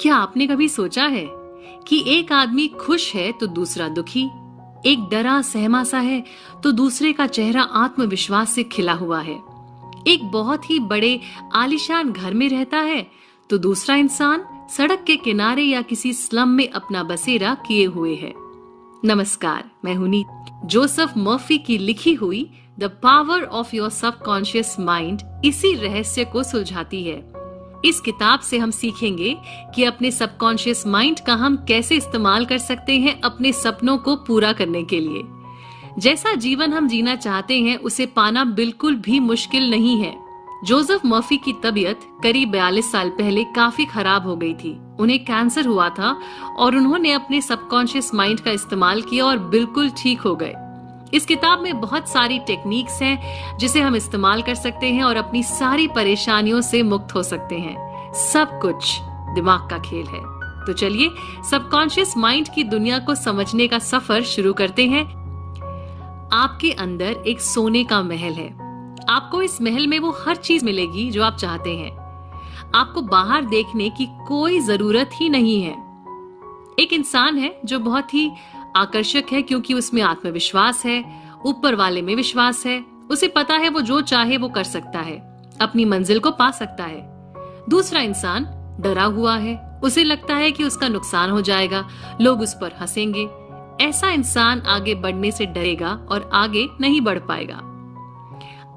क्या आपने कभी सोचा है कि एक आदमी खुश है तो दूसरा दुखी, एक डरा सहमा सा है तो दूसरे का चेहरा आत्मविश्वास से खिला हुआ है, एक बहुत ही बड़े आलीशान घर में रहता है तो दूसरा इंसान सड़क के किनारे या किसी स्लम में अपना बसेरा किए हुए है। नमस्कार, मैं हूं नीत। जोसेफ मर्फी की लिखी हुई the power of your subconscious mind इसी रहस्य को सुलझाती है। इस किताब से हम सीखेंगे कि अपने सबकॉन्शियस माइंड का हम कैसे इस्तेमाल कर सकते हैं अपने सपनों को पूरा करने के लिए। जैसा जीवन हम जीना चाहते हैं उसे पाना बिल्कुल भी मुश्किल नहीं है। जोसेफ मर्फी की तबीयत करीब 42 साल पहले काफी खराब हो गई थी। उन्हें कैंसर हुआ था और उन्होंने अपने सबकॉन्शियस माइंड का इस्तेमाल किया और बिल्कुल ठीक हो गए। इस किताब में बहुत सारी टेक्निक्स हैं जिसे हम इस्तेमाल कर सकते हैं और अपनी सारी परेशानियों से मुक्त हो सकते हैं। सब कुछ दिमाग का खेल है। तो चलिए सबकॉन्शियस माइंड की दुनिया को समझने का सफर शुरू करते हैं। आपके अंदर एक सोने का महल है। आपको इस महल में वो हर चीज मिलेगी जो आप चाहते हैं। आपको बाहर देखने की कोई जरूरत ही नहीं है। एक इंसान है जो बहुत ही आकर्षक है क्योंकि उसमें आत्मविश्वास है, ऊपर वाले में विश्वास है। उसे पता है वो जो चाहे वो कर सकता है, अपनी मंजिल को पा सकता है। दूसरा इंसान डरा हुआ है, उसे लगता है कि उसका नुकसान हो जाएगा, लोग उस पर हंसेंगे। ऐसा इंसान आगे बढ़ने से डरेगा और आगे नहीं बढ़ पाएगा।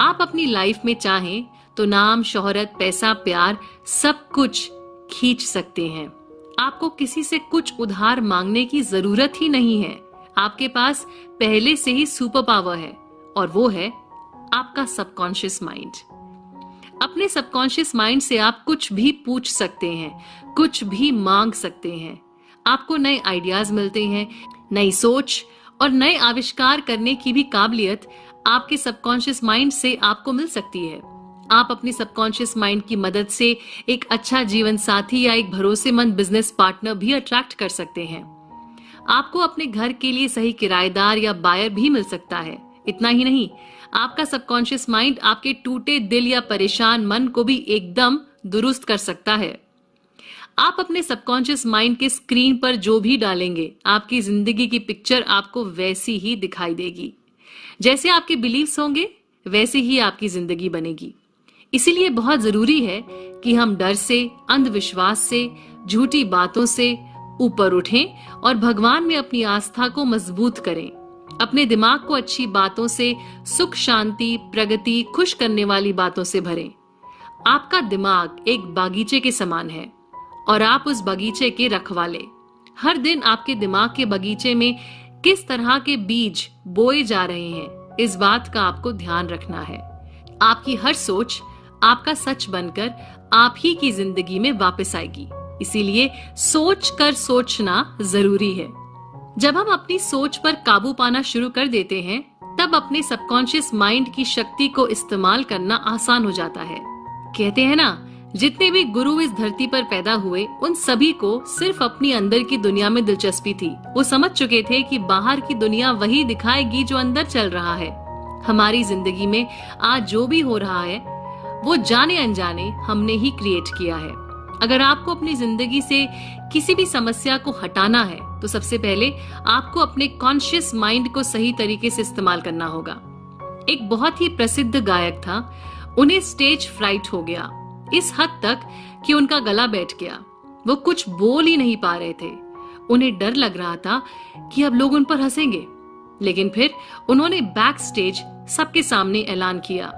आप अपनी लाइफ में चाहें तो नाम, शोहरत, पैसा, प्यार सब कुछ खींच सकते हैं। आपको किसी से कुछ उधार मांगने की जरूरत ही नहीं है। आपके पास पहले से ही सुपर पावर है और वो है आपका सबकॉन्शियस माइंड। अपने सबकॉन्शियस माइंड से आप कुछ भी पूछ सकते हैं, कुछ भी मांग सकते हैं। आपको नए आइडियाज मिलते हैं, नई सोच और नए आविष्कार करने की भी काबिलियत आपके सबकॉन्शियस माइंड से आपको मिल सकती है। आप अपने सबकॉन्शियस माइंड की मदद से एक अच्छा जीवन साथी या एक भरोसेमंद बिजनेस पार्टनर भी अट्रैक्ट कर सकते हैं। आपको अपने घर के लिए सही किराएदार या बायर भी मिल सकता है। इतना ही नहीं, आपका सबकॉन्शियस माइंड आपके टूटे दिल या परेशान मन को भी एकदम दुरुस्त कर सकता है। आप अपने सबकॉन्शियस माइंड के स्क्रीन पर जो भी डालेंगे, आपकी जिंदगी की पिक्चर आपको वैसी ही दिखाई देगी। जैसे आपके बिलीव्स होंगे वैसे ही आपकी जिंदगी बनेगी। इसीलिए बहुत जरूरी है कि हम डर से, अंधविश्वास से, झूठी बातों से ऊपर उठें और भगवान में अपनी आस्था को मजबूत करें। अपने दिमाग को अच्छी बातों से, सुख, शांति, प्रगति, खुश करने वाली बातों से भरें। आपका दिमाग एक बागीचे के समान है और आप उस बगीचे के रखवाले। हर दिन आपके दिमाग के बगीचे में किस तरह के बीज बोए जा रहे हैं, इस बात का आपको ध्यान रखना है। आपकी हर सोच आपका सच बनकर आप ही की जिंदगी में वापस आएगी। इसीलिए सोच कर सोचना जरूरी है। जब हम अपनी सोच पर काबू पाना शुरू कर देते हैं तब अपने सबकॉन्शियस माइंड की शक्ति को इस्तेमाल करना आसान हो जाता है। कहते हैं ना, जितने भी गुरु इस धरती पर पैदा हुए उन सभी को सिर्फ अपनी अंदर की दुनिया में दिलचस्पी थी। वो समझ चुके थे कि बाहर की दुनिया वही दिखाएगी जो अंदर चल रहा है। हमारी जिंदगी में आज जो भी हो रहा है वो जाने अनजाने हमने ही क्रिएट किया है। अगर आपको अपनी जिंदगी से किसी भी समस्या को हटाना है तो सबसे पहले आपको अपने कॉन्शियस माइंड को सही तरीके से इस्तेमाल करना होगा। एक बहुत ही प्रसिद्ध गायक था, उन्हें स्टेज फ्राइट हो गया, इस हद तक कि उनका गला बैठ गया। वो कुछ बोल ही नहीं पा रहे थे। उन्हें डर लग रहा था कि अब लोग उन पर हंसेंगे। लेकिन फिर उन्होंने बैक स्टेज सबके सामने ऐलान किया,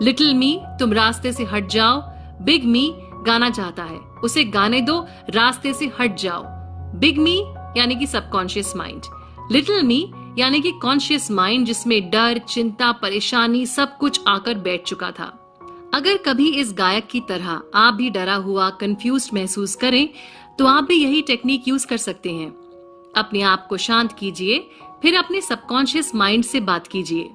लिटिल मी तुम रास्ते से हट जाओ, बिग मी गाना चाहता है, उसे गाने दो, रास्ते से हट जाओ। बिग मी यानी कि सबकॉन्शियस माइंड, लिटिल मी यानी कि कॉन्शियस माइंड जिसमें डर, चिंता, परेशानी सब कुछ आकर बैठ चुका था। अगर कभी इस गायक की तरह आप भी डरा हुआ, कंफ्यूज्ड महसूस करें तो आप भी यही टेक्निक यूज कर सकते हैं। अपने आप को शांत कीजिए, फिर अपने सबकॉन्शियस माइंड से बात कीजिए।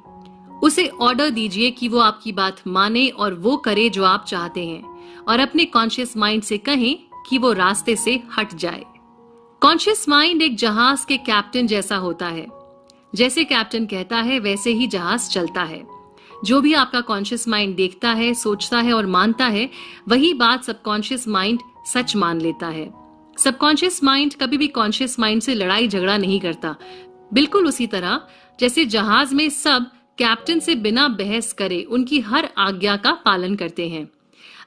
उसे ऑर्डर दीजिए कि वो आपकी बात माने और वो करे जो आप चाहते हैं, और अपने कॉन्शियस माइंड से कहें कि वो रास्ते से हट जाए। कॉन्शियस माइंड एक जहाज के कैप्टन जैसा होता है। जैसे कैप्टन कहता है वैसे ही जहाज चलता है। जो भी आपका कॉन्शियस माइंड देखता है, सोचता है और मानता है, वही बात सबकॉन्शियस माइंड सच मान लेता है। सबकॉन्शियस माइंड कभी भी कॉन्शियस माइंड से लड़ाई झगड़ा नहीं करता, बिल्कुल उसी तरह जैसे जहाज में सब कैप्टन से बिना बहस करे उनकी हर आज्ञा का पालन करते हैं।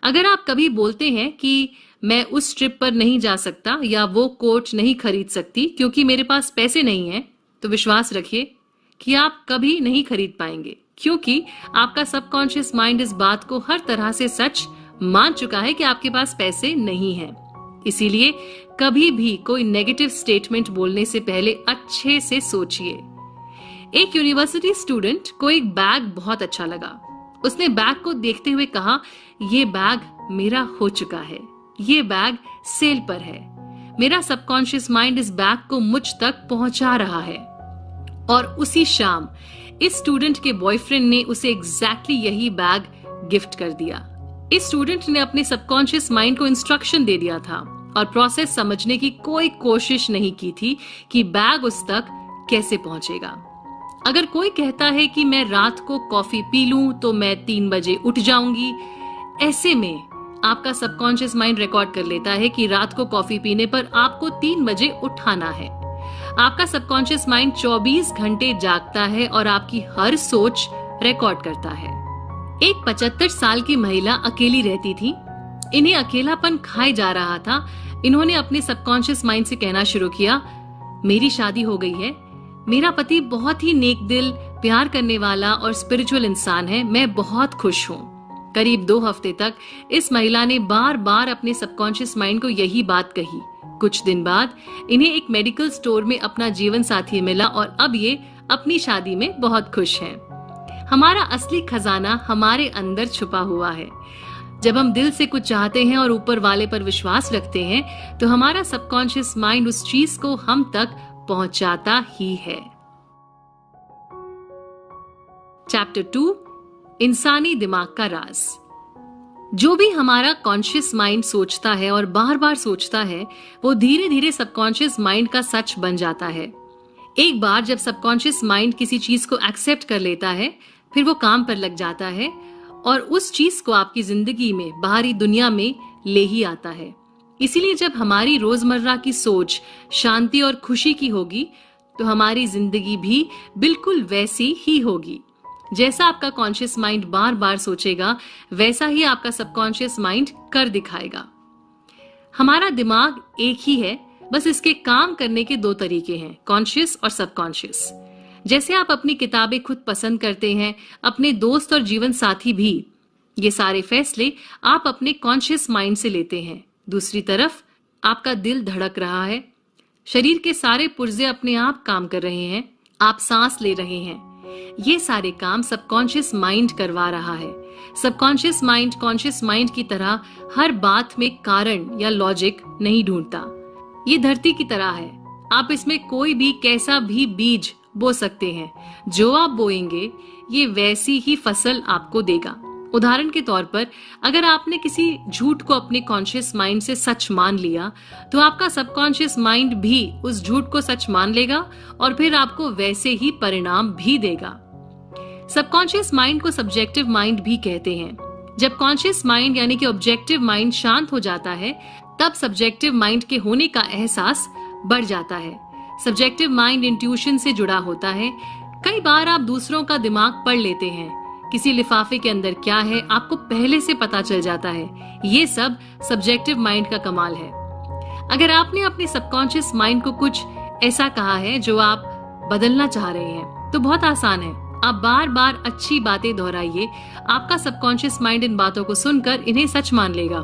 अगर आप कभी बोलते हैं कि मैं उस ट्रिप पर नहीं जा सकता या वो कोट नहीं खरीद सकती क्योंकि मेरे पास पैसे नहीं हैं, तो विश्वास रखिए कि आप कभी नहीं खरीद पाएंगे, क्योंकि आपका सबकॉन्शियस माइंड इस बात को हर तरह से सच मान चुका है कि आपके पास पैसे नहीं हैं। इसीलिए कभी भी कोई नेगेटिव स्टेटमेंट बोलने से पहले अच्छे से सोचिए। एक यूनिवर्सिटी स्टूडेंट को एक बैग बहुत अच्छा लगा। उसने बैग को देखते हुए कहा, ये बैग मेरा हो चुका है, ये बैग सेल पर है। मेरा सबकॉन्शियस माइंड इस बैग को मुझ तक पहुंचा रहा है। और उसी शाम इस स्टूडेंट के बॉयफ्रेंड ने उसे एग्जैक्टली यही बैग गिफ्ट कर दिया। इस स्टूडेंट ने अपने सबकॉन्शियस माइंड को इंस्ट्रक्शन दे दिया था और प्रोसेस समझने की कोई कोशिश नहीं की थी कि बैग उस तक कैसे पहुंचेगा। अगर कोई कहता है कि मैं रात को कॉफी पी लूं तो मैं 3 बजे उठ जाऊंगी, ऐसे में आपका सबकॉन्शियस माइंड रिकॉर्ड कर लेता है कि रात को कॉफी पीने पर आपको 3 बजे उठाना है। आपका सबकॉन्शियस माइंड 24 घंटे जागता है और आपकी हर सोच रिकॉर्ड करता है। एक 75 साल की महिला अकेली रहती थी। इन्हें अकेलापन खाए जा रहा था। इन्होंने अपने सबकॉन्शियस माइंड से कहना शुरू किया, मेरी शादी हो गई है, मेरा पति बहुत ही नेक दिल, प्यार करने वाला और स्पिरिचुअल इंसान है, मैं बहुत खुश हूँ। करीब 2 हफ्ते तक इस महिला ने बार बार अपने सबकॉन्शियस माइंड को यही बात कही। कुछ दिन बाद इन्हें एक मेडिकल स्टोर में अपना जीवन साथी मिला और अब ये अपनी शादी में बहुत खुश हैं। हमारा असली खजाना हमारे अंदर छुपा हुआ है। जब हम दिल से कुछ चाहते हैं और ऊपर वाले पर विश्वास रखते हैं, तो हमारा सबकॉन्शियस माइंड उस चीज को हम तक पहुंचाता ही है। चैप्टर 2, इंसानी दिमाग का राज। जो भी हमारा कॉन्शियस माइंड सोचता है और बार बार सोचता है, वो धीरे धीरे सबकॉन्शियस माइंड का सच बन जाता है। एक बार जब सबकॉन्शियस माइंड किसी चीज को एक्सेप्ट कर लेता है, फिर वो काम पर लग जाता है और उस चीज को आपकी जिंदगी में, बाहरी दुनिया में ले ही आता है। इसीलिए जब हमारी रोजमर्रा की सोच शांति और खुशी की होगी, तो हमारी जिंदगी भी बिल्कुल वैसी ही होगी। जैसा आपका कॉन्शियस माइंड बार बार सोचेगा, वैसा ही आपका सबकॉन्शियस माइंड कर दिखाएगा। हमारा दिमाग एक ही है, बस इसके काम करने के 2 तरीके हैं, कॉन्शियस और सबकॉन्शियस। जैसे आप अपनी किताबें खुद पसंद करते हैं, अपने दोस्त और जीवन साथी भी, ये सारे फैसले आप अपने कॉन्शियस माइंड से लेते हैं। दूसरी तरफ आपका दिल धड़क रहा है, शरीर के सारे पुर्जे अपने आप काम कर रहे हैं, आप सांस ले रहे हैं। ये सारे काम सबकॉन्शियस माइंड करवा रहा है। सबकॉन्शियस माइंड कॉन्शियस माइंड की तरह हर बात में कारण या लॉजिक नहीं ढूंढता। ये धरती की तरह है, आप इसमें कोई भी कैसा भी बीज बो सकते हैं। जो आप बोएंगे, ये वैसी ही फसल आपको देगा। उदाहरण के तौर पर, अगर आपने किसी झूठ को अपने कॉन्शियस माइंड से सच मान लिया, तो आपका सबकॉन्शियस माइंड भी उस झूठ को सच मान लेगा और फिर आपको वैसे ही परिणाम भी देगा। सबकॉन्शियस माइंड को सब्जेक्टिव माइंड भी कहते हैं। जब कॉन्शियस माइंड यानी कि ऑब्जेक्टिव माइंड शांत हो जाता है, तब सब्जेक्टिव माइंड के होने का एहसास बढ़ जाता है। सब्जेक्टिव माइंड इंट्यूशन से जुड़ा होता है। कई बार आप दूसरों का दिमाग पढ़ लेते हैं। किसी लिफाफे के अंदर क्या है, आपको पहले से पता चल जाता है। ये सब सब्जेक्टिव माइंड का कमाल है। अगर आपने अपने सबकॉन्शियस माइंड को कुछ ऐसा कहा है जो आप बदलना चाह रहे हैं, तो बहुत आसान है। आप बार बार अच्छी बातें दोहराइए। आपका सबकॉन्शियस माइंड इन बातों को सुनकर इन्हें सच मान लेगा।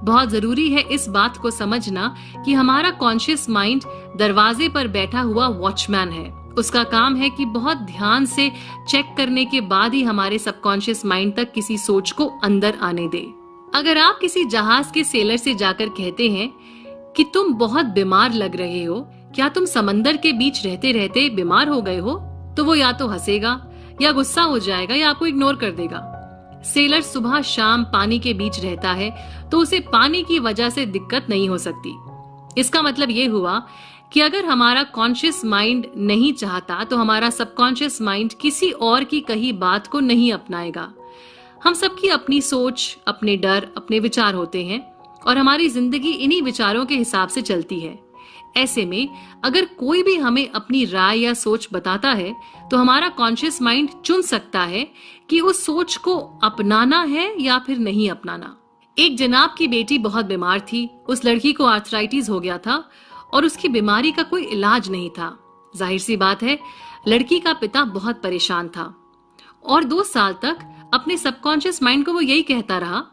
बहुत जरूरी है इस बात को समझना कि हमारा कॉन्शियस माइंड दरवाजे पर बैठा हुआ वॉचमैन है। उसका काम है कि बहुत ध्यान से चेक करने के बाद ही हमारे सबकॉन्शियस माइंड तक किसी सोच को अंदर आने दे। अगर आप किसी जहाज के सेलर से जाकर कहते हैं कि तुम बहुत बीमार लग रहे हो, क्या तुम समंदर के बीच रहते रहते बीमार हो गए हो, तो वो या तो हंसेगा या गुस्सा हो जाएगा या आपको इग्नोर कर देगा। सेलर सुबह शाम पानी के बीच रहता है, तो उसे पानी की वजह से दिक्कत नहीं हो सकती। इसका मतलब ये हुआ कि अगर हमारा कॉन्शियस माइंड नहीं चाहता, तो हमारा सबकॉन्शियस माइंड किसी और की कही बात को नहीं अपनाएगा। हम सबकी अपनी सोच, अपने डर, अपने विचार होते हैं। और हमारी जिंदगी इन्हीं विचारों के हिसाब से चलती है। ऐसे में अगर कोई भी हमें अपनी राय या सोच बताता है तो हमारा कॉन्शियस माइंड चुन सकता है कि उस सोच को अपनाना है या फिर नहीं अपनाना। एक जनाब की बेटी बहुत बीमार थी। उस लड़की को आर्थराइटिस हो गया था और उसकी बीमारी का कोई इलाज नहीं था। जाहिर सी बात है, लड़की का पिता बहुत परेशान था और 2 साल तक अपने सबकॉन्शियस माइंड को वो यही कहता रहा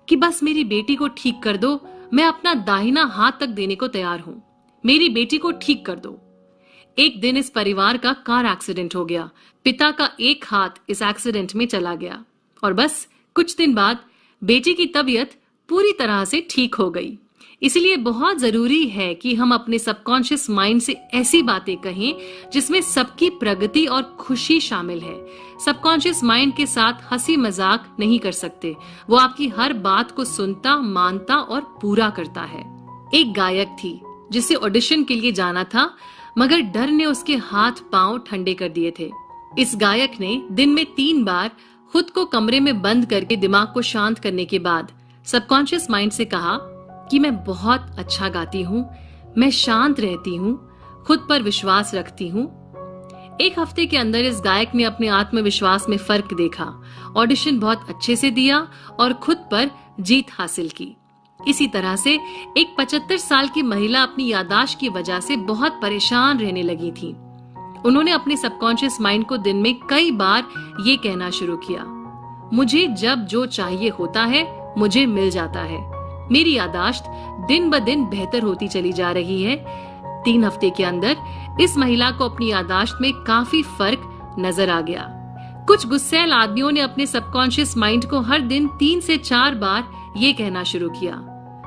कि बस मेरी बेटी को ठीक कर दो, मैं अपना दाहिना हाथ तक देने को तैयार हूं, मेरी बेटी को ठीक कर दो। एक दिन इस परिवार का कार एक्सीडेंट हो गया। पिता का एक हाथ इस एक्सीडेंट में चला गया और बस कुछ दिन बाद बेटी की तबीयत पूरी तरह से ठीक हो गई। इसलिए बहुत जरूरी है कि हम अपने सबकॉन्शियस माइंड से ऐसी बातें कहें जिसमें सबकी प्रगति और खुशी शामिल है। सबकॉन्शियस माइंड के साथ हंसी मजाक नहीं कर सकते। वो आपकी हर बात को सुनता, मानता और पूरा करता है। एक गायक थी जिसे ऑडिशन के लिए जाना था, मगर डर ने उसके हाथ पांव ठंडे कर दिए थे। इस गायक ने दिन में 3 बार खुद को कमरे में बंद करके दिमाग को शांत करने के बाद सबकॉन्शियस माइंड से कहा कि मैं बहुत अच्छा गाती हूँ, मैं शांत रहती हूँ, खुद पर विश्वास रखती हूँ। 1 हफ्ते के अंदर इस गायक ने अपने आत्मविश्वास में फर्क देखा, ऑडिशन बहुत अच्छे से दिया और खुद पर जीत हासिल की। इसी तरह से एक 75 साल की महिला अपनी याददाश्त की वजह से बहुत परेशान रहने लगी थी। उन्होंने अपने सबकॉन्शियस माइंड को दिन में कई बार ये कहना शुरू किया, मुझे जब जो चाहिए होता है मुझे मिल जाता है। मेरी याददाश्त दिन ब दिन बेहतर होती चली जा रही है। 3 हफ्ते के अंदर इस महिला को अपनी याददाश्त में काफी फर्क नजर आ गया। कुछ गुस्सैल आदमियों ने अपने सबकॉन्शियस माइंड को हर दिन 3 से 4 बार ये कहना शुरू किया,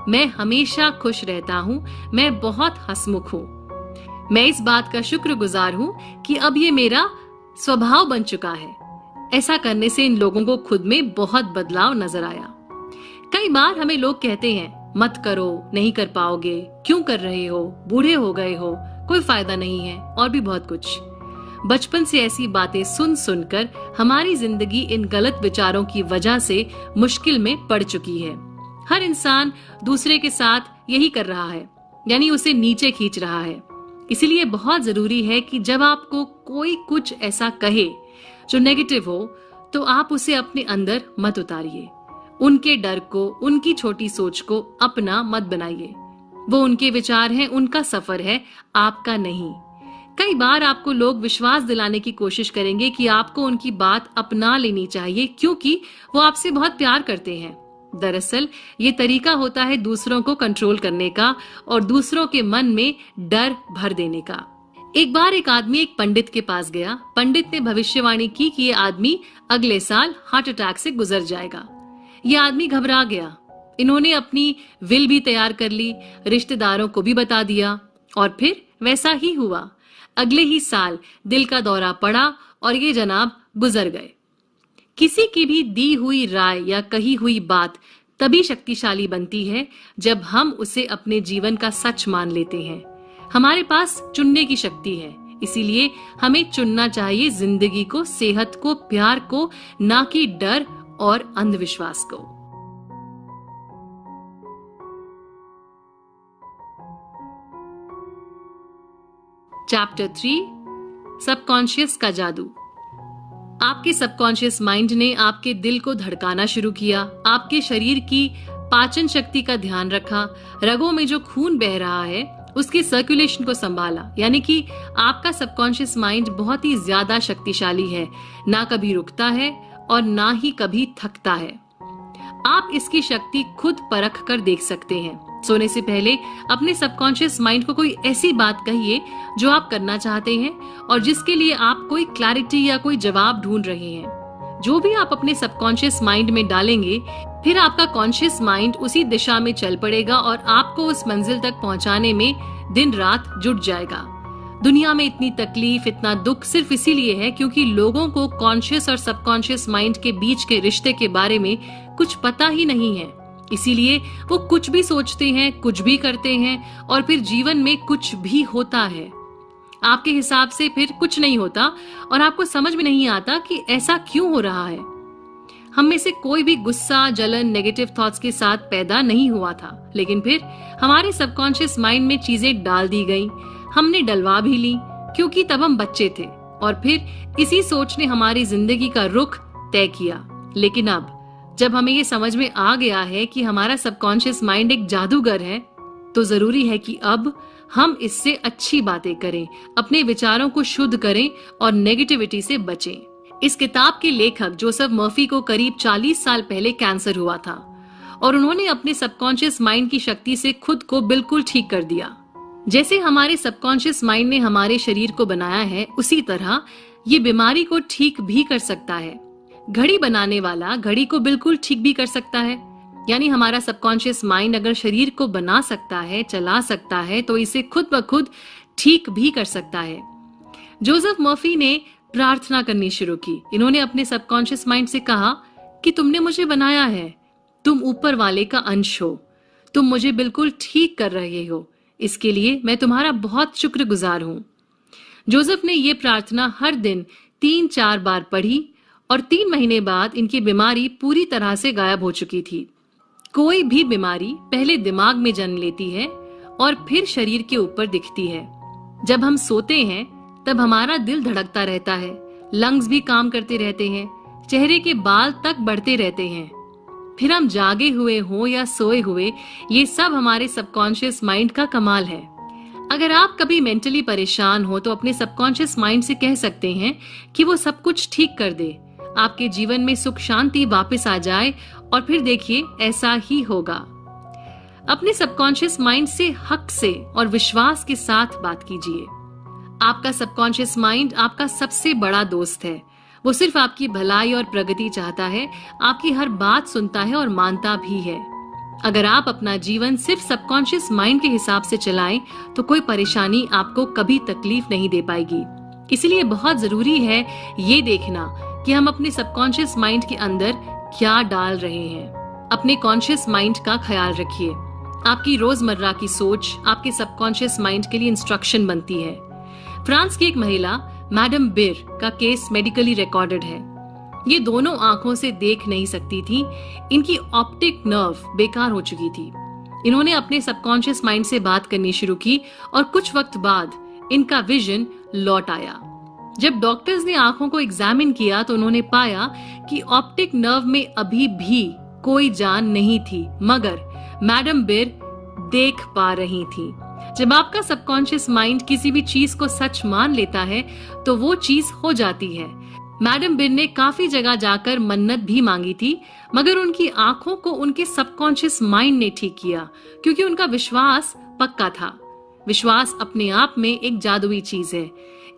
मैं हमेशा खुश रहता हूँ, मैं बहुत हंसमुख हूँ। मैं इस बात का शुक्रगुजार हूँ कि अब ये मेरा स्वभाव बन चुका है। ऐसा करने से इन लोगों को खुद में बहुत बदलाव नजर आया। कई बार हमें लोग कहते हैं, मत करो, नहीं कर पाओगे, क्यों कर रहे हो, बूढ़े हो गए हो, कोई फायदा नहीं है, और भी बहुत कुछ। बचपन से ऐसी बातें सुन सुनकर हमारी जिंदगी इन गलत विचारों की वजह से मुश्किल में पड़ चुकी है। हर इंसान दूसरे के साथ यही कर रहा है, यानी उसे नीचे खींच रहा है। इसीलिए बहुत जरूरी है कि जब आपको कोई कुछ ऐसा कहे जो नेगेटिव हो, तो आप उसे अपने अंदर मत उतारिए। उनके डर को, उनकी छोटी सोच को अपना मत बनाइए। वो उनके विचार हैं, उनका सफर है, आपका नहीं। कई बार आपको लोग विश्वास दिलाने की कोशिश करेंगे कि आपको उनकी बात अपना लेनी चाहिए क्योंकि वो आपसे बहुत प्यार करते हैं। दरअसल ये तरीका होता है दूसरों को कंट्रोल करने का और दूसरों के मन में डर भर देने का। एक बार एक आदमी एक पंडित के पास गया। पंडित ने भविष्यवाणी की कि ये आदमी अगले साल हार्ट अटैक से गुजर जाएगा। ये आदमी घबरा गया। इन्होंने अपनी विल भी तैयार कर ली, रिश्तेदारों को भी बता दिया और फिर वैसा ही हुआ। अगले ही साल दिल का दौरा पड़ा और ये जनाब गुजर गए। किसी की भी दी हुई राय या कही हुई बात तभी शक्तिशाली बनती है जब हम उसे अपने जीवन का सच मान लेते हैं। हमारे पास चुनने की शक्ति है, इसीलिए हमें चुनना चाहिए जिंदगी को, सेहत को, प्यार को, ना कि डर और अंधविश्वास को। चैप्टर 3, सबकॉन्शियस का जादू। आपके सबकॉन्शियस माइंड ने आपके दिल को धड़काना शुरू किया, आपके शरीर की पाचन शक्ति का ध्यान रखा, रगों में जो खून बह रहा है उसके सर्कुलेशन को संभाला। यानी कि आपका सबकॉन्शियस माइंड बहुत ही ज्यादा शक्तिशाली है, ना कभी रुकता है और ना ही कभी थकता है। आप इसकी शक्ति खुद परख कर देख सकते हैं। सोने से पहले अपने सबकॉन्शियस माइंड को कोई ऐसी बात कहिए जो आप करना चाहते हैं और जिसके लिए आप कोई क्लैरिटी या कोई जवाब ढूंढ रहे हैं। जो भी आप अपने सबकॉन्शियस माइंड में डालेंगे, फिर आपका कॉन्शियस माइंड उसी दिशा में चल पड़ेगा और आपको उस मंजिल तक पहुंचाने में दिन रात जुट जाएगा। दुनिया में इतनी तकलीफ, इतना दुख सिर्फ इसीलिए है क्योंकि लोगों को कॉन्शियस और सबकॉन्शियस माइंड के बीच के रिश्ते के बारे में कुछ पता ही नहीं है। इसीलिए वो कुछ भी सोचते हैं, कुछ भी करते हैं और फिर जीवन में कुछ भी होता है। आपके हिसाब से फिर कुछ नहीं होता और आपको समझ में नहीं आता कि ऐसा क्यों हो रहा है। हम में से कोई भी गुस्सा, जलन, नेगेटिव थॉट्स के साथ पैदा नहीं हुआ था, लेकिन फिर हमारे सबकॉन्शियस माइंड में चीजें डाल दी गई, हमने डलवा भी ली, क्योंकि तब हम बच्चे थे, और फिर इसी सोच ने हमारी जिंदगी का रुख तय किया। लेकिन अब जब हमें ये समझ में आ गया है कि हमारा सबकॉन्शियस माइंड एक जादूगर है, तो जरूरी है कि अब हम इससे अच्छी बातें करें, अपने विचारों को शुद्ध करें और नेगेटिविटी से बचें। इस किताब के लेखक जोसेफ मर्फी को करीब 40 साल पहले कैंसर हुआ था और उन्होंने अपने सबकॉन्शियस माइंड की शक्ति से खुद को बिल्कुल ठीक कर दिया। जैसे हमारे सबकॉन्शियस माइंड ने हमारे शरीर को बनाया है, उसी तरह ये बीमारी को ठीक भी कर सकता है। घड़ी बनाने वाला घड़ी को बिल्कुल ठीक भी कर सकता है। यानी हमारा सबकॉन्शियस माइंड अगर शरीर को बना सकता है, चला सकता है, तो इसे खुद ब खुद ठीक भी कर सकता है। जोसेफ मर्फी ने प्रार्थना करनी शुरू की। इन्होंने अपने सबकॉन्शियस माइंड से कहा कि तुमने मुझे बनाया है, तुम ऊपर वाले का अंश हो, तुम मुझे बिल्कुल ठीक कर रहे हो, इसके लिए मैं तुम्हारा बहुत शुक्रगुजार हूं। जोसेफ ने ये प्रार्थना हर दिन 3-4 बार पढ़ी और 3 महीने बाद इनकी बीमारी पूरी तरह से गायब हो चुकी थी। कोई भी बीमारी पहले दिमाग में जन्म लेती है और फिर शरीर के ऊपर दिखती है। जब हम सोते हैं तब हमारा दिल धड़कता रहता है, लंग्स भी काम करते रहते हैं, चेहरे के बाल तक बढ़ते रहते हैं। फिर हम जागे हुए हो या सोए हुए, ये सब हमारे सबकॉन्शियस माइंड का कमाल है। अगर आप कभी मेंटली परेशान हो तो अपने सबकॉन्शियस माइंड से कह सकते हैं कि वो सब कुछ ठीक कर दे, आपके जीवन में सुख शांति वापस आ जाए, और फिर देखिए ऐसा ही होगा। अपने सबकॉन्शियस माइंड से हक से और विश्वास के साथ बात कीजिए। आपका सबकॉन्शियस माइंड आपका सबसे बड़ा दोस्त है। वो सिर्फ आपकी भलाई और प्रगति चाहता है, आपकी हर बात सुनता है और मानता भी है। अगर आप अपना जीवन सिर्फ सबकॉन्शियस माइंड के हिसाब से चलाएं, तो कोई परेशानी आपको कभी तकलीफ नहीं दे पाएगी। इसलिए बहुत जरूरी है ये देखना कि हम अपने सबकॉन्शियस माइंड के अंदर क्या डाल रहे हैं। अपने कॉन्शियस माइंड का ख्याल रखिए। आपकी रोजमर्रा की सोच आपके सबकॉन्शियस माइंड के लिए इंस्ट्रक्शन बनती है। फ्रांस की एक महिला मैडम बिर का केस मेडिकली रिकॉर्डेड है। ये दोनों आंखों से देख नहीं सकती थी, इनकी ऑप्टिक नर्व बेकार हो चुकी थी। इन्होंने अपने सबकॉन्शियस माइंड से बात करनी शुरू की और कुछ वक्त बाद इनका विजन लौट आया। जब डॉक्टर्स ने आंखों को एग्जामिन किया तो उन्होंने पाया कि ऑप्टिक नर्व में अभी भी कोई जान नहीं थी, मगर मैडम बिर देख पा रही थी। जब आपका सबकॉन्शियस माइंड किसी भी चीज को सच मान लेता है तो वो चीज हो जाती है। मैडम बिर ने काफी जगह जाकर मन्नत भी मांगी थी, मगर उनकी आंखों को उनके सबकॉन्शियस माइंड ने ठीक किया, क्योंकि उनका विश्वास पक्का था। विश्वास अपने आप में एक जादुई चीज है।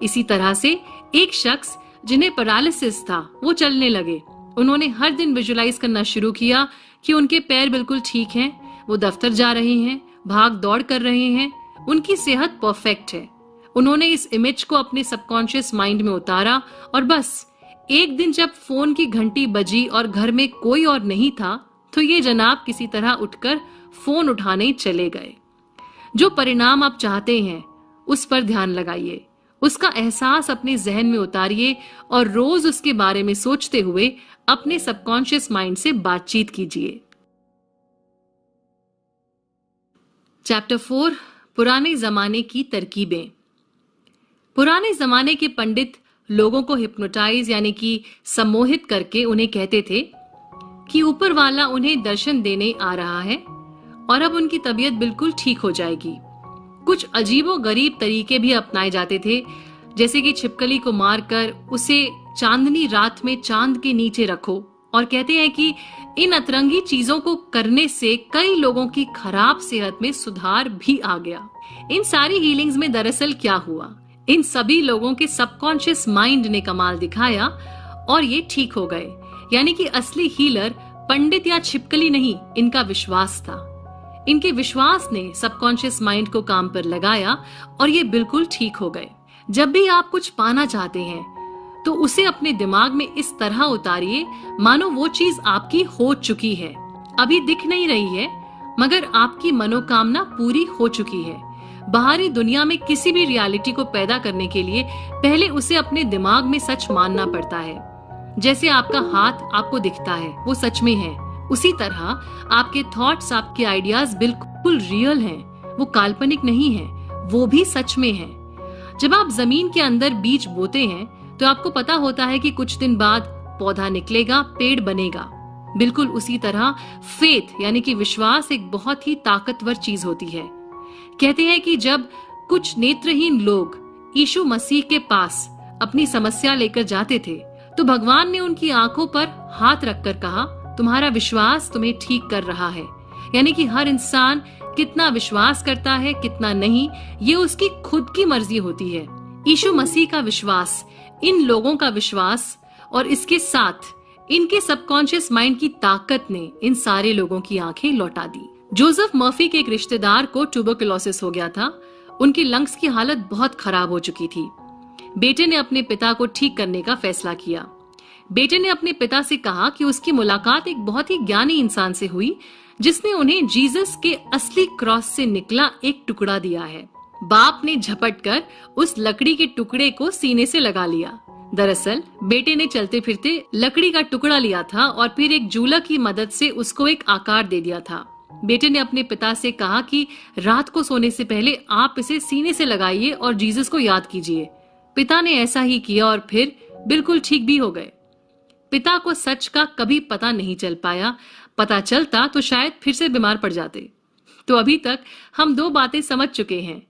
इसी तरह से एक शख्स जिन्हें पैरालिसिस था, वो चलने लगे। उन्होंने हर दिन विजुलाइज करना शुरू किया कि उनके पैर बिल्कुल ठीक हैं, वो दफ्तर जा रहे हैं, भाग दौड़ कर रहे हैं, उनकी सेहत परफेक्ट है। उन्होंने इस इमेज को अपने सबकॉन्शियस माइंड में उतारा और बस एक दिन जब फोन की घंटी बजी और घर में कोई और नहीं था, तो ये जनाब किसी तरह उठकर फोन उठाने चले गए। जो परिणाम आप चाहते हैं उस पर ध्यान लगाइए, उसका एहसास अपने जहन में उतारिए और रोज उसके बारे में सोचते हुए अपने सबकॉन्शियस माइंड से बातचीत कीजिए। चैप्टर 4, पुराने जमाने की तरकीबें। पुराने जमाने के पंडित लोगों को हिप्नोटाइज यानी कि सम्मोहित करके उन्हें कहते थे कि ऊपर वाला उन्हें दर्शन देने आ रहा है और अब उनकी तबीयत बिल्कुल ठीक हो जाएगी। कुछ अजीबो गरीब तरीके भी अपनाए जाते थे, जैसे कि छिपकली को मारकर उसे चांदनी रात में चांद के नीचे रखो, और कहते हैं कि इन अतरंगी चीजों को करने से कई लोगों की खराब सेहत में सुधार भी आ गया। इन सारी हीलिंग्स में दरअसल क्या हुआ, इन सभी लोगों के सबकॉन्शियस माइंड ने कमाल दिखाया और ये ठीक हो गए। यानी कि असली हीलर पंडित या छिपकली नहीं, इनका विश्वास था। इनके विश्वास ने सबकॉन्शियस माइंड को काम पर लगाया और ये बिल्कुल ठीक हो गए। जब भी आप कुछ पाना चाहते हैं तो उसे अपने दिमाग में इस तरह उतारिए मानो वो चीज आपकी हो चुकी है, अभी दिख नहीं रही है, मगर आपकी मनोकामना पूरी हो चुकी है। बाहरी दुनिया में किसी भी रियलिटी को पैदा करने के लिए पहले उसे अपने दिमाग में सच मानना पड़ता है। जैसे आपका हाथ आपको दिखता है वो सच में है, उसी तरह आपके थॉट्स, आपके आइडियाज बिल्कुल रियल हैं, वो काल्पनिक नहीं है, वो भी सच में है। जब आप जमीन के अंदर बीज बोते हैं तो आपको पता होता है कि कुछ दिन बाद पौधा निकलेगा, पेड़ बनेगा। बिल्कुल उसी तरह फेथ यानी कि विश्वास एक बहुत ही ताकतवर चीज होती है। कहते हैं कि जब कुछ नेत्रहीन लोग यीशु मसीह के पास अपनी समस्या लेकर जाते थे तो भगवान ने उनकी आंखों पर हाथ रखकर कहा, तुम्हारा विश्वास तुम्हें ठीक कर रहा है। यानी कि हर इंसान कितना विश्वास करता है, कितना नहीं, ये उसकी खुद की मर्जी होती है। यीशु मसीह का विश्वास, इन लोगों का विश्वास और इसके साथ इनके सबकॉन्शियस माइंड की ताकत ने इन सारे लोगों की आंखें लौटा दी। जोसेफ मर्फी के एक रिश्तेदार को ट्यूबरकुलोसिस हो गया था। उनकी लंग्स की हालत बहुत खराब हो चुकी थी। बेटे ने अपने पिता को ठीक करने का फैसला किया। बेटे ने अपने पिता से कहा कि उसकी मुलाकात एक बहुत ही ज्ञानी इंसान से हुई जिसने उन्हें जीसस के असली क्रॉस से निकला एक टुकड़ा दिया है। बाप ने झपटकर उस लकड़ी के टुकड़े को सीने से लगा लिया। दरअसल बेटे ने चलते फिरते लकड़ी का टुकड़ा लिया था और फिर एक जूला की मदद से उसको एक आकार दे दिया था। बेटे ने अपने पिता से कहा कि रात को सोने से पहले आप इसे सीने से लगाइए और जीसस को याद कीजिए। पिता ने ऐसा ही किया और फिर बिल्कुल ठीक भी हो गए। पिता को सच का कभी पता नहीं चल पाया, पता चलता तो शायद फिर से बीमार पड़ जाते। तो अभी तक हम दो बातें समझ चुके हैं।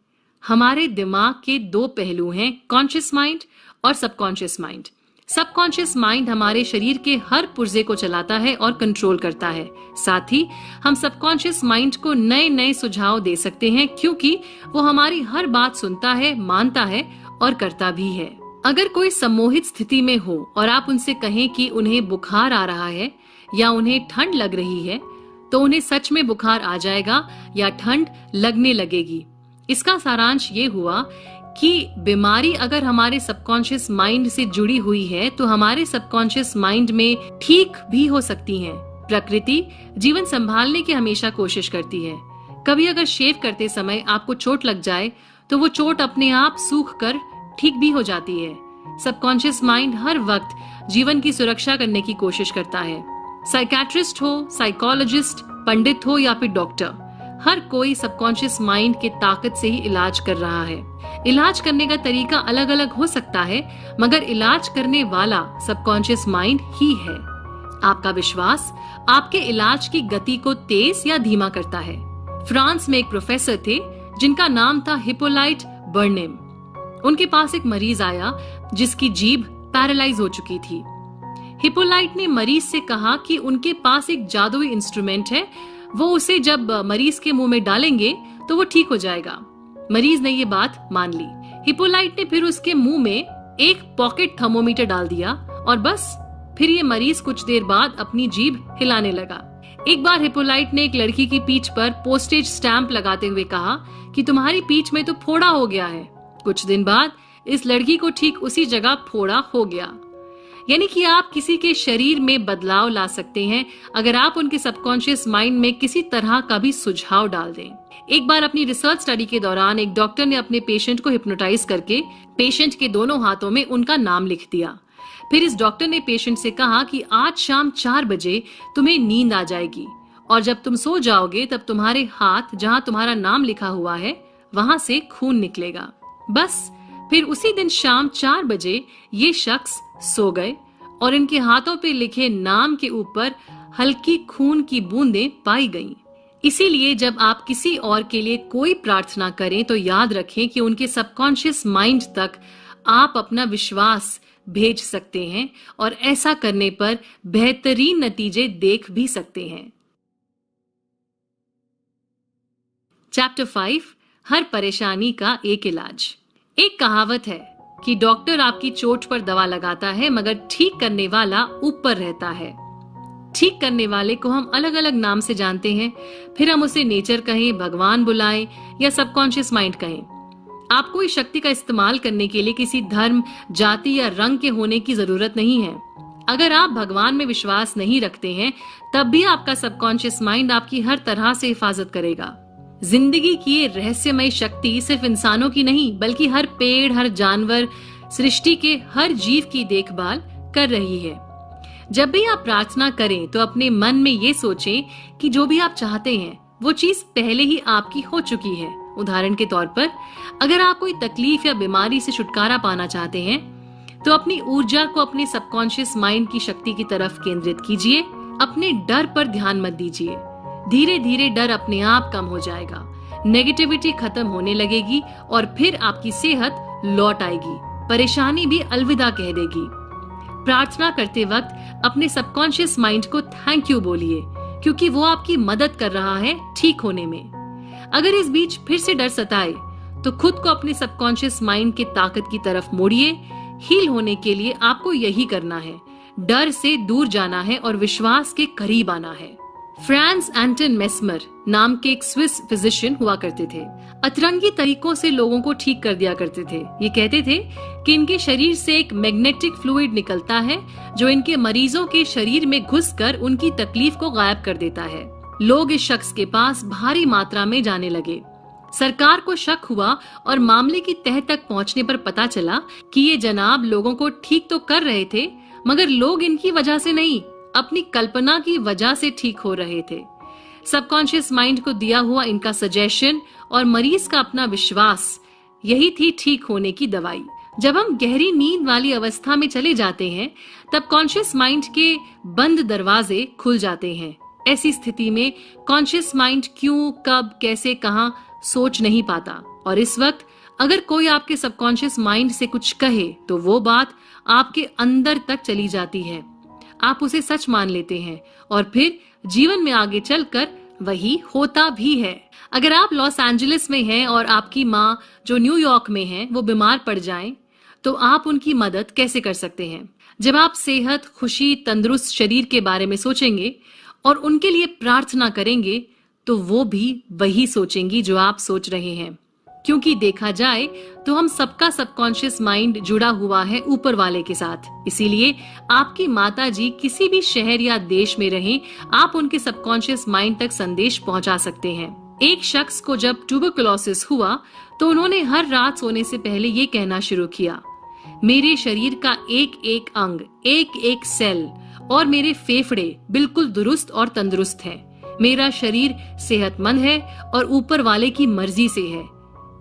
हमारे दिमाग के दो पहलू हैं, कॉन्शियस माइंड और सबकॉन्शियस माइंड। सबकॉन्शियस माइंड हमारे शरीर के हर पुर्जे को चलाता है और कंट्रोल करता है। साथ ही हम सबकॉन्शियस माइंड को नए नए सुझाव दे सकते हैं क्योंकि वो हमारी हर बात सुनता है, मानता है और करता भी है। अगर कोई सम्मोहित स्थिति में हो और आप उनसे कहें कि उन्हें बुखार आ रहा है या उन्हें ठंड लग रही है, तो उन्हें सच में बुखार आ जाएगा या ठंड लगने लगेगी। इसका सारांश ये हुआ कि बीमारी अगर हमारे सबकॉन्शियस माइंड से जुड़ी हुई है तो हमारे सबकॉन्शियस माइंड में ठीक भी हो सकती हैं। प्रकृति जीवन संभालने की हमेशा कोशिश करती है। कभी अगर शेव करते समय आपको चोट लग जाए तो वो चोट अपने आप सूख कर ठीक भी हो जाती है। सबकॉन्शियस माइंड हर वक्त जीवन की सुरक्षा करने की कोशिश करता है। साइकियाट्रिस्ट हो, साइकोलॉजिस्ट, पंडित हो या फिर डॉक्टर, हर कोई सबकॉन्शियस माइंड के ताकत से ही इलाज कर रहा है। इलाज करने का तरीका अलग अलग हो सकता है, मगर इलाज करने वाला सबकॉन्शियस माइंड ही है। आपका विश्वास आपके इलाज की गति को तेज या धीमा करता है। फ्रांस में एक प्रोफेसर थे जिनका नाम था हिप्पोलाइट बर्नेम। उनके पास एक मरीज आया जिसकी जीभ पैरालाइज हो चुकी थी। हिप्पोलाइट ने मरीज से कहा कि उनके पास एक जादुई इंस्ट्रूमेंट है, वो उसे जब मरीज के मुंह में डालेंगे तो वो ठीक हो जाएगा। मरीज ने ये बात मान ली। हिप्पोलाइट ने फिर उसके मुंह में एक पॉकेट थर्मोमीटर डाल दिया और बस फिर ये मरीज कुछ देर बाद अपनी जीभ हिलाने लगा। एक बार हिप्पोलाइट ने एक लड़की की पीठ पर पोस्टेज स्टैंप लगाते हुए कहा कि तुम्हारी पीठ में तो फोड़ा हो गया है। कुछ दिन बाद इस लड़की को ठीक उसी जगह फोड़ा हो गया। यानी कि आप किसी के शरीर में बदलाव ला सकते हैं अगर आप उनके सबकॉन्शियस माइंड में किसी तरह का भी सुझाव डाल दें। एक बार अपनी रिसर्च स्टडी के दौरान एक डॉक्टर ने अपने पेशेंट को हिप्नोटाइज करके पेशेंट के दोनों हाथों में उनका नाम लिख दिया। फिर इस डॉक्टर ने पेशेंट से कहा कि आज शाम 4 बजे तुम्हें नींद आ जाएगी और जब तुम सो जाओगे तब तुम्हारे हाथ जहां तुम्हारा नाम लिखा हुआ है वहां से खून निकलेगा। बस फिर उसी दिन शाम 4 बजे ये शख्स सो गए और इनके हाथों पे लिखे नाम के ऊपर हल्की खून की बूंदें पाई गईं। इसीलिए जब आप किसी और के लिए कोई प्रार्थना करें तो याद रखें कि उनके सबकॉन्शियस माइंड तक आप अपना विश्वास भेज सकते हैं और ऐसा करने पर बेहतरीन नतीजे देख भी सकते हैं। चैप्टर 5, हर परेशानी का एक इलाज। एक कहावत है कि डॉक्टर आपकी चोट पर दवा लगाता है मगर ठीक करने वाला ऊपर रहता है। ठीक करने वाले को हम अलग अलग नाम से जानते हैं, फिर हम उसे नेचर कहें, भगवान बुलाएं या सबकॉन्शियस माइंड कहें। आपको इस शक्ति का इस्तेमाल करने के लिए किसी धर्म, जाति या रंग के होने की जरूरत नहीं है। अगर आप भगवान में विश्वास नहीं रखते हैं तब भी आपका सबकॉन्शियस माइंड आपकी हर तरह से हिफाजत करेगा। जिंदगी की ये रहस्यमय शक्ति सिर्फ इंसानों की नहीं बल्कि हर पेड़, हर जानवर, सृष्टि के हर जीव की देखभाल कर रही है। जब भी आप प्रार्थना करें तो अपने मन में ये सोचें कि जो भी आप चाहते हैं वो चीज पहले ही आपकी हो चुकी है। उदाहरण के तौर पर, अगर आप कोई तकलीफ या बीमारी से छुटकारा पाना चाहते हैं तो अपनी ऊर्जा को अपने सबकॉन्शियस माइंड की शक्ति की तरफ केंद्रित कीजिए। अपने डर पर ध्यान मत दीजिए। धीरे धीरे डर अपने आप कम हो जाएगा, नेगेटिविटी खत्म होने लगेगी और फिर आपकी सेहत लौट आएगी, परेशानी भी अलविदा कह देगी। प्रार्थना करते वक्त अपने सबकॉन्शियस माइंड को थैंक यू बोलिए, क्योंकि वो आपकी मदद कर रहा है ठीक होने में। अगर इस बीच फिर से डर सताए तो खुद को अपने सबकॉन्शियस माइंड के ताकत की तरफ मोड़िए। हील होने के लिए आपको यही करना है, डर से दूर जाना है और विश्वास के करीब आना है। फ्रांस एंटन मेस्मर नाम के एक स्विस फिजिशियन हुआ करते थे। अतरंगी तरीकों से लोगों को ठीक कर दिया करते थे। ये कहते थे कि इनके शरीर से एक मैग्नेटिक फ्लूइड निकलता है जो इनके मरीजों के शरीर में घुसकर उनकी तकलीफ को गायब कर देता है। लोग इस शख्स के पास भारी मात्रा में जाने लगे। सरकार को शक हुआ और मामले की तह तक पहुंचने पर पता चला कि ये जनाब लोगों को ठीक तो कर रहे थे, मगर लोग इनकी वजह से नहीं, अपनी कल्पना की वजह से ठीक हो रहे थे। सबकॉन्शियस माइंड को दिया हुआ इनका सजेशन और मरीज का अपना विश्वास, यही थी ठीक होने की दवाई। जब हम गहरी नींद वाली अवस्था में चले जाते हैं तब कॉन्शियस माइंड के बंद दरवाजे खुल जाते हैं। ऐसी स्थिति में कॉन्शियस माइंड क्यों, कब, कैसे, कहां सोच नहीं पाता, और इस वक्त अगर कोई आपके सबकॉन्शियस माइंड से कुछ कहे तो वो बात आपके अंदर तक चली जाती है। आप उसे सच मान लेते हैं और फिर जीवन में आगे चलकर वही होता भी है। अगर आप लॉस एंजलिस में हैं और आपकी माँ जो न्यूयॉर्क में है वो बीमार पड़ जाएं, तो आप उनकी मदद कैसे कर सकते हैं? जब आप सेहत, खुशी, तंदुरुस्त शरीर के बारे में सोचेंगे और उनके लिए प्रार्थना करेंगे तो वो भी वही सोचेंगी जो आप सोच रहे हैं। क्योंकि देखा जाए तो हम सबका सबकॉन्शियस माइंड जुड़ा हुआ है ऊपर वाले के साथ। इसीलिए आपकी माता जी किसी भी शहर या देश में रहें, आप उनके सबकॉन्शियस माइंड तक संदेश पहुंचा सकते हैं। एक शख्स को जब ट्यूबरकुलोसिस हुआ तो उन्होंने हर रात सोने से पहले ये कहना शुरू किया, मेरे शरीर का एक एक अंग, एक एक सेल और मेरे फेफड़े बिल्कुल दुरुस्त और तंदुरुस्त हैं। मेरा शरीर सेहतमंद है और ऊपर वाले की मर्जी से है।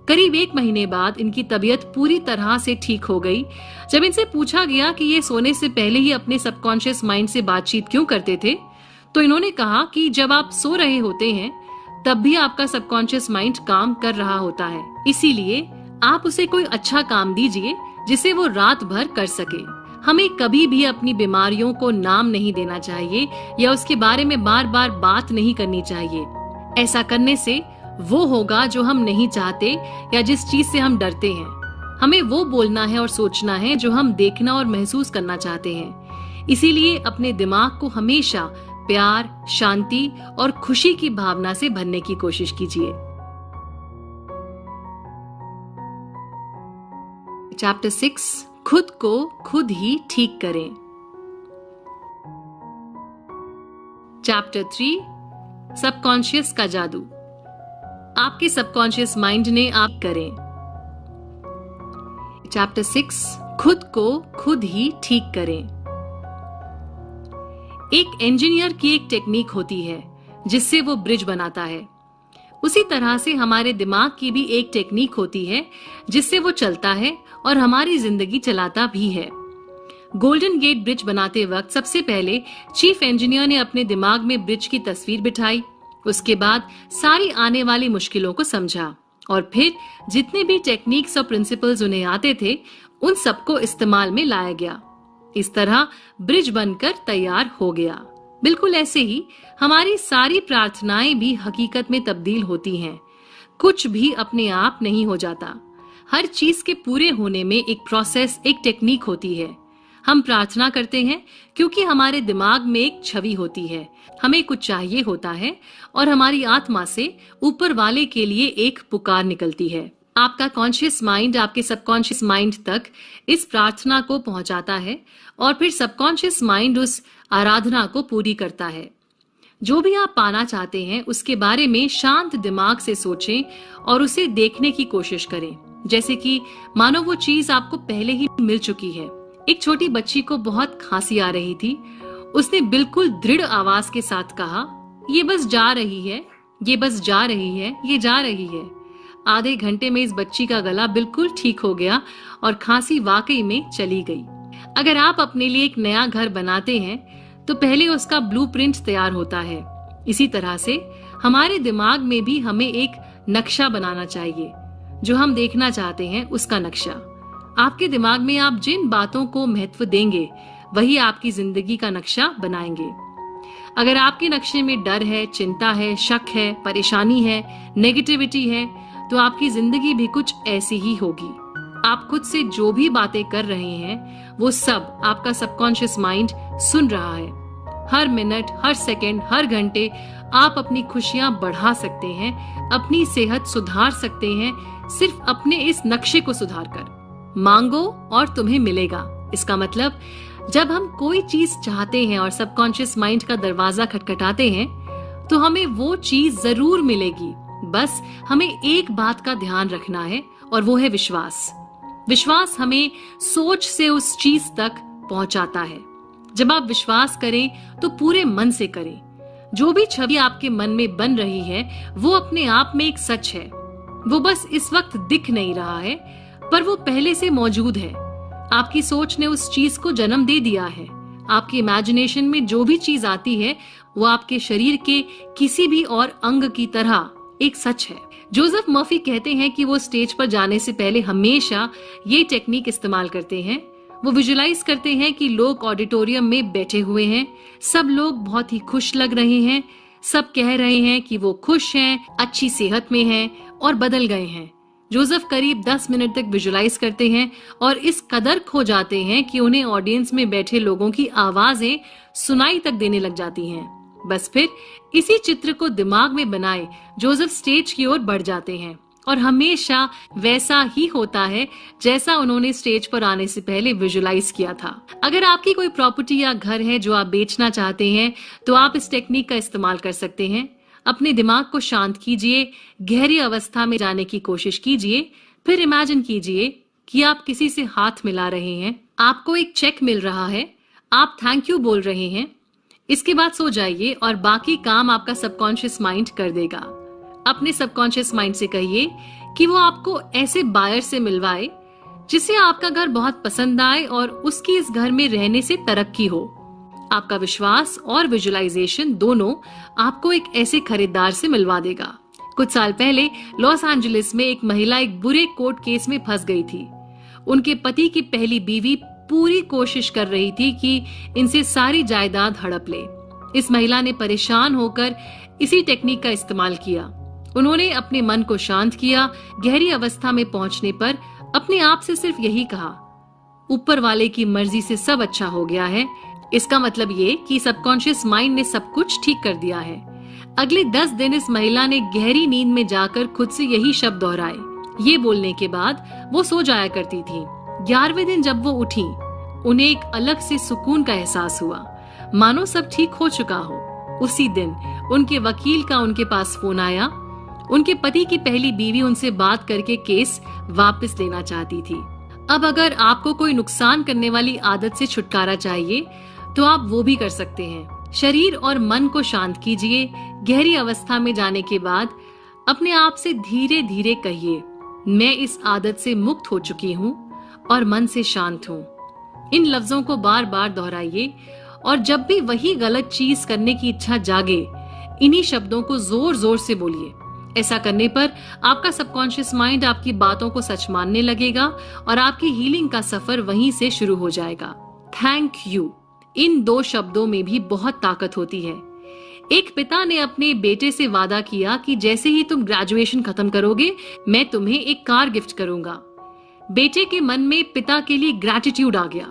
करीब 1 महीने बाद इनकी तबीयत पूरी तरह से ठीक हो गई। जब इनसे पूछा गया कि ये सोने से पहले ही अपने सबकॉन्शियस माइंड से बातचीत क्यों करते थे, तो इन्होंने कहा कि जब आप सो रहे होते हैं तब भी आपका सबकॉन्शियस माइंड काम कर रहा होता है। इसीलिए आप उसे कोई अच्छा काम दीजिए जिसे वो रात भर कर सके। हमें कभी भी अपनी बीमारियों को नाम नहीं देना चाहिए या उसके बारे में बार बार बात नहीं करनी चाहिए। ऐसा करने से वो होगा जो हम नहीं चाहते या जिस चीज से हम डरते हैं। हमें वो बोलना है और सोचना है जो हम देखना और महसूस करना चाहते हैं। इसीलिए अपने दिमाग को हमेशा प्यार, शांति और खुशी की भावना से भरने की कोशिश कीजिए। चैप्टर 6, खुद को खुद ही ठीक करें। चैप्टर 3, सबकॉन्शियस का जादू। आपके सबकॉन्शियस माइंड ने आप करें। चैप्टर 6, खुद को खुद ही ठीक करें। एक इंजीनियर की एक टेक्निक होती है जिससे वो ब्रिज बनाता है। उसी तरह से हमारे दिमाग की भी एक टेक्निक होती है जिससे वो चलता है और हमारी जिंदगी चलाता भी है। गोल्डन गेट ब्रिज बनाते वक्त सबसे पहले चीफ इंजीनियर ने अपने दिमाग में ब्रिज की तस्वीर बिठाई। उसके बाद सारी आने वाली मुश्किलों को समझा और फिर जितने भी टेक्निक्स और प्रिंसिपल्स उन्हें आते थे उन सबको इस्तेमाल में लाया गया। इस तरह ब्रिज बनकर तैयार हो गया। बिल्कुल ऐसे ही हमारी सारी प्रार्थनाएं भी हकीकत में तब्दील होती हैं। कुछ भी अपने आप नहीं हो जाता। हर चीज के पूरे होने में एक प्रोसेस, एक टेक्निक होती है। हम प्रार्थना करते हैं क्योंकि हमारे दिमाग में एक छवि होती है, हमें कुछ चाहिए होता है और हमारी आत्मा से ऊपर वाले के लिए एक पुकार निकलती है। आपका कॉन्शियस माइंड आपके सबकॉन्शियस माइंड तक इस प्रार्थना को पहुंचाता है और फिर सबकॉन्शियस माइंड उस आराधना को पूरी करता है। जो भी आप पाना चाहते हैं उसके बारे में शांत दिमाग से सोचें और उसे देखने की कोशिश करें, जैसे कि मानो वो चीज आपको पहले ही मिल चुकी है। एक छोटी बच्ची को बहुत खांसी आ रही थी। उसने बिल्कुल दृढ़ आवाज के साथ कहा, ये बस जा रही है, ये बस जा रही है, ये जा रही है। आधे घंटे में इस बच्ची का गला बिल्कुल ठीक हो गया और खांसी वाकई में चली गई। अगर आप अपने लिए एक नया घर बनाते हैं तो पहले उसका ब्लूप्रिंट तैयार होता है। इसी तरह से हमारे दिमाग में भी हमें एक नक्शा बनाना चाहिए, जो हम देखना चाहते हैं उसका नक्शा। आपके दिमाग में आप जिन बातों को महत्व देंगे वही आपकी जिंदगी का नक्शा बनाएंगे। अगर आपके नक्शे में डर है, चिंता है, शक है, परेशानी है, नेगेटिविटी है, तो आपकी जिंदगी भी कुछ ऐसी ही होगी। आप खुद से जो भी बातें कर रहे हैं वो सब आपका सबकॉन्शियस माइंड सुन रहा है। हर मिनट, हर सेकंड, हर घंटे आप अपनी खुशियां बढ़ा सकते हैं, अपनी सेहत सुधार सकते हैं, सिर्फ अपने इस नक्शे को सुधार कर। मांगो और तुम्हें मिलेगा। इसका मतलब जब हम कोई चीज चाहते हैं और सबकॉन्शियस माइंड का दरवाजा खटखटाते हैं तो हमें वो चीज जरूर मिलेगी। बस हमें एक बात का ध्यान रखना है और वो है विश्वास। विश्वास हमें सोच से उस चीज तक पहुंचाता है। जब आप विश्वास करें तो पूरे मन से करें। जो भी छवि आपके मन में बन रही है वो अपने आप में एक सच है। वो बस इस वक्त दिख नहीं रहा है, पर वो पहले से मौजूद है। आपकी सोच ने उस चीज को जन्म दे दिया है। आपकी इमेजिनेशन में जो भी चीज आती है वो आपके शरीर के किसी भी और अंग की तरह एक सच है। जोसेफ मर्फी कहते हैं कि वो स्टेज पर जाने से पहले हमेशा ये टेक्निक इस्तेमाल करते हैं। वो विजुलाइज करते हैं कि लोग ऑडिटोरियम में बैठे हुए हैं, सब लोग बहुत ही खुश लग रहे हैं, सब कह रहे हैं कि वो खुश हैं, अच्छी सेहत में हैं और बदल गए हैं। जोसेफ करीब 10 मिनट तक विजुलाइज करते हैं और इस कदर खो जाते हैं कि उन्हें ऑडियंस में बैठे लोगों की आवाजें सुनाई तक देने लग जाती हैं। बस फिर इसी चित्र को दिमाग में बनाए जोसेफ स्टेज की ओर बढ़ जाते हैं और हमेशा वैसा ही होता है जैसा उन्होंने स्टेज पर आने से पहले विजुलाइज किया था। अगर आपकी कोई प्रॉपर्टी या घर है जो आप बेचना चाहते हैं तो आप इस टेक्निक का इस्तेमाल कर सकते हैं। अपने दिमाग को शांत कीजिए, गहरी अवस्था में जाने की कोशिश कीजिए, फिर इमेजिन कीजिए कि आप किसी से हाथ मिला रहे हैं, आपको एक चेक मिल रहा है, आप थैंक यू बोल रहे हैं। इसके बाद सो जाइए और बाकी काम आपका सबकॉन्शियस माइंड कर देगा। अपने सबकॉन्शियस माइंड से कहिए कि वो आपको ऐसे बायर से मिलवाए जिसे आपका घर बहुत पसंद आए और उसकी इस घर में रहने से तरक्की हो। आपका विश्वास और विजुलाइजेशन दोनों आपको एक ऐसे खरीदार से मिलवा देगा। कुछ साल पहले लॉस एंजलिस में एक महिला एक बुरे कोर्ट केस में फंस गई थी। उनके पति की पहली बीवी पूरी कोशिश कर रही थी कि इनसे सारी जायदाद हड़प ले। इस महिला ने परेशान होकर इसी टेक्निक का इस्तेमाल किया। उन्होंने अपने मन को शांत किया। गहरी अवस्था में पहुंचने पर अपने आप से सिर्फ यही कहा, ऊपर वाले की मर्जी से सब अच्छा हो गया है। इसका मतलब ये कि सबकॉन्शियस माइंड ने सब कुछ ठीक कर दिया है। अगले 10 दिन इस महिला ने गहरी नींद में जाकर खुद से यही शब्द दोहराए। ये बोलने के बाद वो सो जाया करती थी। 11वें दिन जब वो उठी, उन्हें एक अलग से सुकून का एहसास हुआ, मानो सब ठीक हो चुका हो। उसी दिन उनके वकील का उनके पास फोन आया। उनके पति की पहली बीवी उनसे बात करके केस वापस लेना चाहती थी। अब अगर आपको कोई नुकसान करने वाली आदत से छुटकारा चाहिए तो आप वो भी कर सकते हैं। शरीर और मन को शांत कीजिए। गहरी अवस्था में जाने के बाद अपने आप से धीरे धीरे कहिए, मैं इस आदत से मुक्त हो चुकी हूँ और मन से शांत हूँ। इन लफ्जों को बार बार दोहराइए और जब भी वही गलत चीज करने की इच्छा जागे, इन्हीं शब्दों को जोर जोर से बोलिए। ऐसा करने पर आपका सबकॉन्शियस माइंड आपकी बातों को सच मानने लगेगा और आपकी हीलिंग का सफर वहीं से शुरू हो जाएगा। थैंक यू, इन 2 शब्दों में भी बहुत ताकत होती है। एक पिता ने अपने बेटे से वादा किया कि जैसे ही तुम ग्रेजुएशन खत्म करोगे मैं तुम्हें एक कार गिफ्ट करूंगा। बेटे के मन में पिता के लिए ग्रैटिट्यूड आ गया।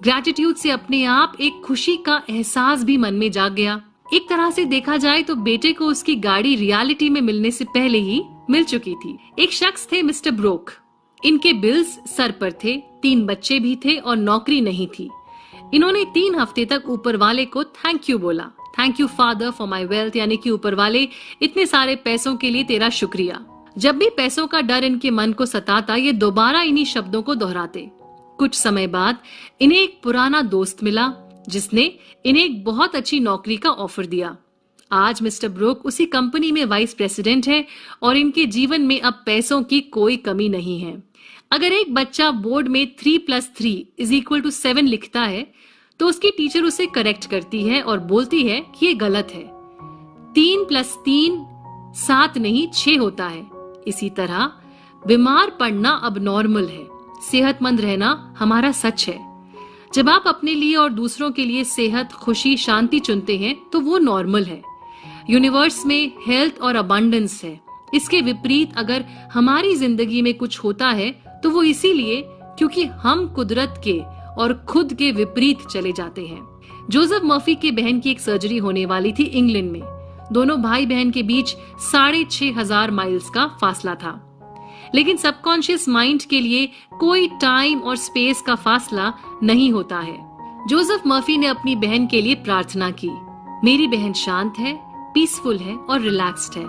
ग्रैटिट्यूड से अपने आप एक खुशी का एहसास भी मन में जाग गया। एक तरह से देखा जाए तो बेटे को उसकी गाड़ी रियलिटी में मिलने से पहले ही मिल चुकी थी। एक शख्स थे मिस्टर ब्रोक। इनके बिल्स सर पर थे, 3 बच्चे भी थे और नौकरी नहीं थी। इन्होंने 3 हफ्ते तक ऊपर वाले को थैंक यू बोला। Thank you father for my wealth, यानी कि ऊपर वाले इतने सारे पैसों के लिए तेरा शुक्रिया। जब भी पैसों का डर इनके मन को सताता, ये दोबारा इन्हीं शब्दों को दोहराते। कुछ समय बाद इन्हें एक पुराना दोस्त मिला जिसने इन्हें एक बहुत अच्छी नौकरी का ऑफर दिया। आज मिस्टर ब्रूक उसी कंपनी में वाइस प्रेसिडेंट है और इनके जीवन में अब पैसों की कोई कमी नहीं है। अगर एक बच्चा बोर्ड में 3+3=7 लिखता है तो उसकी टीचर उसे करेक्ट करती है और बोलती है कि ये गलत है। 3+3 7 नहीं 6 होता है। इसी तरह बीमार पड़ना अब नॉर्मल है, सेहतमंद रहना हमारा सच है। जब आप अपने लिए और दूसरों के लिए सेहत, खुशी, शांति चुनते हैं तो वो नॉर्मल है। यूनिवर्स में हेल्थ और अबंडेंस है। इसके विपरीत अगर हमारी जिंदगी में कुछ होता है तो वो इसीलिए क्योंकि हम कुदरत के और खुद के विपरीत चले जाते हैं। जोसेफ मर्फी के बहन की एक सर्जरी होने वाली थी इंग्लैंड में। दोनों भाई बहन के बीच 6,500 माइल्स का फासला था, लेकिन सबकॉन्शियस माइंड के लिए कोई टाइम और स्पेस का फासला नहीं होता है। जोसेफ मर्फी ने अपनी बहन के लिए प्रार्थना की, मेरी बहन शांत है, पीसफुल है और रिलैक्स्ड है।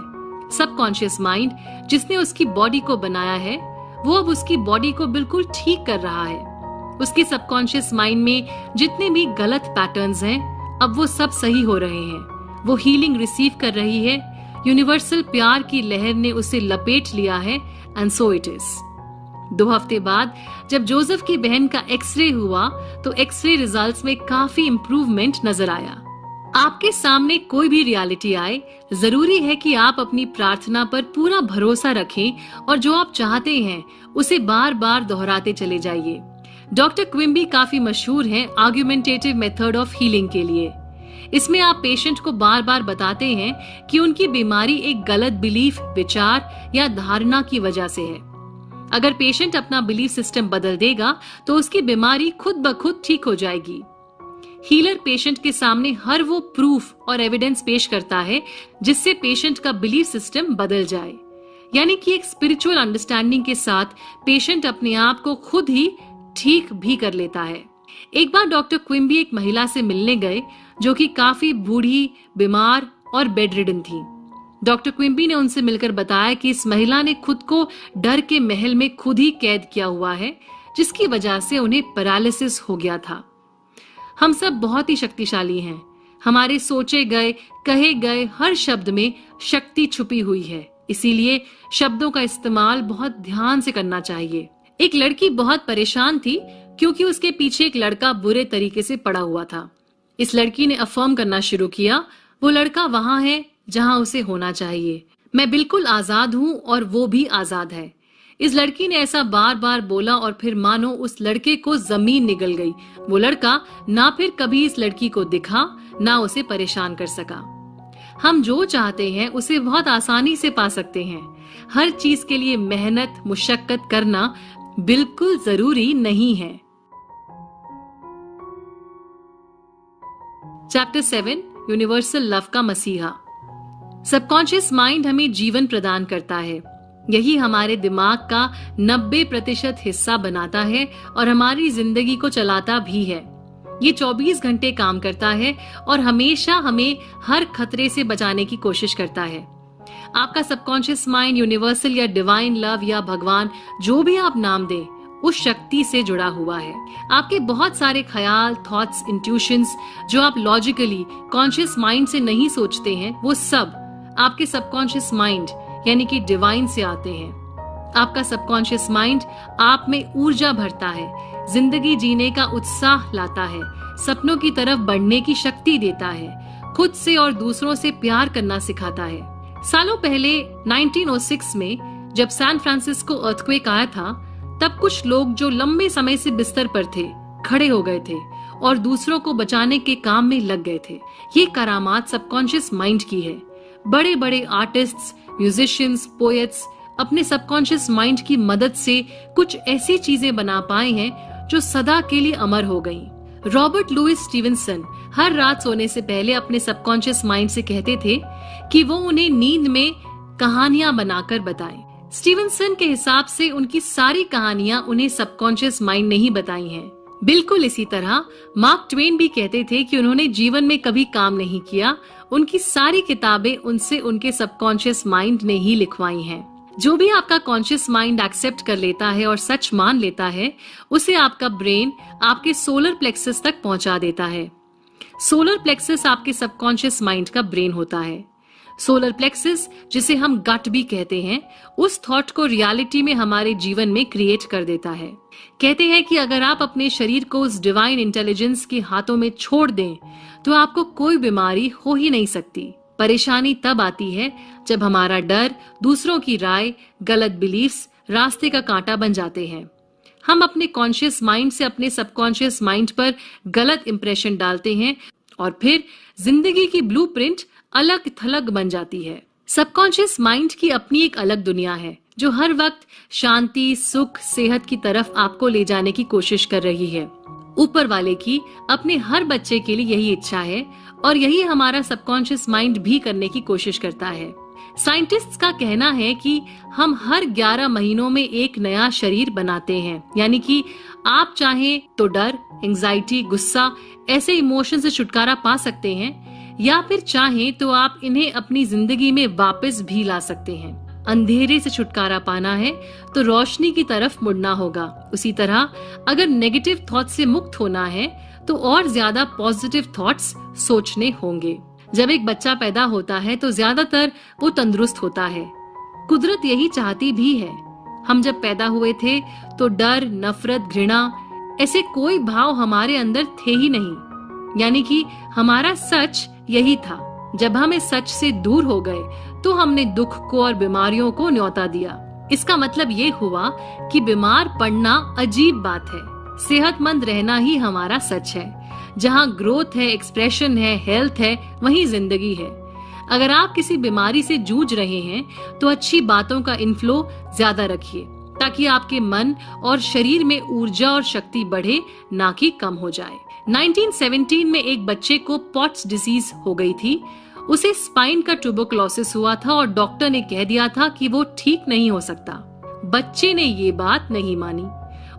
सबकॉन्शियस माइंड जिसने उसकी बॉडी को बनाया है वो अब उसकी बॉडी को बिल्कुल ठीक कर रहा है। उसके सबकॉन्शियस माइंड में जितने भी गलत पैटर्न्स हैं अब वो सब सही हो रहे हैं। वो हीलिंग रिसीव कर रही है। यूनिवर्सल प्यार की लहर ने उसे लपेट लिया है एंड सो इट इज। 2 हफ्ते बाद जब जोसेफ की बहन का एक्सरे हुआ तो एक्सरे रिजल्ट्स में काफी इम्प्रूवमेंट नजर आया। आपके सामने कोई भी रियलिटी आए, जरूरी है कि आप अपनी प्रार्थना पर पूरा भरोसा रखें और जो आप चाहते हैं उसे बार बार दोहराते चले जाइए। डॉक्टर क्विम्बी काफी मशहूर हैं आर्गुमेंटेटिव मेथड ऑफ हीलिंग के लिए। इसमें आप पेशेंट को बार बार बताते हैं कि उनकी बीमारी एक गलत बिलीफ, विचार या धारणा की वजह से है। अगर पेशेंट अपना बिलीफ सिस्टम बदल देगा तो उसकी बीमारी खुद ब खुद ठीक हो जाएगी। हीलर पेशेंट के सामने हर वो प्रूफ और एविडेंस पेश करता है जिससे पेशेंट का बिलीफ सिस्टम बदल जाए, यानी कि एक स्पिरिचुअल अंडरस्टैंडिंग के साथ पेशेंट अपने आप को खुद ही ठीक भी कर लेता है। एक बार डॉक्टर क्विम्बी एक महिला से मिलने गए जो कि काफी बूढ़ी, बीमार और बेड रिडन थी। डॉक्टर क्विम्बी ने उनसे मिलकर बताया कि इस महिला ने खुद को डर के महल में खुद ही कैद किया हुआ है, जिसकी वजह से उन्हें पैरालिसिस हो गया था। हम सब बहुत ही शक्तिशाली हैं। हमारे सोचे गए, कहे गए हर शब्द में शक्ति छुपी हुई है, इसीलिए शब्दों का इस्तेमाल बहुत ध्यान से करना चाहिए। एक लड़की बहुत परेशान थी क्योंकि उसके पीछे एक लड़का बुरे तरीके से पड़ा हुआ था। इस लड़की ने अफर्म करना शुरू किया, वो लड़का वहां है जहां उसे होना चाहिए। मैं बिल्कुल आजाद हूं और वो भी आजाद है। इस लड़की ने ऐसा बार बार बोला और फिर मानो उस लड़के को जमीन निगल गई। वो लड़का ना फिर कभी इस लड़की को दिखा, ना उसे परेशान कर सका। हम जो चाहते हैं उसे बहुत आसानी से पा सकते हैं। हर चीज के लिए मेहनत, मुशक्कत करना बिल्कुल जरूरी नहीं है। चैप्टर 7 यूनिवर्सल लव का मसीहा। सबकॉन्शियस माइंड हमें जीवन प्रदान करता है। यही हमारे दिमाग का 90% हिस्सा बनाता है और हमारी जिंदगी को चलाता भी है। ये 24 घंटे काम करता है और हमेशा हमें हर खतरे से बचाने की कोशिश करता है। आपका सबकॉन्शियस माइंड यूनिवर्सल या डिवाइन लव या भगवान, जो भी आप नाम दें, उस शक्ति से जुड़ा हुआ है। आपके बहुत सारे ख्याल, थॉट्स, इंट्यूशंस जो आप लॉजिकली कॉन्शियस माइंड से नहीं सोचते हैं, वो सब आपके सबकॉन्शियस माइंड यानी कि डिवाइन से आते हैं। आपका सबकॉन्शियस माइंड आप में ऊर्जा भरता है, जिंदगी जीने का उत्साह लाता है, सपनों की तरफ बढ़ने की शक्ति देता है, खुद से और दूसरों से प्यार करना सिखाता है। सालों पहले 1906 में जब सैन फ्रांसिस्को अर्थक्वेक आया था, तब कुछ लोग जो लंबे समय से बिस्तर पर थे खड़े हो गए थे और दूसरों को बचाने के काम में लग गए थे। ये करामात सबकॉन्शियस माइंड की है। बड़े बड़े आर्टिस्ट्स, म्यूजिशियंस, पोएट्स अपने सबकॉन्शियस माइंड की मदद से कुछ ऐसी चीजें बना पाए हैं जो सदा के लिए अमर हो गईं। रॉबर्ट लुइस स्टीवेंसन हर रात सोने से पहले अपने सबकॉन्शियस माइंड से कहते थे कि वो उन्हें नींद में कहानियां बनाकर बताएं। स्टीवेंसन के हिसाब से उनकी सारी कहानियां उन्हें सबकॉन्शियस माइंड ने ही बताई हैं। बिल्कुल इसी तरह मार्क ट्वेन भी कहते थे कि उन्होंने जीवन में कभी काम नहीं किया, उनकी सारी किताबें उनसे उनके सबकॉन्शियस माइंड ने ही लिखवाई हैं। जो भी आपका कॉन्शियस माइंड एक्सेप्ट कर लेता है और सच मान लेता है, उसे आपका ब्रेन आपके सोलर प्लेक्सस तक पहुंचा देता है। सोलर प्लेक्सस आपके सबकॉन्शियस माइंड का ब्रेन होता है। सोलर प्लेक्सस, जिसे हम गट भी कहते हैं, उस थॉट को रियलिटी में हमारे जीवन में क्रिएट कर देता है। कहते हैं कि अगर आप अपने शरीर को उस डिवाइन इंटेलिजेंस के हाथों में छोड़ दें तो आपको कोई बीमारी हो ही नहीं सकती। परेशानी तब आती है जब हमारा डर, दूसरों की राय, गलत बिलीफ्स रास्ते का कांटा बन जाते हैं। हम अपने कॉन्शियस माइंड से अपने सबकॉन्शियस माइंड पर गलत इंप्रेशन डालते हैं और फिर जिंदगी की ब्लूप्रिंट अलग थलग बन जाती है। सबकॉन्शियस माइंड की अपनी एक अलग दुनिया है जो हर वक्त शांति, सुख, सेहत की तरफ आपको ले जाने की कोशिश कर रही है। ऊपर वाले की अपने हर बच्चे के लिए यही इच्छा है और यही हमारा सबकॉन्शियस माइंड भी करने की कोशिश करता है। साइंटिस्ट्स का कहना है कि हम हर 11 महीनों में एक नया शरीर बनाते हैं, यानी कि आप चाहें तो डर, एंजाइटी, गुस्सा ऐसे इमोशन से छुटकारा पा सकते हैं या फिर चाहें तो आप इन्हें अपनी जिंदगी में वापस भी ला सकते हैं। अंधेरे से छुटकारा पाना है तो रोशनी की तरफ मुड़ना होगा। उसी तरह अगर नेगेटिव थॉट से मुक्त होना है तो और ज्यादा पॉजिटिव थॉट्स सोचने होंगे। जब एक बच्चा पैदा होता है तो ज्यादातर वो तंदुरुस्त होता है। कुदरत यही चाहती भी है। हम जब पैदा हुए थे तो डर, नफरत, घृणा ऐसे कोई भाव हमारे अंदर थे ही नहीं, यानी कि हमारा सच यही था। जब हम इस सच से दूर हो गए तो हमने दुख को और बीमारियों को न्योता दिया। इसका मतलब ये हुआ कि बीमार पड़ना अजीब बात है। सेहतमंद रहना ही हमारा सच है। जहाँ ग्रोथ है, एक्सप्रेशन है, हेल्थ है, वहीं जिंदगी है। अगर आप किसी बीमारी से जूझ रहे हैं तो अच्छी बातों का इनफ्लो ज्यादा रखिए ताकि आपके मन और शरीर में ऊर्जा और शक्ति बढ़े, ना कि कम हो जाए। 1917 में एक बच्चे को पॉट्स डिजीज हो गई थी। उसे स्पाइन का ट्यूबरकुलोसिस हुआ था और डॉक्टर ने कह दिया था कि वो ठीक नहीं हो सकता। बच्चे ने ये बात नहीं मानी।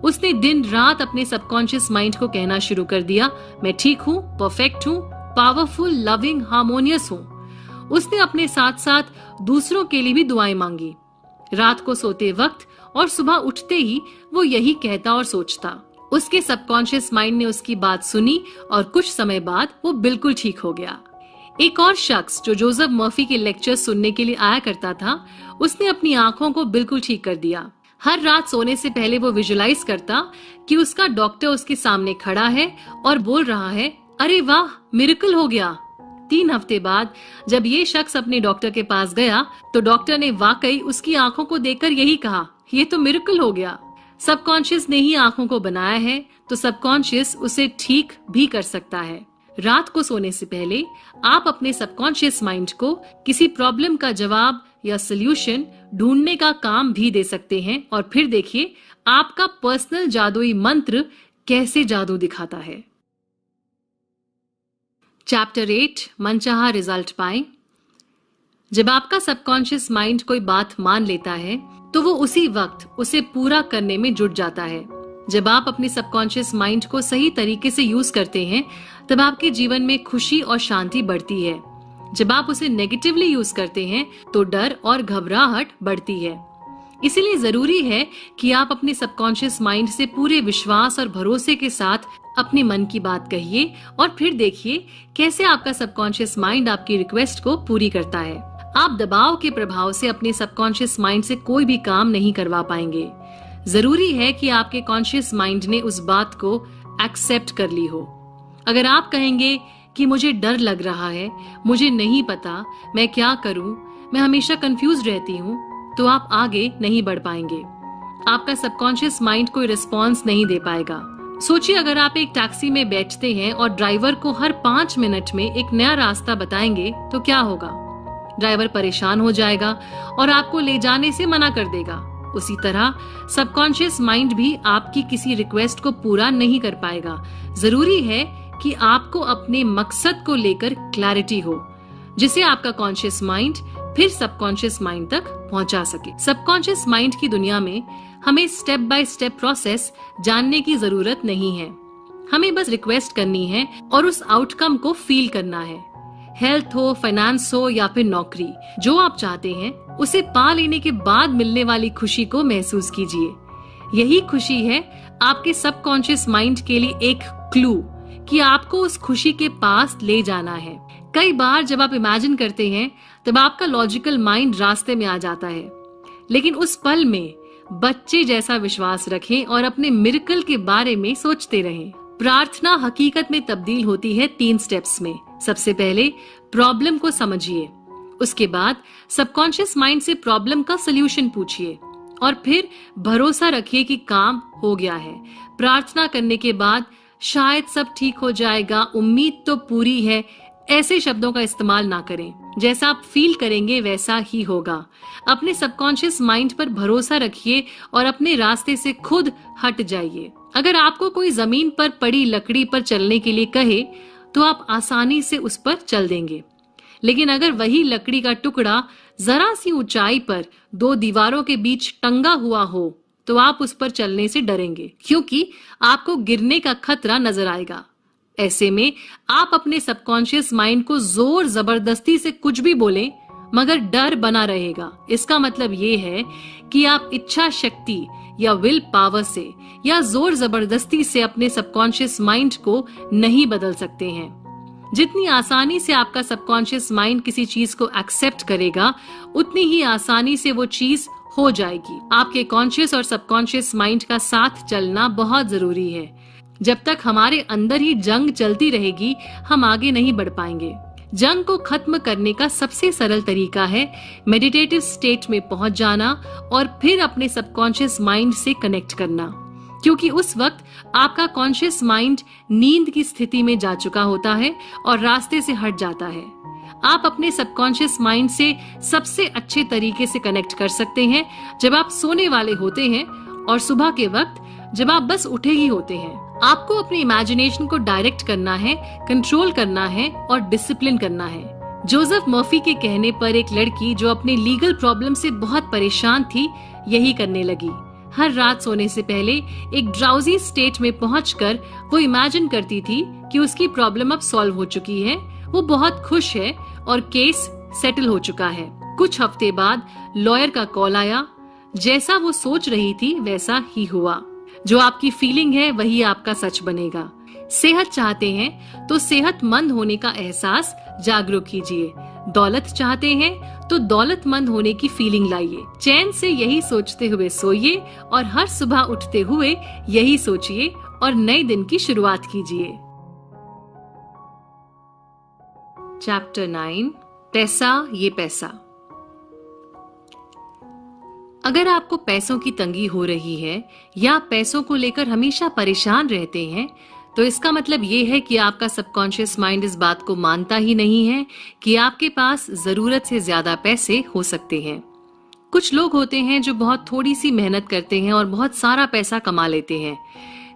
उसने दिन रात अपने सबकॉन्शियस माइंड को कहना शुरू कर दिया, मैं ठीक हूँ, परफेक्ट हूँ, पावरफुल, लविंग, हार्मोनियस हूँ। उसने अपने साथ साथ दूसरों के लिए भी दुआएं मांगी। रात को सोते वक्त और सुबह उठते ही वो यही कहता और सोचता। उसके सबकॉन्शियस माइंड ने उसकी बात सुनी और कुछ समय बाद वो बिल्कुल ठीक हो गया। एक और शख्स जो जोसेफ मर्फी के लेक्चर सुनने के लिए आया करता था, उसने अपनी आंखों को बिल्कुल ठीक कर दिया। हर रात सोने से पहले वो विजुलाइज करता कि उसका डॉक्टर उसके सामने खड़ा है और बोल रहा है, अरे वाह, मिरेकल हो गया। 3 हफ्ते बाद जब ये शख्स अपने डॉक्टर के पास गया तो डॉक्टर ने वाकई उसकी आंखों को देखकर यही कहा, ये तो मिरेकल हो गया। सबकॉन्शियस ने ही आंखों को बनाया है तो सबकॉन्शियस उसे ठीक भी कर सकता है। रात को सोने से पहले आप अपने सबकॉन्शियस माइंड को किसी प्रॉब्लम का जवाब या सॉल्यूशन ढूंढने का काम भी दे सकते हैं और फिर देखिए आपका पर्सनल जादुई मंत्र कैसे जादू दिखाता है। चैप्टर 8, मनचाहा रिजल्ट पाएं। जब आपका सबकॉन्शियस माइंड कोई बात मान लेता है तो वो उसी वक्त उसे पूरा करने में जुट जाता है। जब आप अपने सबकॉन्शियस माइंड को सही तरीके से यूज करते हैं तब आपके जीवन में खुशी और शांति बढ़ती है। जब आप उसे नेगेटिवली यूज करते हैं तो डर और घबराहट बढ़ती है। इसीलिए जरूरी है कि आप अपने सबकॉन्शियस माइंड से पूरे विश्वास और भरोसे के साथ अपने मन की बात कहिए और फिर देखिए कैसे आपका सबकॉन्शियस माइंड आपकी रिक्वेस्ट को पूरी करता है। आप दबाव के प्रभाव से अपने सबकॉन्शियस माइंड से कोई भी काम नहीं करवा पाएंगे। जरूरी है कि आपके कॉन्शियस माइंड ने उस बात को एक्सेप्ट कर ली हो। अगर आप कहेंगे कि मुझे डर लग रहा है, मुझे नहीं पता मैं क्या करूं, मैं हमेशा कंफ्यूज रहती हूं, तो आप आगे नहीं बढ़ पाएंगे। आपका सबकॉन्शियस माइंड कोई रिस्पॉन्स नहीं दे पाएगा। सोचिए अगर आप एक टैक्सी में बैठते हैं और ड्राइवर को हर 5 मिनट में एक नया रास्ता बताएंगे तो क्या होगा? ड्राइवर परेशान हो जाएगा और आपको ले जाने से मना कर देगा। उसी तरह सबकॉन्शियस माइंड भी आपकी किसी रिक्वेस्ट को पूरा नहीं कर पाएगा। जरूरी है कि आपको अपने मकसद को लेकर क्लैरिटी हो, जिसे आपका कॉन्शियस माइंड फिर सबकॉन्शियस माइंड तक पहुंचा सके। सबकॉन्शियस माइंड की दुनिया में हमें स्टेप बाय स्टेप प्रोसेस जानने की जरूरत नहीं है। हमें बस रिक्वेस्ट करनी है और उस आउटकम को फील करना है। हेल्थ हो, फाइनेंस हो या फिर नौकरी, जो आप चाहते हैं उसे पा लेने के बाद मिलने वाली खुशी को महसूस कीजिए। यही खुशी है आपके सबकॉन्शियस माइंड के लिए एक क्लू कि आपको उस खुशी के पास ले जाना है। कई बार जब आप इमेजिन करते हैं तब आपका लॉजिकल माइंड रास्ते में आ जाता है, लेकिन उस पल में बच्चे जैसा विश्वास रखें और अपने मिरेकल के बारे में सोचते रहें। प्रार्थना हकीकत में तब्दील होती है 3 स्टेप्स में। सबसे पहले प्रॉब्लम को समझिए, उसके बाद सबकॉन्शियस माइंड से प्रॉब्लम का सलूशन पूछिए और फिर भरोसा रखिए कि काम हो गया है। प्रार्थना करने के बाद शायद सब ठीक हो जाएगा, उम्मीद तो पूरी है, ऐसे शब्दों का इस्तेमाल ना करें। जैसा आप फील करेंगे वैसा ही होगा। अपने सबकॉन्शियस माइंड पर भरोसा रखिए और अपने रास्ते से खुद हट जाइए। अगर आपको कोई जमीन पर पड़ी लकड़ी पर चलने के लिए कहे तो आप आसानी से उस पर चल देंगे, लेकिन अगर वही लकड़ी का टुकड़ा जरा सी ऊंचाई पर 2 दीवारों के बीच टंगा हुआ हो तो आप उस पर चलने से डरेंगे, क्योंकि आपको गिरने का खतरा नजर आएगा। ऐसे में आप अपने सबकॉन्शियस माइंड को जोर जबरदस्ती से कुछ भी बोलें मगर डर बना रहेगा। इसका मतलब ये है कि आप इच्छा शक्ति या विल पावर से या जोर जबरदस्ती से अपने सबकॉन्शियस माइंड को नहीं बदल सकते हैं। जितनी आसानी से आपका सबकॉन्शियस माइंड किसी चीज को एक्सेप्ट करेगा, उतनी ही आसानी से वो चीज हो जाएगी। आपके कॉन्शियस और सबकॉन्शियस माइंड का साथ चलना बहुत जरूरी है। जब तक हमारे अंदर ही जंग चलती रहेगी, हम आगे नहीं बढ़ पाएंगे। जंग को खत्म करने का सबसे सरल तरीका है मेडिटेटिव स्टेट में पहुंच जाना और फिर अपने सबकॉन्शियस माइंड से कनेक्ट करना, क्योंकि उस वक्त आपका कॉन्शियस माइंड नींद की स्थिति में जा चुका होता है और रास्ते से हट जाता है। आप अपने सबकॉन्शियस माइंड से सबसे अच्छे तरीके से कनेक्ट कर सकते हैं जब आप सोने वाले होते हैं और सुबह के वक्त जब आप बस उठे ही होते हैं। आपको अपनी इमेजिनेशन को डायरेक्ट करना है, कंट्रोल करना है और डिसिप्लिन करना है। जोसेफ मर्फी के कहने पर एक लड़की जो अपने लीगल प्रॉब्लम से बहुत परेशान थी, यही करने लगी। हर रात सोने से पहले एक ड्राउजी स्टेट में पहुंचकर वो इमेजिन करती थी कि उसकी प्रॉब्लम अब सॉल्व हो चुकी है, वो बहुत खुश है और केस सेटल हो चुका है। कुछ हफ्ते बाद लॉयर का कॉल आया। जैसा वो सोच रही थी वैसा ही हुआ। जो आपकी फीलिंग है वही आपका सच बनेगा। सेहत चाहते हैं तो सेहतमंद होने का एहसास जागरूक कीजिए। दौलत चाहते हैं तो दौलतमंद होने की फीलिंग लाइए। चैन से यही सोचते हुए सोइए और हर सुबह उठते हुए यही सोचिए और नए दिन की शुरुआत कीजिए। चैप्टर 9, पैसा ये पैसा। अगर आपको पैसों की तंगी हो रही है या पैसों को लेकर हमेशा परेशान रहते हैं, तो इसका मतलब ये है कि आपका सबकॉन्शियस माइंड इस बात को मानता ही नहीं है कि आपके पास जरूरत से ज्यादा पैसे हो सकते हैं। कुछ लोग होते हैं जो बहुत थोड़ी सी मेहनत करते हैं और बहुत सारा पैसा कमा लेते हैं।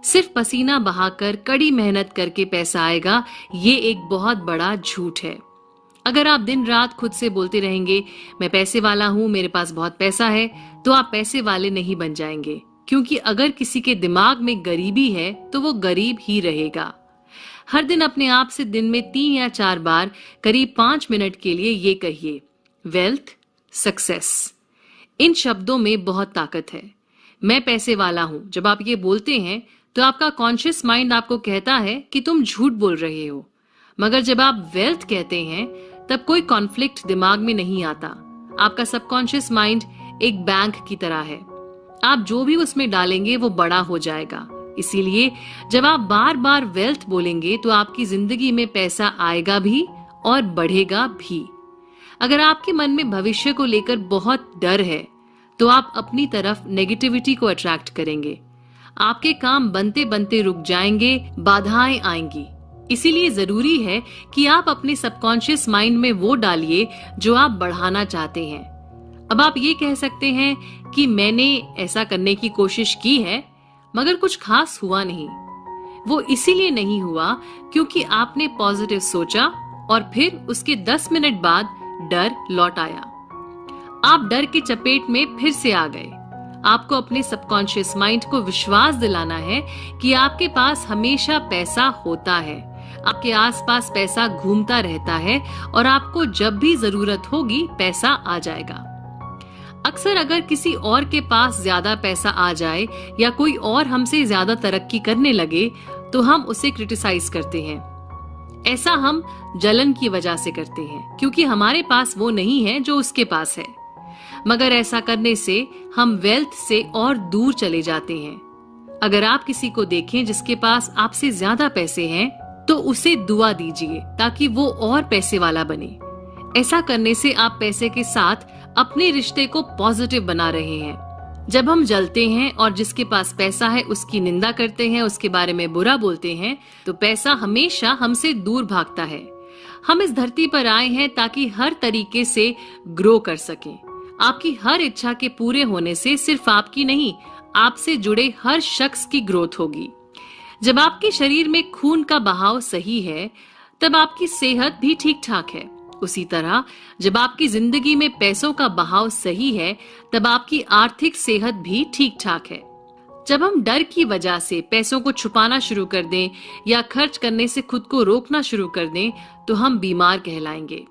सिर्फ पसीना बहाकर कड़ी मेहनत करके पैसा आएगा, ये एक बहुत बड़ा झूठ है। अगर आप दिन रात खुद से बोलते रहेंगे मैं पैसे वाला हूँ, मेरे पास बहुत पैसा है, तो आप पैसे वाले नहीं बन जाएंगे, क्योंकि अगर किसी के दिमाग में गरीबी है तो वो गरीब ही रहेगा। हर दिन अपने आप से दिन में 3 या 4 बार करीब 5 मिनट के लिए ये कहिए, वेल्थ, सक्सेस। इन शब्दों में बहुत ताकत है। मैं पैसे वाला हूँ, जब आप ये बोलते हैं तो आपका कॉन्शियस माइंड आपको कहता है कि तुम झूठ बोल रहे हो, मगर जब आप वेल्थ कहते हैं तब कोई कॉन्फ्लिक्ट दिमाग में नहीं आता। आपका सबकॉन्शियस माइंड एक बैंक की तरह है, आप जो भी उसमें डालेंगे वो बड़ा हो जाएगा। इसीलिए जब आप बार बार वेल्थ बोलेंगे तो आपकी जिंदगी में पैसा आएगा भी और बढ़ेगा भी। अगर आपके मन में भविष्य को लेकर बहुत डर है तो आप अपनी तरफ नेगेटिविटी को अट्रैक्ट करेंगे। आपके काम बनते बनते रुक जाएंगे, बाधाएं आएंगी। इसीलिए जरूरी है कि आप अपने सबकॉन्शियस माइंड में वो डालिए जो आप बढ़ाना चाहते हैं। अब आप ये कह सकते हैं कि मैंने ऐसा करने की कोशिश की है मगर कुछ खास हुआ नहीं। वो इसीलिए नहीं हुआ क्योंकि आपने पॉजिटिव सोचा और फिर उसके 10 मिनट बाद डर लौट आया। आप डर के चपेट में फिर से आ गए। आपको अपने सबकॉन्शियस माइंड को विश्वास दिलाना है कि आपके पास हमेशा पैसा होता है, आपके आसपास पैसा घूमता रहता है और आपको जब भी जरूरत होगी पैसा आ जाएगा। अक्सर अगर किसी और के पास ज्यादा पैसा आ जाए या कोई और हमसे ज्यादा तरक्की करने लगे तो हम उसे क्रिटिसाइज करते हैं। ऐसा हम जलन की वजह से करते हैं, क्योंकि हमारे पास वो नहीं है जो उसके पास है। मगर ऐसा करने से हम वेल्थ से और दूर चले जाते हैं। अगर आप किसी को देखें जिसके पास आपसे ज्यादा पैसे हैं, तो उसे दुआ दीजिए ताकि वो और पैसे वाला बने। ऐसा करने से आप पैसे के साथ अपने रिश्ते को पॉजिटिव बना रहे हैं। जब हम जलते हैं और जिसके पास पैसा है उसकी निंदा करते हैं, उसके बारे में बुरा बोलते हैं, तो पैसा हमेशा हमसे दूर भागता है। हम इस धरती पर आए हैं ताकि हर तरीके से ग्रो कर सकें। आपकी हर इच्छा के पूरे होने से सिर्फ आपकी नहीं, आपसे जुड़े हर शख्स की ग्रोथ होगी। जब आपके शरीर में खून का बहाव सही है, तब आपकी सेहत भी ठीक ठाक है। उसी तरह जब आपकी जिंदगी में पैसों का बहाव सही है, तब आपकी आर्थिक सेहत भी ठीक ठाक है। जब हम डर की वजह से पैसों को छुपाना शुरू कर दें या खर्च करने से खुद को रोकना शुरू कर दें, तो हम बीमार कहलाएंगे।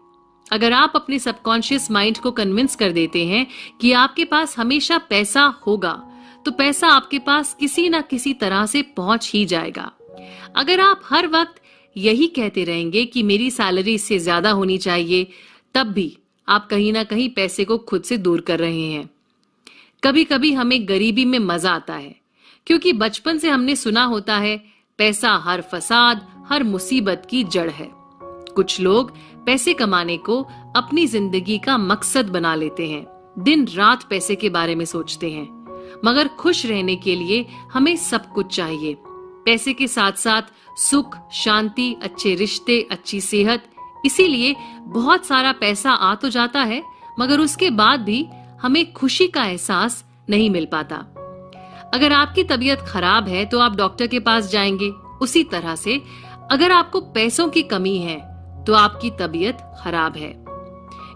अगर आप अपने सबकॉन्शियस माइंड को कन्विंस कर देते हैं कि आपके पास हमेशा पैसा होगा, तो पैसा आपके पास किसी न किसी तरह से पहुंच ही जाएगा। अगर आप हर वक्त यही कहते रहेंगे कि मेरी सैलरी इससे ज्यादा होनी चाहिए, तब भी आप कहीं ना कहीं पैसे को खुद से दूर कर रहे हैं। कभी कभी हमें गरीबी में मजा आता है, क्योंकि बचपन से हमने सुना होता है पैसा हर फसाद, हर मुसीबत की जड़ है। कुछ लोग पैसे कमाने को अपनी जिंदगी का मकसद बना लेते हैं, दिन रात पैसे के बारे में सोचते हैं। मगर खुश रहने के लिए हमें सब कुछ चाहिए। पैसे के साथ साथ सुख, शांति, अच्छे रिश्ते, अच्छी सेहत। इसीलिए बहुत सारा पैसा आ तो जाता है, मगर उसके बाद भी हमें खुशी का एहसास नहीं मिल पाता। अगर आपकी तबीयत खराब है तो आप डॉक्टर के पास जाएंगे। उसी तरह से अगर आपको पैसों की कमी है तो आपकी तबीयत खराब है।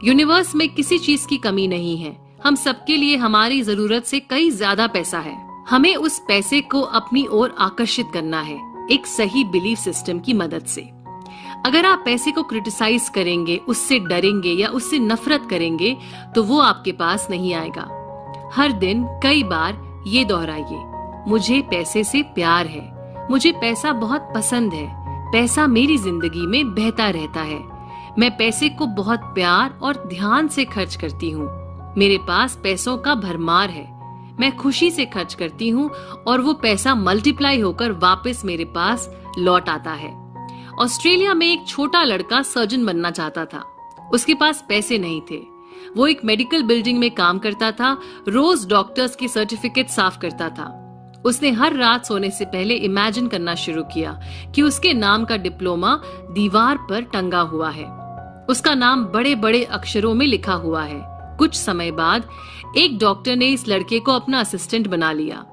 यूनिवर्स में किसी चीज की कमी नहीं है। हम सबके लिए हमारी जरूरत से कई ज्यादा पैसा है। हमें उस पैसे को अपनी ओर आकर्षित करना है, एक सही बिलीफ सिस्टम की मदद से। अगर आप पैसे को क्रिटिसाइज करेंगे, उससे डरेंगे या उससे नफरत करेंगे, तो वो आपके पास नहीं आएगा। हर दिन कई बार ये दोहराइए, मुझे पैसे से प्यार है, मुझे पैसा बहुत पसंद है, पैसा मेरी जिंदगी में बहता रहता है, मैं पैसे को बहुत प्यार और ध्यान से खर्च करती हूँ, मेरे पास पैसों का भरमार है, मैं खुशी से खर्च करती हूँ और वो पैसा मल्टीप्लाई होकर वापस मेरे पास लौट आता है। ऑस्ट्रेलिया में एक छोटा लड़का सर्जन बनना चाहता था। उसके पास पैसे नहीं थे। वो एक मेडिकल बिल्डिंग में काम करता था, रोज डॉक्टर्स की सर्टिफिकेट साफ करता था। उसने हर रात सोने से पहले इमेजिन करना शुरू किया कि उसके नाम का डिप्लोमा दीवार पर टंगा हुआ है, उसका नाम बड़े बड़े अक्षरों में लिखा हुआ है। कुछ समय बाद एक डॉक्टर ने इस लड़के को अपना असिस्टेंट बना लिया।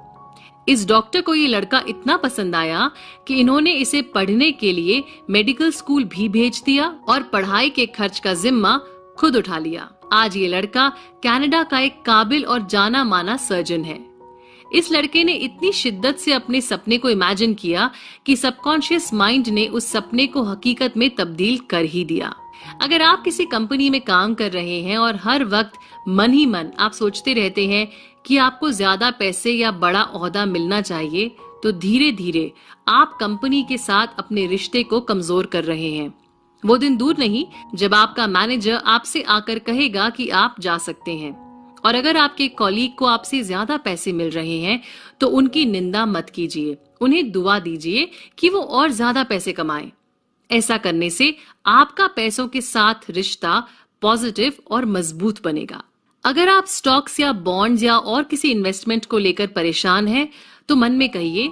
इस डॉक्टर को ये लड़का इतना पसंद आया कि इन्होंने इसे पढ़ने के लिए मेडिकल स्कूल भी भेज दिया और पढ़ाई के खर्च का जिम्मा खुद उठा लिया। आज ये लड़का कनाडा का एक काबिल और जाना माना सर्जन है। इस लड़के ने इतनी शिद्दत से अपने सपने को इमेजिन किया कि सबकॉन्शियस माइंड ने उस सपने को हकीकत में तब्दील कर ही दिया। अगर आप किसी कंपनी में काम कर रहे हैं और हर वक्त मन ही मन आप सोचते रहते हैं कि आपको ज्यादा पैसे या बड़ा ओहदा मिलना चाहिए, तो धीरे धीरे आप कंपनी के साथ अपने रिश्ते को कमजोर कर रहे हैं। वो दिन दूर नहीं जब आपका मैनेजर आपसे आकर कहेगा कि आप जा सकते हैं। और अगर आपके कॉलीग को आपसे ज्यादा पैसे मिल रहे हैं तो उनकी निंदा मत कीजिए, उन्हें दुआ दीजिए कि वो और ज्यादा पैसे कमाएं। ऐसा करने से आपका पैसों के साथ रिश्ता पॉजिटिव और मजबूत बनेगा। अगर आप स्टॉक्स या बॉन्ड्स या और किसी इन्वेस्टमेंट को लेकर परेशान हैं, तो मन में कहिए,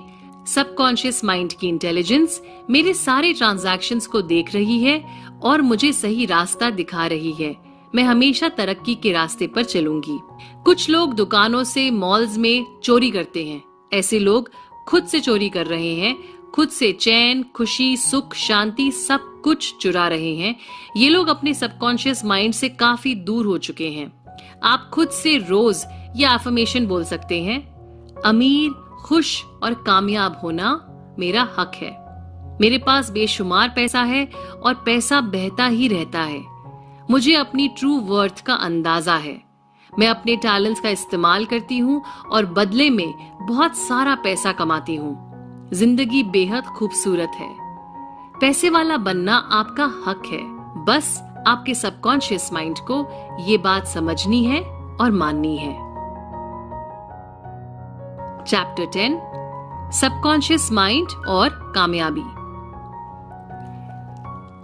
सबकॉन्शियस माइंड की इंटेलिजेंस मेरे सारे ट्रांजैक्शंस को देख रही है और मुझे सही रास्ता दिखा रही है। मैं हमेशा तरक्की के रास्ते पर चलूंगी। कुछ लोग दुकानों से, मॉल्स में चोरी करते हैं। ऐसे लोग खुद से चोरी कर रहे हैं, खुद से चैन, खुशी, सुख, शांति सब कुछ चुरा रहे हैं। ये लोग अपने सबकॉन्शियस माइंड से काफी दूर हो चुके हैं। आप खुद से रोज ये अफर्मेशन बोल सकते हैं, अमीर, खुश और कामयाब होना मेरा हक है। मेरे पास बेशुमार पैसा है और पैसा बहता ही रहता है। मुझे अपनी ट्रू वर्थ का अंदाजा है। मैं अपने टैलेंट्स का इस्तेमाल करती हूँ और बदले में बहुत सारा पैसा कमाती हूँ। जिंदगी बेहद खूबसूरत है। पैसे वाला बनना आपका हक है, बस आपके सबकॉन्शियस माइंड को ये बात समझनी है और माननी है। चैप्टर 10, सबकॉन्शियस माइंड और कामयाबी।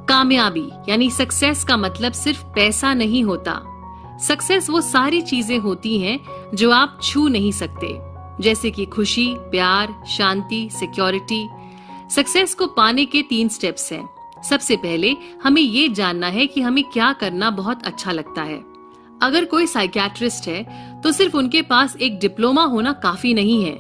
कामयाबी यानी सक्सेस का मतलब सिर्फ पैसा नहीं होता। सक्सेस वो सारी चीजें होती हैं जो आप छू नहीं सकते, जैसे कि खुशी, प्यार, शांति, सिक्योरिटी। सक्सेस को पाने के 3 स्टेप्स हैं। सबसे पहले हमें ये जानना है कि हमें क्या करना बहुत अच्छा लगता है। अगर कोई साइकियाट्रिस्ट है तो सिर्फ उनके पास एक डिप्लोमा होना काफी नहीं है।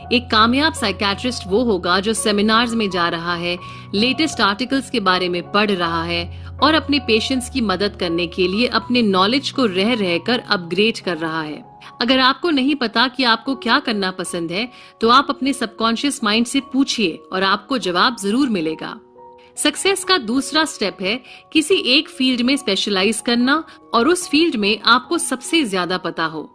एक कामयाब साइकियाट्रिस्ट वो होगा जो सेमिनार्स में जा रहा है, लेटेस्ट आर्टिकल्स के बारे में पढ़ रहा है और अपने पेशेंट्स की मदद करने के लिए अपने नॉलेज को रह रहकर अपग्रेड कर रहा है। अगर आपको नहीं पता कि आपको क्या करना पसंद है तो आप अपने सबकॉन्शियस माइंड से पूछिए और आपको जवाब जरूर मिलेगा। सक्सेस का दूसरा स्टेप है किसी एक फील्ड में स्पेशलाइज करना और उस फील्ड में आपको सबसे ज्यादा पता हो।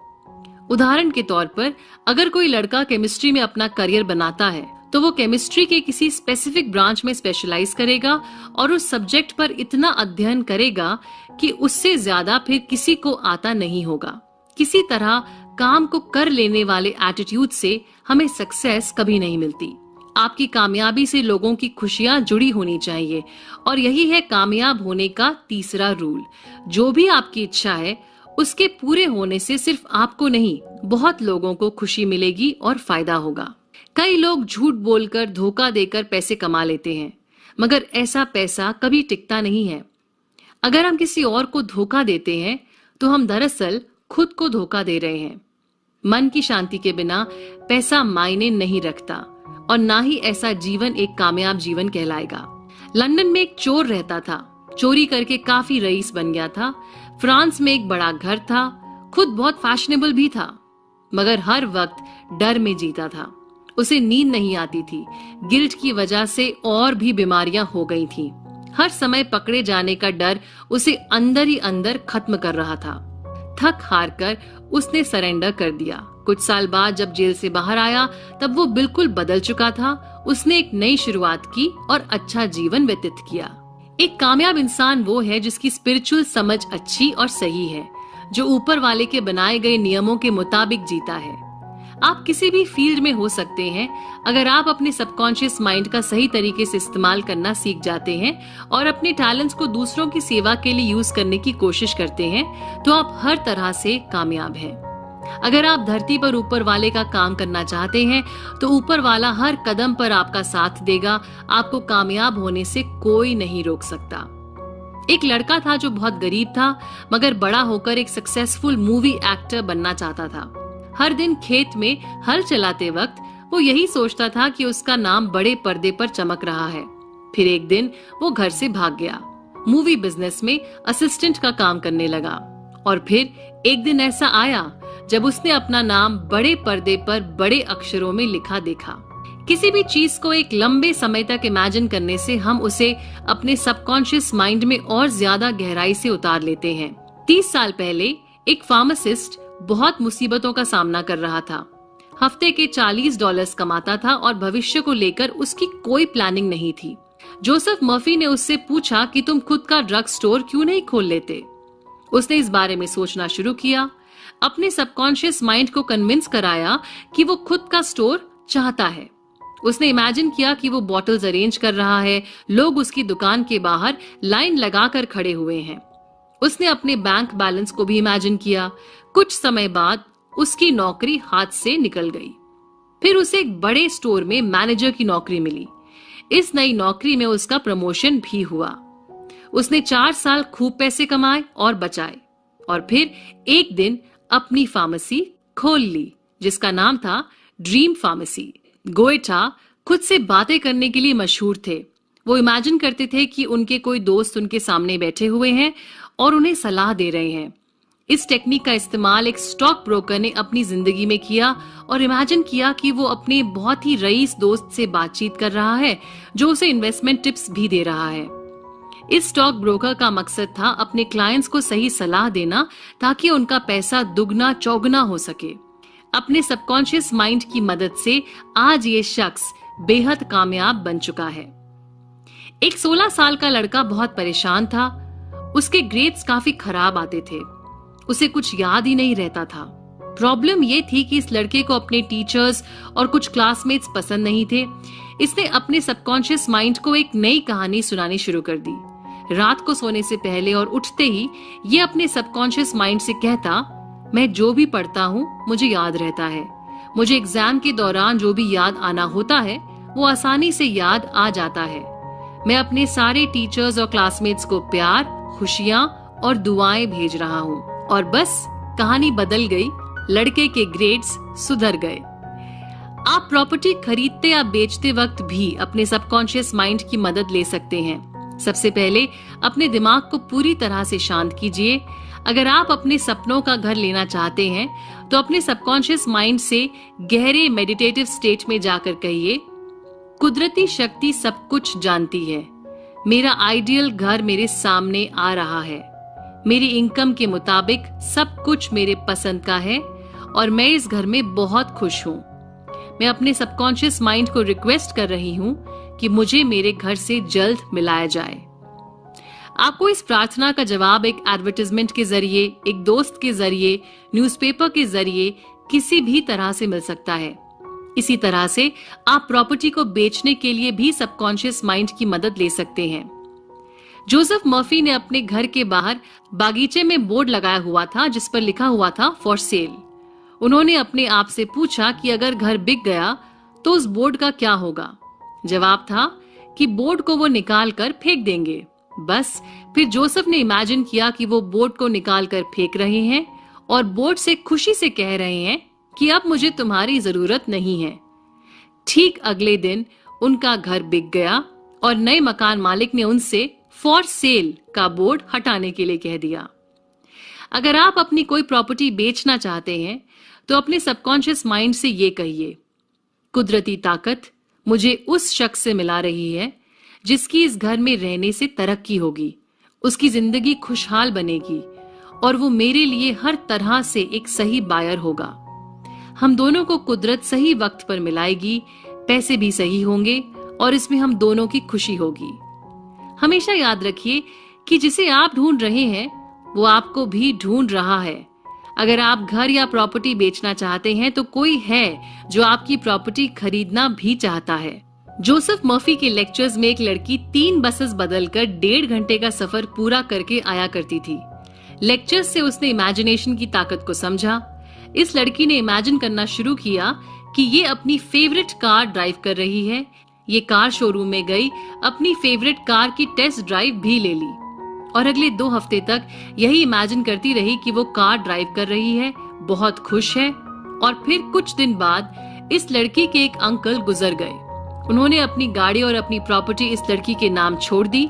उदाहरण के तौर पर अगर कोई लड़का केमिस्ट्री में अपना करियर बनाता है तो वो केमिस्ट्री के किसी स्पेसिफिक ब्रांच में स्पेशलाइज करेगा और उस सब्जेक्ट पर इतना अध्ययन करेगा कि उससे ज्यादा फिर किसी को आता नहीं होगा। किसी तरह काम को कर लेने वाले एटीट्यूड से हमें सक्सेस कभी नहीं मिलती। आपकी कामयाबी से लोगों की खुशियां जुड़ी होनी चाहिए और यही है कामयाब होने का तीसरा रूल। जो भी आपकी इच्छा है उसके पूरे होने से सिर्फ आपको नहीं, बहुत लोगों को खुशी मिलेगी और फायदा होगा। कई लोग झूठ बोलकर, धोखा देकर पैसे कमा लेते हैं, मगर ऐसा पैसा कभी टिकता नहीं है। अगर हम किसी और को धोखा देते हैं तो हम दरअसल खुद को धोखा दे रहे हैं। मन की शांति के बिना पैसा मायने नहीं रखता और ना ही ऐसा जीवन एक कामयाब जीवन कहलाएगा। लंदन में एक चोर रहता था, चोरी करके काफी रईस बन गया था। फ्रांस में एक बड़ा घर था, खुद बहुत फैशनेबल भी था, मगर हर वक्त डर में जीता था। उसे नींद नहीं आती थी, गिल्ट की वजह से और भी बीमारियां हो गई थीं। हर समय पकड़े जाने का डर उसे अंदर ही अंदर खत्म कर रहा था। थक हार कर उसने सरेंडर कर दिया। कुछ साल बाद जब जेल से बाहर आया तब वो बिल्कुल बदल चुका था। उसने एक नई शुरुआत की और अच्छा जीवन व्यतीत किया। एक कामयाब इंसान वो है जिसकी स्पिरिचुअल समझ अच्छी और सही है, जो ऊपर वाले के बनाए गए नियमों के मुताबिक जीता है। आप किसी भी फील्ड में हो सकते हैं। अगर आप अपने सबकॉन्शियस माइंड का सही तरीके से इस्तेमाल करना सीख जाते हैं और अपने टैलेंट्स को दूसरों की सेवा के लिए यूज करने की कोशिश करते हैं तो आप हर तरह से कामयाब हैं। अगर आप धरती पर ऊपर वाले का काम करना चाहते हैं तो ऊपर वाला हर कदम पर आपका साथ देगा। आपको कामयाब होने से कोई नहीं रोक सकता। एक लड़का था जो बहुत गरीब था, मगर बड़ा होकर एक सक्सेसफुल मूवी एक्टर बनना चाहता था। हर दिन खेत में हल चलाते वक्त वो यही सोचता था कि उसका नाम बड़े पर्दे पर चमक रहा है। फिर एक दिन वो घर से भाग गया, मूवी बिजनेस में असिस्टेंट का काम करने लगा। और फिर एक दिन ऐसा आया जब उसने अपना नाम बड़े पर्दे पर बड़े अक्षरों में लिखा देखा। किसी भी चीज को एक लंबे समय तक इमेजिन करने से हम उसे अपने सबकॉन्शियस माइंड में और ज्यादा गहराई से उतार लेते हैं। 30 साल पहले एक फार्मासिस्ट बहुत मुसीबतों का सामना कर रहा था। हफ्ते के $40 कमाता था और भविष्य को लेकर उसकी कोई प्लानिंग नहीं थी। जोसेफ मर्फी ने उससे पूछा कि तुम खुद का ड्रग स्टोर क्यों नहीं खोल लेते। उसने इस बारे में सोचना शुरू किया, अपने सबकॉन्शियस माइंड को कन्विंस कराया कि वो खुद का स्टोर चाहता है। उसने इमेजिन किया कि वो बॉटल्स अरेंज कर रहा है, लोग उसकी दुकान के बाहर लाइन लगाकर खड़े हुए हैं। उसने अपने बैंक बैलेंस को भी इमेजिन किया। कुछ समय बाद उसकी नौकरी हाथ से निकल गई। फिर उसे एक बड़े स्टोर में मैनेजर की नौकरी मिली। इस नई नौकरी में उसका प्रमोशन भी हुआ। उसने 4 साल खूब पैसे कमाए और बचाए और फिर एक दिन अपनी फार्मेसी खोल ली जिसका नाम था ड्रीम फार्मेसी। गोएटा खुद से बातें करने के लिए मशहूर थे। वो इमेजिन करते थे कि उनके कोई दोस्त उनके सामने बैठे हुए हैं और उन्हें सलाह दे रहे हैं। इस टेक्निक का इस्तेमाल एक स्टॉक ब्रोकर ने अपनी जिंदगी में किया और इमेजिन किया कि वो अपने बहुत ही रईस दोस्त से बातचीत कर रहा है जो उसे इन्वेस्टमेंट टिप्स भी दे रहा है। इस स्टॉक ब्रोकर का मकसद था अपने क्लाइंट्स को सही सलाह देना ताकि उनका पैसा दुगना चौगुना हो सके। अपने सबकॉन्शियस माइंड की मदद से आज ये शख्स बेहद कामयाब बन चुका है। एक 16 साल का लड़का बहुत परेशान था। उसके ग्रेड्स काफी खराब आते थे। उसे कुछ याद ही नहीं रहता था। प्रॉब्लम ये थी कि इस लड़के को अपने टीचर्स और कुछ क्लासमेट्स पसंद नहीं थे। इसने अपने सबकॉन्शियस माइंड को एक नई कहानी सुनानी शुरू कर दी। रात को सोने से पहले और उठते ही ये अपने सबकॉन्शियस माइंड से कहता, मैं जो भी पढ़ता हूँ मुझे याद रहता है। मुझे एग्जाम के दौरान जो भी याद आना होता है वो आसानी से याद आ जाता है। मैं अपने सारे टीचर्स और क्लासमेट्स को प्यार, खुशियां और दुआएं भेज रहा हूँ। और बस कहानी बदल गई। लड़के के ग्रेड्स सुधर गए। आप प्रॉपर्टी खरीदते या बेचते वक्त भी अपने सबकॉन्शियस माइंड की मदद ले सकते हैं। सबसे पहले अपने दिमाग को पूरी तरह से शांत कीजिए। अगर आप अपने सपनों का घर लेना चाहते हैं तो अपने सबकॉन्शियस माइंड से गहरे मेडिटेटिव स्टेट में जाकर कहिए, कुदरती शक्ति सब कुछ जानती है। मेरा आइडियल घर मेरे सामने आ रहा है। मेरी इनकम के मुताबिक सब कुछ मेरे पसंद का है और मैं इस घर में बहुत खुश हूँ। मैं अपने सबकॉन्शियस माइंड को रिक्वेस्ट कर रही हूँ कि मुझे मेरे घर से जल्द मिलाया जाए। आपको इस प्रार्थना का जवाब एक एडवर्टाइजमेंट के जरिए, एक दोस्त के जरिए, न्यूज़पेपर के जरिए, किसी भी तरह से मिल सकता है। इसी तरह से आप प्रॉपर्टी को बेचने के लिए भी सबकॉन्शियस माइंड की मदद ले सकते हैं। जोसेफ मर्फी ने अपने घर के बाहर बागीचे में बोर्ड लगाया हुआ था जिस पर लिखा हुआ था फॉर सेल। उन्होंने अपने आप से पूछा कि अगर घर बिक गया तो उस बोर्ड का क्या होगा। जवाब था कि बोर्ड को वो निकाल कर फेंक देंगे। बस फिर जोसेफ ने इमेजिन किया कि वो बोर्ड को निकाल कर फेंक रहे हैं और बोर्ड से खुशी से कह रहे हैं कि अब मुझे तुम्हारी जरूरत नहीं है। ठीक अगले दिन उनका घर बिक गया और नए मकान मालिक ने उनसे फॉर सेल का बोर्ड हटाने के लिए कह दिया। अगर आप अपनी कोई प्रॉपर्टी बेचना चाहते हैं तो अपने सबकॉन्शियस माइंड से ये कहिए, कुदरती ताकत मुझे उस शख्स से मिला रही है जिसकी इस घर में रहने से तरक्की होगी, उसकी जिंदगी खुशहाल बनेगी और वो मेरे लिए हर तरह से एक सही बायर होगा। हम दोनों को कुदरत सही वक्त पर मिलाएगी, पैसे भी सही होंगे और इसमें हम दोनों की खुशी होगी। हमेशा याद रखिए कि जिसे आप ढूंढ रहे हैं वो आपको भी ढूंढ रहा है। अगर आप घर या प्रॉपर्टी बेचना चाहते हैं तो कोई है जो आपकी प्रॉपर्टी खरीदना भी चाहता है। जोसेफ मर्फी के लेक्चर्स में एक लड़की 3 बसेस बदलकर 1.5 घंटे का सफर पूरा करके आया करती थी। लेक्चर्स से उसने इमेजिनेशन की ताकत को समझा। इस लड़की ने इमेजिन करना शुरू किया कि ये अपनी फेवरेट कार ड्राइव कर रही है। ये कार शोरूम में गई, अपनी फेवरेट कार की टेस्ट ड्राइव भी ले ली और अगले 2 हफ्ते तक यही इमेजिन करती रही कि वो कार ड्राइव कर रही है, बहुत खुश है। और फिर कुछ दिन बाद इस लड़की के एक अंकल गुजर गए। उन्होंने अपनी गाड़ी और अपनी प्रॉपर्टी इस लड़की के नाम छोड़ दी।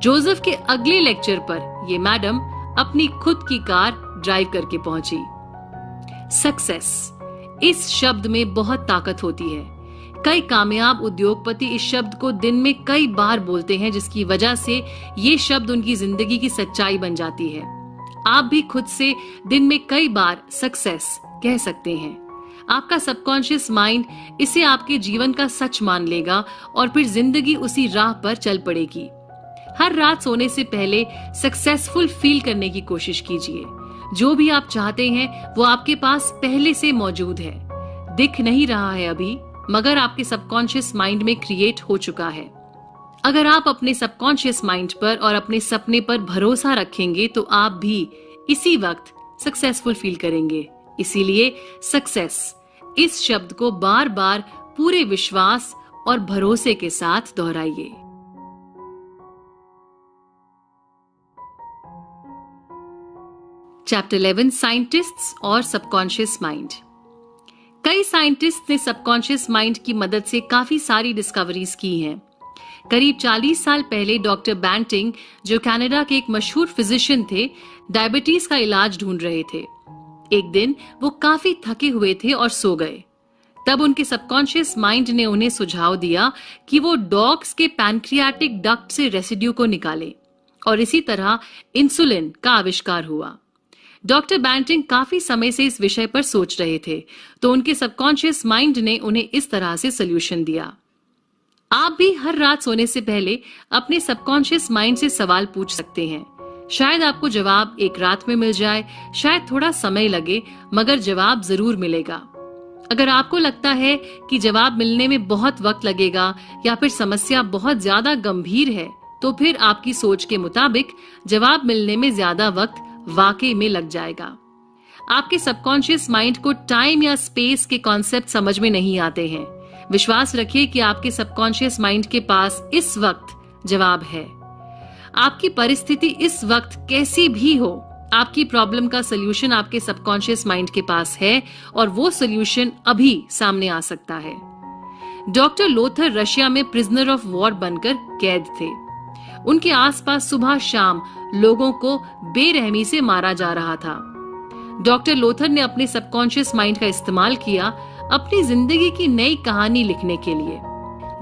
जोसेफ के अगले लेक्चर पर ये मैडम अपनी खुद की कार ड्राइव करके पहुंची। सक्सेस, इस शब्द में बहुत ताकत होती है। कई कामयाब उद्योगपति इस शब्द को दिन में कई बार बोलते हैं, जिसकी वजह से ये शब्द उनकी जिंदगी की सच्चाई बन जाती है। आप भी खुद से दिन में कई बार सक्सेस कह सकते हैं। आपका सबकॉन्शियस माइंड इसे आपके जीवन का सच मान लेगा और फिर जिंदगी उसी राह पर चल पड़ेगी। हर रात सोने से पहले सक्सेसफुल फील करने की कोशिश कीजिए। जो भी आप चाहते हैं वो आपके पास पहले से मौजूद है। दिख नहीं रहा है अभी, मगर आपके सबकॉन्शियस माइंड में क्रिएट हो चुका है। अगर आप अपने सबकॉन्शियस माइंड पर और अपने सपने पर भरोसा रखेंगे तो आप भी इसी वक्त सक्सेसफुल फील करेंगे। इसीलिए सक्सेस इस शब्द को बार बार पूरे विश्वास और भरोसे के साथ दोहराइए। चैप्टर 11, साइंटिस्ट्स और सबकॉन्शियस माइंड। कई साइंटिस्ट ने सबकॉन्शियस माइंड की मदद से काफी सारी डिस्कवरीज की हैं। करीब 40 साल पहले डॉक्टर बैंटिंग, जो कनाडा के एक मशहूर फिजिशियन थे, डायबिटीज का इलाज ढूंढ रहे थे। एक दिन वो काफी थके हुए थे और सो गए। तब उनके सबकॉन्शियस माइंड ने उन्हें सुझाव दिया कि वो डॉग्स के पैनक्रियाटिक डक्ट से रेसिड्यू को निकाले और इसी तरह इंसुलिन का आविष्कार हुआ। डॉक्टर बैंटिंग काफी समय से इस विषय पर सोच रहे थे, तो उनके सबकॉन्शियस माइंड ने उन्हें इस तरह से सोल्यूशन दिया। आप भी हर रात सोने से पहले अपने सबकॉन्शियस माइंड से सवाल पूछ सकते हैं। शायद आपको जवाब एक रात में मिल जाए, शायद थोड़ा समय लगे, मगर जवाब जरूर मिलेगा। अगर आपको लगता है कि जवाब मिलने में बहुत वक्त लगेगा या फिर समस्या बहुत ज्यादा गंभीर है, तो फिर आपकी सोच के मुताबिक जवाब मिलने में ज्यादा वक्त वाकई में लग जाएगा। आपके सबकॉन्शियस माइंड को टाइम या स्पेस के कॉन्सेप्ट समझ में नहीं आते हैं। विश्वास रखिए कि आपके सबकॉन्शियस माइंड के पास इस वक्त जवाब है। आपकी परिस्थिति इस वक्त कैसी भी हो, आपकी प्रॉब्लम का सलूशन आपके सबकॉन्शियस माइंड के पास है और वो सलूशन अभी सामने आ सकता है। डॉक्टर लोथर रशिया में प्रिजनर ऑफ वॉर बनकर कैद थे। उनके आसपास सुबह शाम लोगों को बेरहमी से मारा जा रहा था। डॉक्टर लोथर ने अपने सबकॉन्शियस माइंड का इस्तेमाल किया अपनी जिंदगी की नई कहानी लिखने के लिए।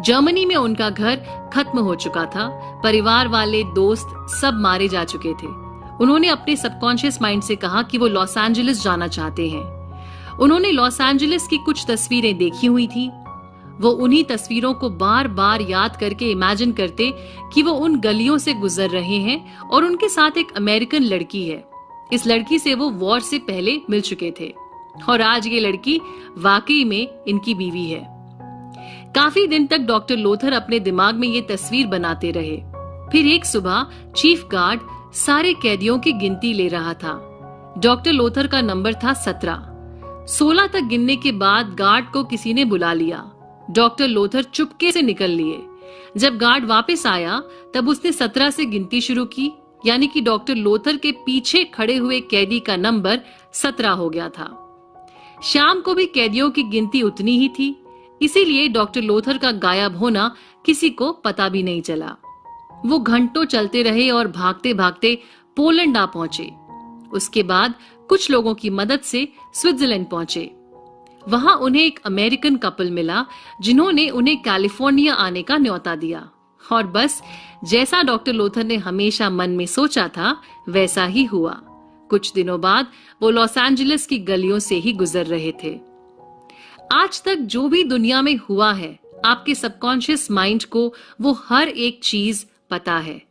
जर्मनी में उनका घर खत्म हो चुका था, परिवार वाले, दोस्त सब मारे जा चुके थे। उन्होंने अपने सबकॉन्शियस माइंड से कहा कि वो लॉस एंजलिस जाना चाहते हैं। उन्होंने लॉस एंजलिस की कुछ तस्वीरें देखी हुई थी। वो उन्हीं तस्वीरों को बार बार याद करके इमेजिन करते कि वो उन गलियों से गुजर रहे हैं और उनके साथ एक अमेरिकन लड़की है। इस लड़की से वो वॉर से पहले मिल चुके थे और आज ये लड़की वाकई में इनकी बीवी है। काफी दिन तक डॉक्टर लोथर अपने दिमाग में ये तस्वीर बनाते रहे। फिर एक सुबह चीफ गार्ड सारे कैदियों की गिनती ले रहा था। डॉक्टर लोथर का नंबर था 17। 16 तक गिनने के बाद गार्ड को किसी ने बुला लिया। डॉक्टर लोथर चुपके से निकल लिए। जब गार्ड वापस आया तब उसने 17 से गिनती शुरू की, यानी कि डॉक्टर लोथर के पीछे खड़े हुए कैदी का नंबर 17 हो गया था। शाम को भी कैदियों की गिनती उतनी ही थी, इसीलिए डॉक्टर लोथर का गायब होना किसी को पता भी नहीं चला। वो घंटों चलते रहे और भागते भागते पोलैंड आ पहुंचे। उसके बाद कुछ लोगों की मदद से स्विट्जरलैंड पहुंचे। वहां उन्हें एक अमेरिकन कपल मिला जिन्होंने उन्हें कैलिफोर्निया आने का न्योता दिया। और बस जैसा डॉक्टर लोथर ने हमेशा मन में सोचा था वैसा ही हुआ। कुछ दिनों बाद वो लॉस एंजलिस की गलियों से ही गुजर रहे थे। आज तक जो भी दुनिया में हुआ है, आपके सबकॉन्शियस माइंड को वो हर एक चीज पता है।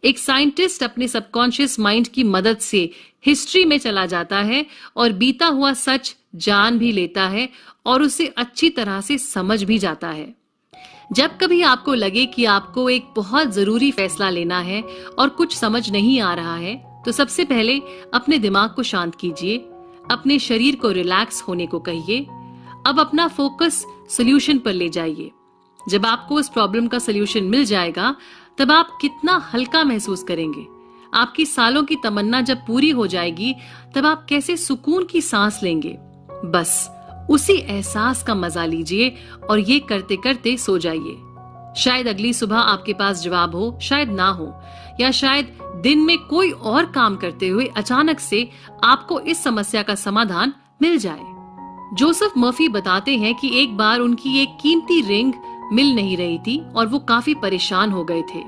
एक साइंटिस्ट अपने सबकॉन्शियस माइंड की मदद से हिस्ट्री में चला जाता है और बीता हुआ सच जान भी लेता है और उसे अच्छी तरह से समझ भी जाता है। जब कभी आपको लगे कि आपको एक बहुत जरूरी फैसला लेना है और कुछ समझ नहीं आ रहा है, तो सबसे पहले अपने दिमाग को शांत कीजिए, अपने शरीर को रिलैक्स होने को कहिए। अब अपना फोकस सॉल्यूशन पर ले जाइए। जब आपको उस प्रॉब्लम का सॉल्यूशन मिल जाएगा, तब आप कितना हल्का महसूस करेंगे। आपकी सालों की तमन्ना जब पूरी हो जाएगी, तब आप कैसे सुकून की सांस लेंगे। बस उसी एहसास का मजा लीजिए और ये करते करते सो जाइए। शायद अगली सुबह आपके पास जवाब हो, शायद ना हो, या शायद दिन में कोई और काम करते हुए अचानक से आपको इस समस्या का समाधान मिल जाए। जोसेफ मर्फी बताते हैं कि एक बार उनकी एक कीमती रिंग मिल नहीं रही थी और वो काफी परेशान हो गए थे।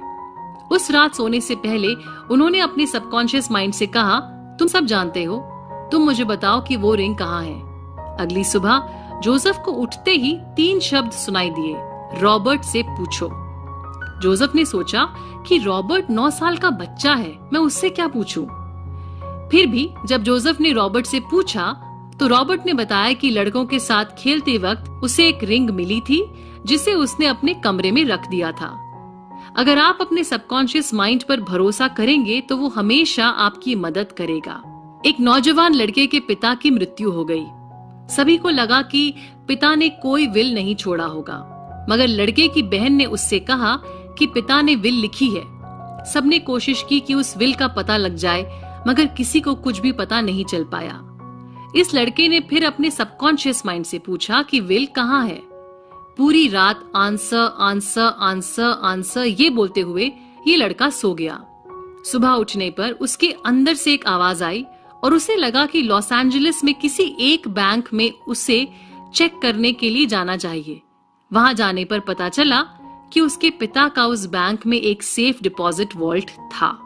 उस रात सोने से पहले उन्होंने अपने सबकॉन्शियस माइंड से कहा, तुम सब जानते हो, तुम मुझे बताओ कि वो रिंग कहाँ है। अगली सुबह जोसेफ को उठते ही 3 शब्द सुनाई दिए, रॉबर्ट से पूछो। जोसेफ ने सोचा कि रॉबर्ट 9 साल का बच्चा है, मैं उससे क्या पूछूं? फिर भी जब जोसेफ ने रॉबर्ट से पूछा तो रॉबर्ट ने बताया कि लड़कों के साथ खेलते वक्त उसे एक रिंग मिली थी जिसे उसने अपने कमरे में रख दिया था। अगर आप अपने सबकॉन्शियस माइंड पर भरोसा करेंगे तो वो हमेशा आपकी मदद करेगा। एक नौजवान लड़के के पिता की मृत्यु हो गई। सभी को लगा कि पिता ने कोई विल नहीं छोड़ा होगा, मगर लड़के की बहन ने उससे कहा कि पिता ने विल लिखी है। सबने कोशिश की कि उस विल का पता लग जाए, मगर किसी को कुछ भी पता नहीं चल पाया। इस लड़के ने फिर अपने सबकॉन्शियस माइंड से पूछा कि विल कहाँ है। पूरी रात आंसर आंसर आंसर आंसर ये बोलते हुए ये लड़का सो गया। सुबह उठने पर उसके अंदर से एक आवाज आई और उसे लगा कि लॉस एंजलिस में किसी एक बैंक में उसे चेक करने के लिए जाना चाहिए। वहां जाने पर पता चला कि उसके पिता का उस बैंक में एक सेफ डिपॉजिट वॉल्ट था।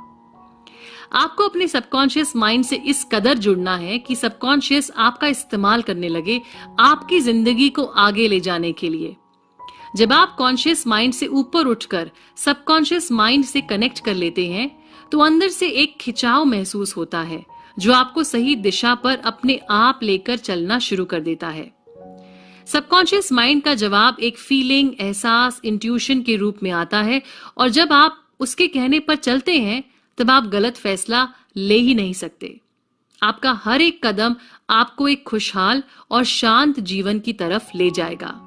आपको अपने सबकॉन्शियस माइंड से इस कदर जुड़ना है कि सबकॉन्शियस आपका इस्तेमाल करने लगे आपकी जिंदगी को आगे ले जाने के लिए। जब आप कॉन्शियस माइंड से ऊपर उठकर सबकॉन्शियस माइंड से कनेक्ट कर लेते हैं तो अंदर से एक खिंचाव महसूस होता है जो आपको सही दिशा पर अपने आप लेकर चलना शुरू कर देता है। सबकॉन्शियस माइंड का जवाब एक फीलिंग, एहसास, इंट्यूशन के रूप में आता है और जब आप उसके कहने पर चलते हैं तब आप गलत फैसला ले ही नहीं सकते। आपका हर एक कदम आपको एक खुशहाल और शांत जीवन की तरफ ले जाएगा।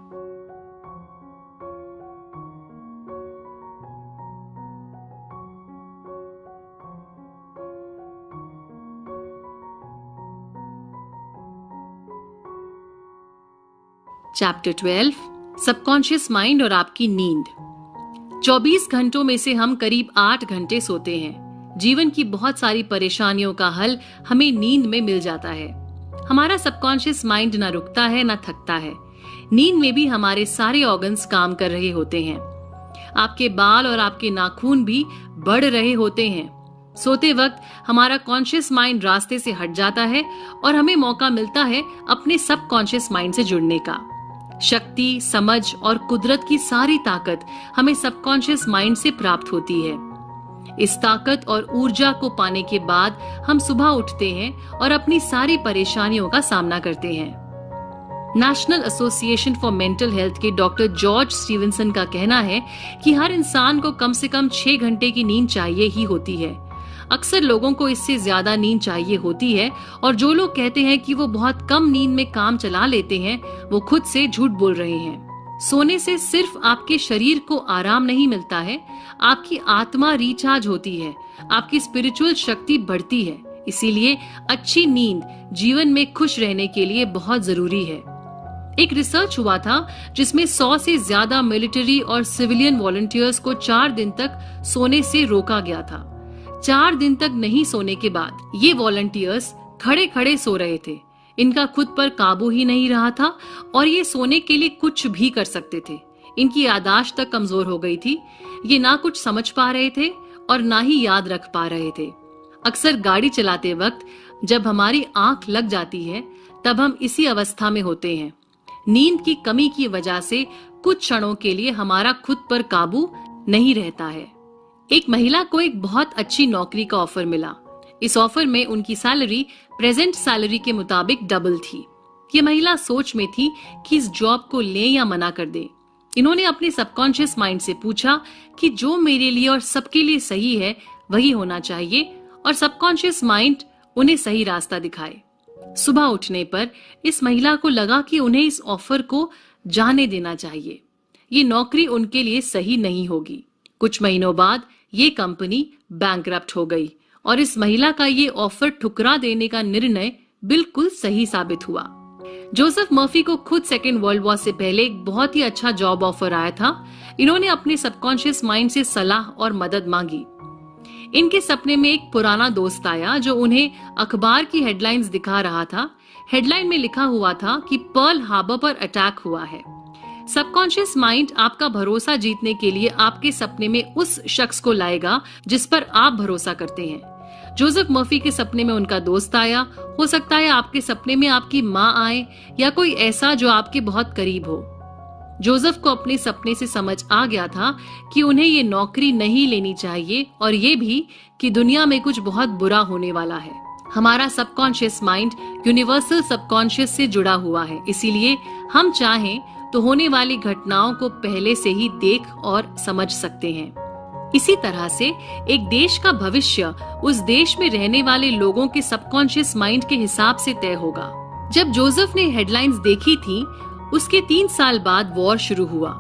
चैप्टर 12 सबकॉन्शियस माइंड और आपकी नींद। 24 घंटों में से हम करीब 8 घंटे सोते हैं। जीवन की बहुत सारी परेशानियों का हल हमें नींद में मिल जाता है। हमारा सबकॉन्शियस माइंड ना रुकता है ना थकता है। नींद में भी हमारे सारे ऑर्गन्स काम कर रहे होते हैं। आपके बाल और आपके नाखून भी बढ़ रहे होते हैं। सोते वक्त हमारा कॉन्शियस माइंड रास्ते से हट जाता है और हमें मौका मिलता है अपने सबकॉन्शियस माइंड से जुड़ने का। शक्ति, समझ और कुदरत की सारी ताकत हमें सबकॉन्शियस माइंड से प्राप्त होती है। इस ताकत और ऊर्जा को पाने के बाद हम सुबह उठते हैं और अपनी सारी परेशानियों का सामना करते हैं। National association for mental health के डॉक्टर जॉर्ज स्टीवनसन का कहना है कि हर इंसान को कम से कम 6 घंटे की नींद चाहिए ही होती है। अक्सर लोगों को इससे ज्यादा नींद चाहिए होती है और जो लोग कहते हैं कि वो बहुत कम नींद में काम चला लेते हैं वो खुद से झूठ बोल रहे हैं। सोने से सिर्फ आपके शरीर को आराम नहीं मिलता है, आपकी आत्मा रिचार्ज होती है, आपकी स्पिरिचुअल शक्ति बढ़ती है। इसीलिए अच्छी नींद जीवन में खुश रहने के लिए बहुत जरूरी है। एक रिसर्च हुआ था जिसमें 100 से ज्यादा मिलिट्री और सिविलियन वॉलंटियर्स को 4 दिन तक सोने से रोका गया था। 4 दिन तक नहीं सोने के बाद ये वॉलंटियर्स खड़े खड़े सो रहे थे। इनका खुद पर काबू ही नहीं रहा था और ये सोने के लिए कुछ भी कर सकते थे। इनकी याददाश्त तक कमजोर हो गई थी। ये ना कुछ समझ पा रहे थे और ना ही याद रख पा रहे थे। अक्सर गाड़ी चलाते वक्त जब हमारी आंख लग जाती है तब हम इसी अवस्था में होते हैं। नींद की कमी की वजह से कुछ क्षणों के लिए हमारा खुद पर काबू नहीं रहता है। एक महिला को एक बहुत अच्छी नौकरी का ऑफर मिला। इस ऑफर में उनकी सैलरी प्रेजेंट सैलरी के मुताबिक डबल थी। ये महिला सोच में थी कि इस जॉब को ले या मना कर दे। इन्होंने अपने सबकॉन्शियस माइंड से पूछा कि जो मेरे लिए और सबके लिए सही है वही होना चाहिए और सबकॉन्शियस माइंड उन्हें सही रास्ता दिखाए। सुबह उठने पर इस महिला को लगा कि उन्हें इस ऑफर को जाने देना चाहिए। ये नौकरी उनके लिए सही नहीं होगी। कुछ महीनों बाद ये कंपनी बैंकरप्ट हो गई और इस महिला का ये ऑफर ठुकरा देने का निर्णय बिल्कुल सही साबित हुआ। जोसेफ मर्फी को खुद सेकेंड वर्ल्ड वॉर से पहले एक बहुत ही अच्छा जॉब ऑफर आया था। इन्होंने अपने सबकॉन्शियस माइंड से सलाह और मदद मांगी। इनके सपने में एक पुराना दोस्त आया जो उन्हें अखबार की हेडलाइंस दिखा रहा था। हेडलाइन में लिखा हुआ था कि पर्ल हार्बर पर अटैक हुआ है। सबकॉन्शियस माइंड आपका भरोसा जीतने के लिए आपके सपने में उस शख्स को लाएगा जिस पर आप भरोसा करते हैं। जोसेफ मर्फी के सपने में उनका दोस्त आया। हो सकता है आपके सपने में आपकी माँ आए या कोई ऐसा जो आपके बहुत करीब हो। जोसेफ को अपने सपने से समझ आ गया था कि उन्हें ये नौकरी नहीं लेनी चाहिए और ये भी कि दुनिया में कुछ बहुत बुरा होने वाला है। हमारा सबकॉन्शियस माइंड यूनिवर्सल सबकॉन्शियस से जुड़ा हुआ है, इसीलिए हम चाहें तो होने वाली घटनाओं को पहले से ही देख और समझ सकते हैं। इसी तरह से एक देश का भविष्य उस देश में रहने वाले लोगों के सबकॉन्शियस माइंड के हिसाब से तय होगा। जब जोसेफ ने हेडलाइंस देखी थी उसके 3 साल बाद वॉर शुरू हुआ,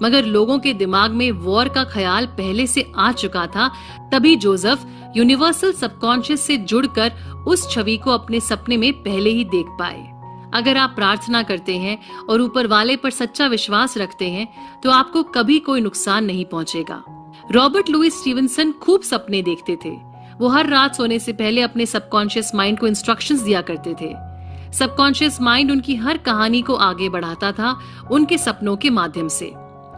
मगर लोगों के दिमाग में वॉर का ख्याल पहले से आ चुका था। तभी जोसेफ यूनिवर्सल सबकॉन्शियस से जुड़कर उस छवि को अपने सपने में पहले ही देख पाए। अगर आप प्रार्थना करते हैं और ऊपर वाले पर सच्चा विश्वास रखते हैं तो आपको कभी कोई नुकसान नहीं पहुंचेगा। रॉबर्ट लुइस स्टीवनसन खूब सपने देखते थे। वो हर रात सोने से पहले अपने सबकॉन्शियस माइंड को इंस्ट्रक्शंस दिया करते थे। सबकॉन्शियस माइंड उनकी हर कहानी को आगे बढ़ाता था उनके सपनों के माध्यम से।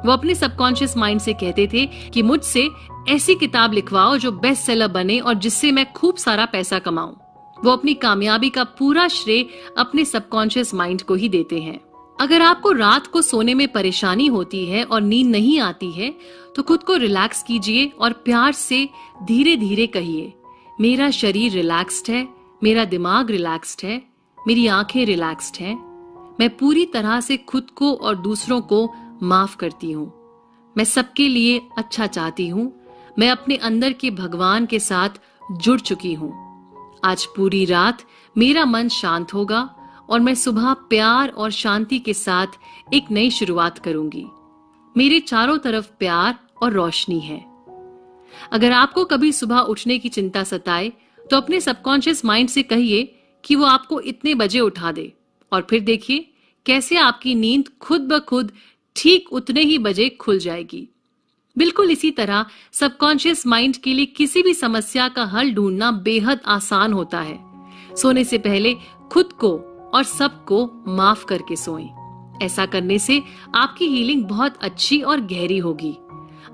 वो अपने सबकॉन्शियस माइंड से कहते थे कि मुझसे ऐसी किताब लिखवाओ जो बेस्ट सेलर बने और जिससे मैं खूब सारा पैसा कमाऊं। वो अपनी कामयाबी का पूरा श्रेय अपने सबकॉन्शियस माइंड को ही देते हैं। अगर आपको रात को सोने में परेशानी होती है और नींद नहीं आती है, तो खुद को रिलैक्स कीजिए और प्यार से धीरे धीरे कहिए, मेरा शरीर रिलैक्स्ड है, मेरा दिमाग रिलैक्स्ड है, मेरी आंखें रिलैक्स्ड हैं। मैं पूरी तरह से खुद को और दूसरों को माफ करती हूँ। मैं सबके लिए अच्छा चाहती हूँ। मैं अपने अंदर के भगवान के साथ जुड़ चुकी हूँ। आज पूरी रात मेरा मन शांत होगा और मैं सुबह प्यार और शांति के साथ एक नई शुरुआत करूंगी। मेरे चारों तरफ प्यार और रोशनी है। अगर आपको कभी सुबह उठने की चिंता सताए, तो अपने सबकॉन्शियस माइंड से कहिए कि वो आपको इतने बजे उठा दे, और फिर देखिए कैसे आपकी नींद खुद ब खुद ठीक उतने ही बजे खुल जाएगी। बिल्कुल इसी तरह सबकॉन्शियस माइंड के लिए किसी भी समस्या का हल ढूंढना बेहद आसान होता है। सोने से पहले खुद को और सबको माफ करके सोएं। ऐसा करने से आपकी हीलिंग बहुत अच्छी और गहरी होगी।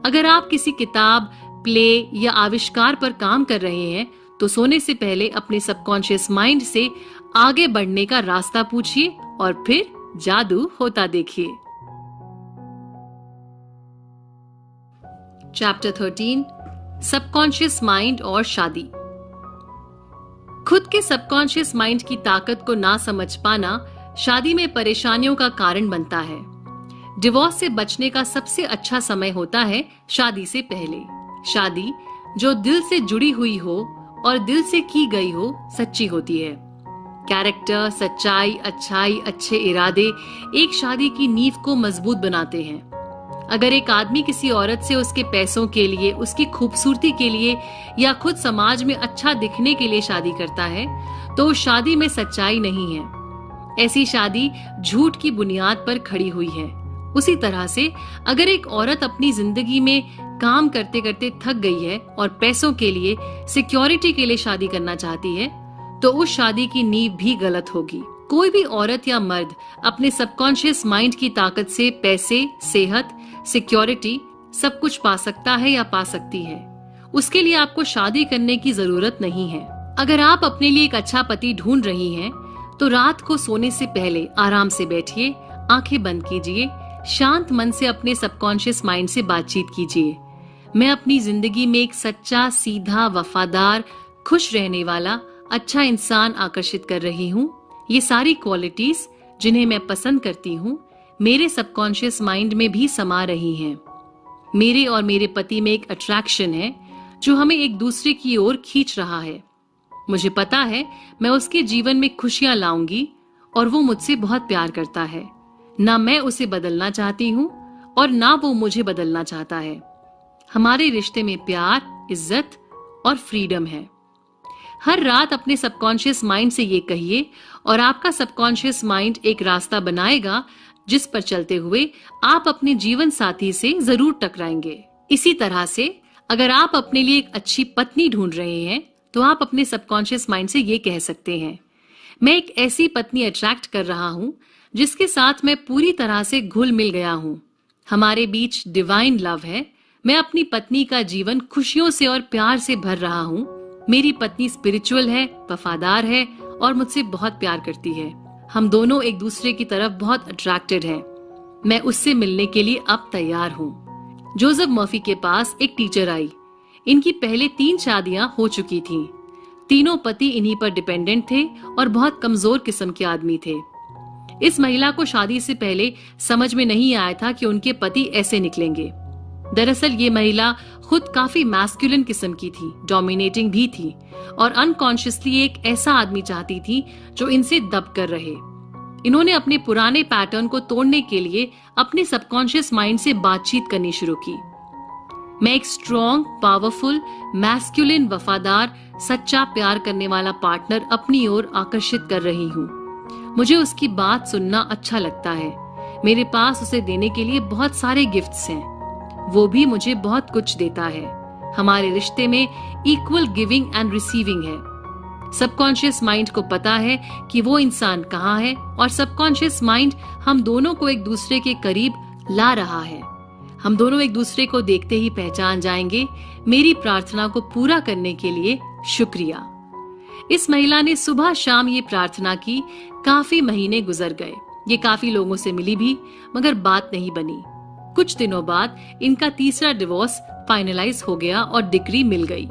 अगर आप किसी किताब, प्ले या आविष्कार पर काम कर रहे हैं, तो सोने से पहले अपने सबकॉन्शियस माइंड से आगे बढ़ने का रास्ता पूछिए और फिर जादू होता देखिए। चैप्टर 13, सबकॉन्शियस माइंड और शादी। खुद के सबकॉन्शियस माइंड की ताकत को ना समझ पाना शादी में परेशानियों का कारण बनता है। डिवोर्स से बचने का सबसे अच्छा समय होता है शादी से पहले। शादी जो दिल से जुड़ी हुई हो और दिल से की गई हो, सच्ची होती है। कैरेक्टर, सच्चाई, अच्छाई, अच्छे इरादे एक शादी की नींव को मजबूत बनाते हैं। अगर एक आदमी किसी औरत से उसके पैसों के लिए, उसकी खूबसूरती के लिए या खुद समाज में अच्छा दिखने के लिए शादी करता है, तो उस शादी में सच्चाई नहीं है। ऐसी शादी झूठ की बुनियाद पर खड़ी हुई है। उसी तरह से अगर एक औरत अपनी जिंदगी में काम करते करते थक गई है और पैसों के लिए, सिक्योरिटी के लिए शादी करना चाहती है, तो उस शादी की नींव भी गलत होगी। कोई भी औरत या मर्द अपने सबकॉन्शियस माइंड की ताकत से पैसे, सेहत, सिक्योरिटी सब कुछ पा सकता है या पा सकती है। उसके लिए आपको शादी करने की जरूरत नहीं है। अगर आप अपने लिए एक अच्छा पति ढूंढ रही हैं, तो रात को सोने से पहले आराम से बैठिए, आंखें बंद कीजिए, शांत मन से अपने सबकॉन्शियस माइंड से बातचीत कीजिए। मैं अपनी जिंदगी में एक सच्चा, सीधा, वफादार, खुश रहने वाला अच्छा इंसान आकर्षित कर रही हूँ। ये सारी क्वालिटीज जिन्हें मैं पसंद करती हूँ, मेरे सबकॉन्शियस माइंड में भी समा रही हैं। मेरे और मेरे पति में एक अट्रैक्शन है जो हमें एक दूसरे की ओर खींच रहा है। मुझे पता है मैं उसके जीवन में खुशियां लाऊंगी और वो मुझसे बहुत प्यार करता है। ना मैं उसे बदलना चाहती हूँ और ना वो मुझे बदलना चाहता है। हमारे रिश्ते में प्यार, इज्जत और फ्रीडम है। हर रात अपने सबकॉन्शियस माइंड से ये कहिए और आपका सबकॉन्शियस माइंड एक रास्ता बनाएगा जिस पर चलते हुए आप अपने जीवन साथी से जरूर टकराएंगे। इसी तरह से अगर आप अपने लिए एक अच्छी पत्नी ढूंढ रहे हैं, तो आप अपने सबकॉन्शियस माइंड से ये कह सकते हैं, मैं एक ऐसी पत्नी अट्रैक्ट कर रहा हूँ जिसके साथ मैं पूरी तरह से घुल मिल गया हूँ। हमारे बीच डिवाइन लव है। मैं अपनी पत्नी का जीवन खुशियों से और प्यार से भर रहा हूँ। मेरी पत्नी स्पिरिचुअल है, वफादार है और मुझसे बहुत प्यार करती है। हम दोनों एक दूसरे की तरफ बहुत अट्रैक्टेड हैं। मैं उससे मिलने के लिए अब तैयार हूँ। जोसेफ मर्फी के पास एक टीचर आई। इनकी पहले 3 शादियां हो चुकी थीं। तीनों पति इन्हीं पर डिपेंडेंट थे और बहुत कमजोर किस्म के आदमी थे। इस महिला को शादी से पहले समझ में नहीं आया था कि उनके पति ऐसे निकलेंगे। दरअसल ये महिला खुद काफी मैस्कुलिन किस्म की थी, डोमिनेटिंग भी थी और अनकॉन्शियसली एक ऐसा आदमी चाहती थी जो इनसे दब कर रहे। इन्होंने अपने पुराने पैटर्न को तोड़ने के लिए अपने सबकॉन्शियस माइंड से बातचीत करनी शुरू की। मैं एक स्ट्रॉन्ग, पावरफुल, मैस्कुलिन, वफादार, सच्चा प्यार करने वाला पार्टनर अपनी ओर आकर्षित कर रही हूँ। मुझे उसकी बात सुनना अच्छा लगता है। मेरे पास उसे देने के लिए बहुत सारे गिफ्ट्स हैं। वो भी मुझे बहुत कुछ देता है। हमारे रिश्ते में इक्वल गिविंग एंड रिसीविंग है। सबकॉन्शियस माइंड को पता है कि वो इंसान कहाँ है और सबकॉन्शियस माइंड हम दोनों को एक दूसरे के करीब ला रहा है। हम दोनों एक दूसरे को देखते ही पहचान जाएंगे। मेरी प्रार्थना को पूरा करने के लिए शुक्रिया। इस महिला ने सुबह शाम ये प्रार्थना की। काफी महीने गुजर गए। ये काफी लोगों से मिली भी, मगर बात नहीं बनी। कुछ दिनों बाद इनका तीसरा डिवोर्स फाइनलाइज हो गया और डिग्री मिल गई।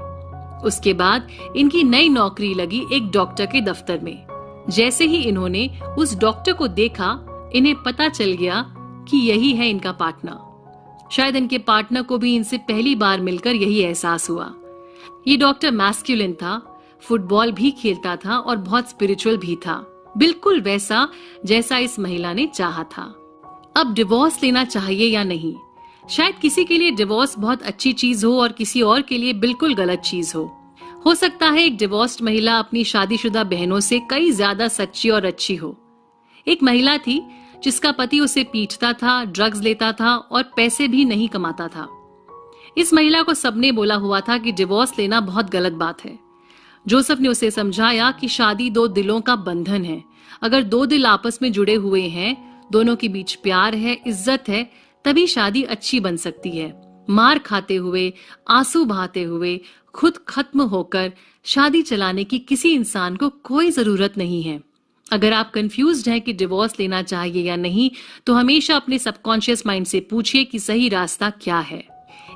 उसके बाद इनकी नई नौकरी लगी एक डॉक्टर के दफ्तर में। जैसे ही इन्होंने उस डॉक्टर को देखा, इन्हें पता चल गया कि यही है इनका पार्टनर। शायद इनके पार्टनर को भी इनसे पहली बार मिलकर यही एहसास हुआ। ये डॉक्टर मैस्कुलिन था, फुटबॉल भी खेलता था और बहुत स्पिरिचुअल भी था, बिल्कुल वैसा जैसा इस महिला ने चाहा था। अब डिवोर्स लेना चाहिए या नहीं? शायद किसी के लिए डिवोर्स बहुत अच्छी चीज हो और किसी और के लिए बिल्कुल गलत चीज हो सकता है एक डिवोर्स्ड महिला अपनी शादीशुदा बहनों से कई ज्यादा सच्ची और अच्छी हो। एक महिला थी जिसका पति उसे पीटता था, ड्रग्स लेता था और पैसे भी नहीं कमाता था। इस महिला को सबने बोला हुआ था कि डिवोर्स लेना बहुत गलत बात है। जोसेफ ने उसे समझाया कि शादी दो दिलों का बंधन है। अगर दो दिल आपस में जुड़े हुए हैं, दोनों के बीच प्यार है, इज्जत है, तभी शादी अच्छी बन सकती है। मार खाते हुए, आंसू बहाते हुए, खुद खत्म होकर शादी चलाने की किसी इंसान को कोई जरूरत नहीं है। अगर आप कंफ्यूज्ड हैं कि डिवोर्स लेना चाहिए या नहीं, तो हमेशा अपने सबकॉन्शियस माइंड से पूछिए कि सही रास्ता क्या है।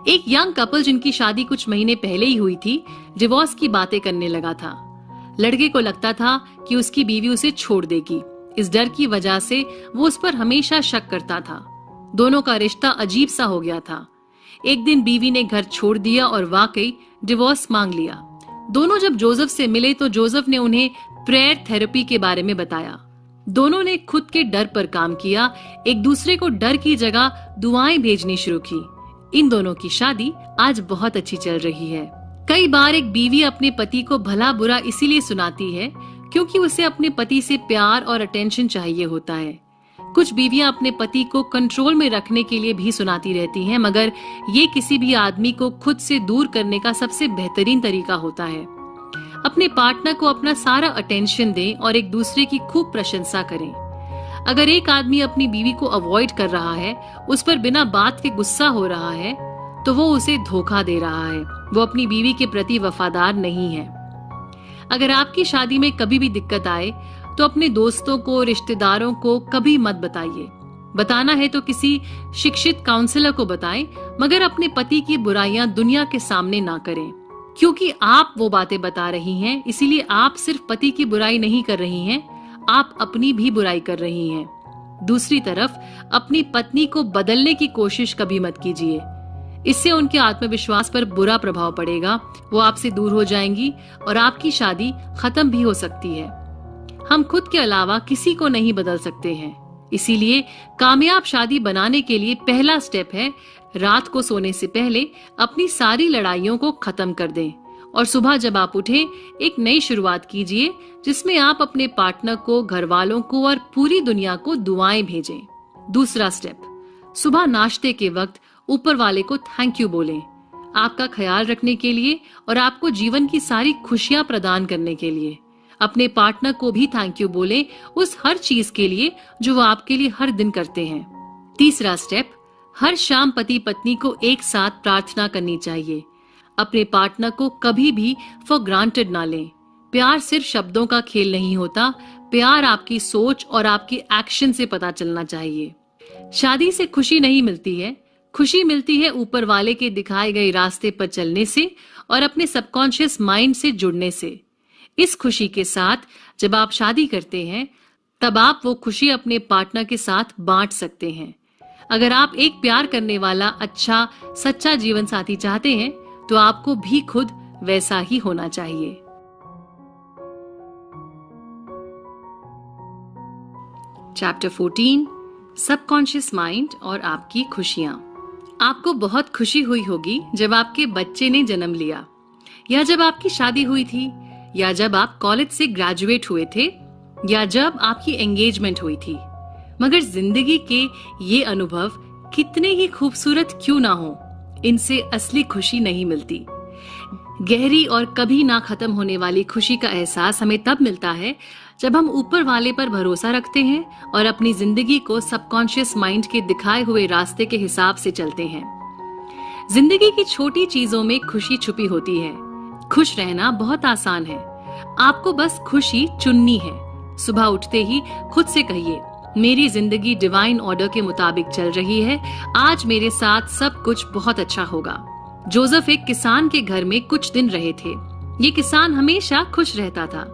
एक यंग कपल जिनकी शादी कुछ महीने पहले ही हुई थी, डिवोर्स की बातें करने लगा था। लड़के को लगता था कि उसकी बीवी उसे छोड़ देगी। इस डर की वजह से वो उस पर हमेशा शक करता था। दोनों का रिश्ता अजीब सा हो गया था। एक दिन बीवी ने घर छोड़ दिया और वाकई डिवोर्स मांग लिया। दोनों जब जोसेफ से मिले तो जोसेफ ने उन्हें प्रेयर थेरेपी के बारे में बताया। दोनों ने खुद के डर पर काम किया, एक दूसरे को डर की जगह दुआएं भेजनी शुरू की। इन दोनों की शादी आज बहुत अच्छी चल रही है। कई बार एक बीवी अपने पति को भला बुरा इसीलिए सुनाती है क्योंकि उसे अपने पति से प्यार और अटेंशन चाहिए होता है। कुछ बीवियां अपने पति को कंट्रोल में रखने के लिए भी सुनाती रहती हैं, मगर ये किसी भी आदमी को खुद से दूर करने का सबसे बेहतरीन तरीका होता है। अपने पार्टनर को अपना सारा अटेंशन दें और एक दूसरे की खूब प्रशंसा करें। अगर एक आदमी अपनी बीवी को अवॉइड कर रहा है, उस पर बिना बात के गुस्सा हो रहा है, तो वो उसे धोखा दे रहा है। वो अपनी बीवी के प्रति वफादार नहीं है। अगर आपकी शादी में कभी भी दिक्कत आए तो अपने दोस्तों को, रिश्तेदारों को कभी मत बताइए। बताना है तो किसी शिक्षित काउंसलर को बताएं, मगर अपने पति की बुराइयां दुनिया के सामने ना करें। क्योंकि आप वो बातें बता रही हैं, इसीलिए आप सिर्फ पति की बुराई नहीं कर रही हैं, आप अपनी भी बुराई कर रही हैं। दूसरी तरफ अपनी पत्नी को बदलने की कोशिश कभी मत कीजिए। इससे उनके आत्मविश्वास पर बुरा प्रभाव पड़ेगा। वो आपसे दूर हो जाएंगी और आपकी शादी खत्म भी हो सकती है। हम खुद के अलावा किसी को नहीं बदल सकते हैं। इसीलिए कामयाब शादी बनाने के लिए पहला स्टेप है, रात को सोने से पहले अपनी सारी लड़ाइयों को खत्म कर दें और सुबह जब आप उठें, एक नई शुरुआत कीजिए जिसमें आप अपने पार्टनर को, घर वालों को और पूरी दुनिया को दुआएं भेजें। दूसरा स्टेप, सुबह नाश्ते के वक्त ऊपर वाले को थैंक यू बोलें, आपका ख्याल रखने के लिए और आपको जीवन की सारी खुशियां प्रदान करने के लिए। अपने पार्टनर को भी थैंक यू बोलें उस हर चीज के लिए जो वो आपके लिए हर दिन करते हैं। तीसरा स्टेप, हर शाम पति पत्नी को एक साथ प्रार्थना करनी चाहिए। अपने पार्टनर को कभी भी फॉर ग्रांटेड ना लें। प्यार सिर्फ शब्दों का खेल नहीं होता, प्यार आपकी सोच और आपके एक्शन से पता चलना चाहिए। शादी से खुशी नहीं मिलती है, खुशी मिलती है ऊपर वाले के दिखाए गए रास्ते पर चलने से और अपने सबकॉन्शियस माइंड से जुड़ने से। इस खुशी के साथ जब आप शादी करते हैं, तब आप वो खुशी अपने पार्टनर के साथ बांट सकते हैं। अगर आप एक प्यार करने वाला अच्छा सच्चा जीवन साथी चाहते हैं, तो आपको भी खुद वैसा ही होना चाहिए। चैप्टर 14, सबकॉन्शियस माइंड और आपकी खुशियां। आपको बहुत खुशी हुई होगी जब आपके बच्चे ने जन्म लिया, या जब आपकी शादी हुई थी, या जब आप कॉलेज से ग्रेजुएट हुए थे, या जब आपकी एंगेजमेंट हुई थी। मगर जिंदगी के ये अनुभव कितने ही खूबसूरत क्यों ना हो, इनसे असली खुशी नहीं मिलती। गहरी और कभी ना खत्म होने वाली खुशी का एहसास हमें तब मिलता है जब हम ऊपर वाले पर भरोसा रखते हैं और अपनी जिंदगी को सबकॉन्शियस माइंड के दिखाए हुए रास्ते के हिसाब से चलते हैं। जिंदगी की छोटी चीजों में खुशी छुपी होती है। खुश रहना बहुत आसान है, आपको बस खुशी चुननी है। सुबह उठते ही खुद से कहिए, मेरी जिंदगी डिवाइन ऑर्डर के मुताबिक चल रही है। आज मेरे साथ सब कुछ बहुत अच्छा होगा। जोसेफ एक किसान के घर में कुछ दिन रहे थे। ये किसान हमेशा खुश रहता था।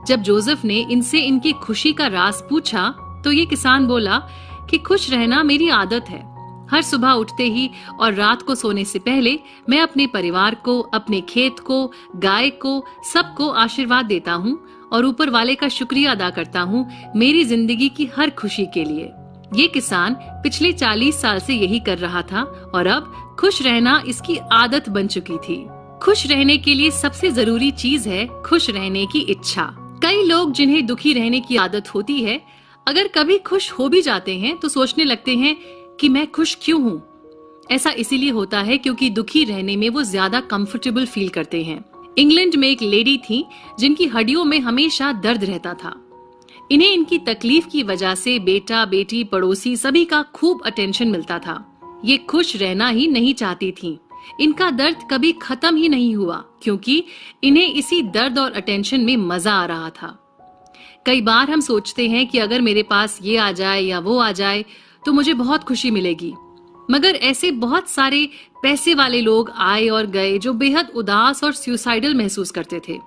जब जोसेफ ने इनसे इनकी खुशी का राज पूछा तो ये किसान बोला कि खुश रहना मेरी आदत है। हर सुबह उठते ही और रात को सोने से पहले मैं अपने परिवार को, अपने खेत को, गाय को, सबको आशीर्वाद देता हूँ और ऊपर वाले का शुक्रिया अदा करता हूँ मेरी जिंदगी की हर खुशी के लिए। ये किसान पिछले 40 साल से यही कर रहा था और अब खुश रहना इसकी आदत बन चुकी थी। खुश रहने के लिए सबसे जरूरी चीज है खुश रहने की इच्छा। कई लोग जिन्हें दुखी रहने की आदत होती है, अगर कभी खुश हो भी जाते हैं तो सोचने लगते हैं कि मैं खुश क्यों हूँ। ऐसा इसीलिए होता है क्योंकि दुखी रहने में वो ज्यादा कंफर्टेबल फील करते हैं। इंग्लैंड में एक लेडी थी जिनकी हड्डियों में हमेशा दर्द रहता था। इन्हें इनकी तकलीफ की वजह से बेटा, बेटी, पड़ोसी सभी का खूब अटेंशन मिलता था। ये खुश रहना ही नहीं चाहती थी। इनका दर्द कभी खत्म ही नहीं हुआ क्योंकि इन्हें इसी दर्द और अटेंशन में मजा आ रहा था। कई बार हम सोचते हैं कि अगर मेरे पास ये आ जाए या वो आ जाए तो मुझे बहुत खुशी मिलेगी, मगर ऐसे बहुत सारे पैसे वाले लोग आए और गए जो बेहद उदास और सुसाइडल महसूस करते थे।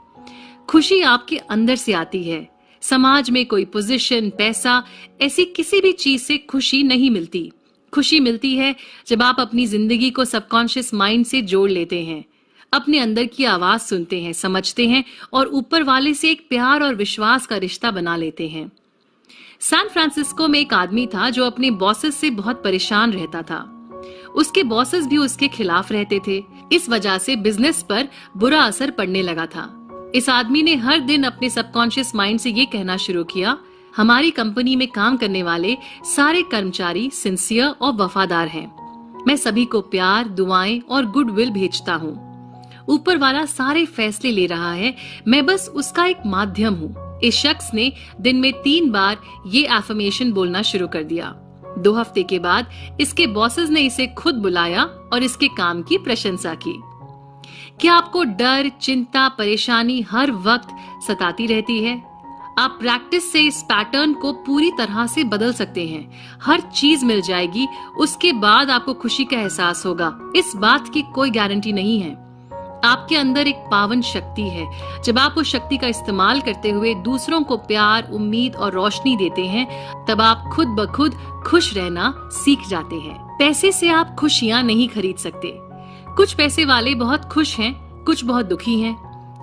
खुशी आपके अंदर से आती है। समाज में कोई पोजीशन, पैसा, ऐसी किसी भी चीज से खुशी नहीं मिलती। खुशी मिलती है जब आप अपनी जिंदगी को सबकॉन्शियस माइंड से जोड़ लेते हैं, अपने अंदर की आवाज सुनते हैं, समझते हैं और ऊपर वाले से एक प्यार और विश्वास का रिश्ता बना लेते हैं। सैन फ्रांसिस्को में एक आदमी था जो अपने बॉसेस से बहुत परेशान रहता था। उसके बॉसेस भी उसके खिलाफ रहते थे। इस वजह से बिजनेस पर बुरा असर पड़ने लगा था। इस आदमी ने हर दिन अपने सबकॉन्शियस माइंड से ये कहना शुरू किया, हमारी कंपनी में काम करने वाले सारे कर्मचारी सिंसियर और वफादार हैं। मैं सभी को प्यार, दुआएं और गुडविल भेजता हूँ। ऊपर वाला सारे फैसले ले रहा है, मैं बस उसका एक माध्यम हूँ। इस शख्स ने दिन में 3 बार ये एफर्मेशन बोलना शुरू कर दिया। 2 हफ्ते के बाद इसके बॉसेस ने इसे खुद बुलाया और इसके काम की प्रशंसा की। क्या आपको डर, चिंता, परेशानी हर वक्त सताती रहती है? आप प्रैक्टिस से इस पैटर्न को पूरी तरह से बदल सकते हैं। हर चीज मिल जाएगी, उसके बाद आपको खुशी का एहसास होगा। इस बात की कोई गारंटी नहीं है। आपके अंदर एक पावन शक्ति है। जब आप उस शक्ति का इस्तेमाल करते हुए दूसरों को प्यार, उम्मीद और रोशनी देते हैं, तब आप खुद ब खुद खुश रहना सीख जाते हैं। पैसे से आप खुशियां नहीं खरीद सकते। कुछ पैसे वाले बहुत खुश हैं, कुछ बहुत दुखी हैं।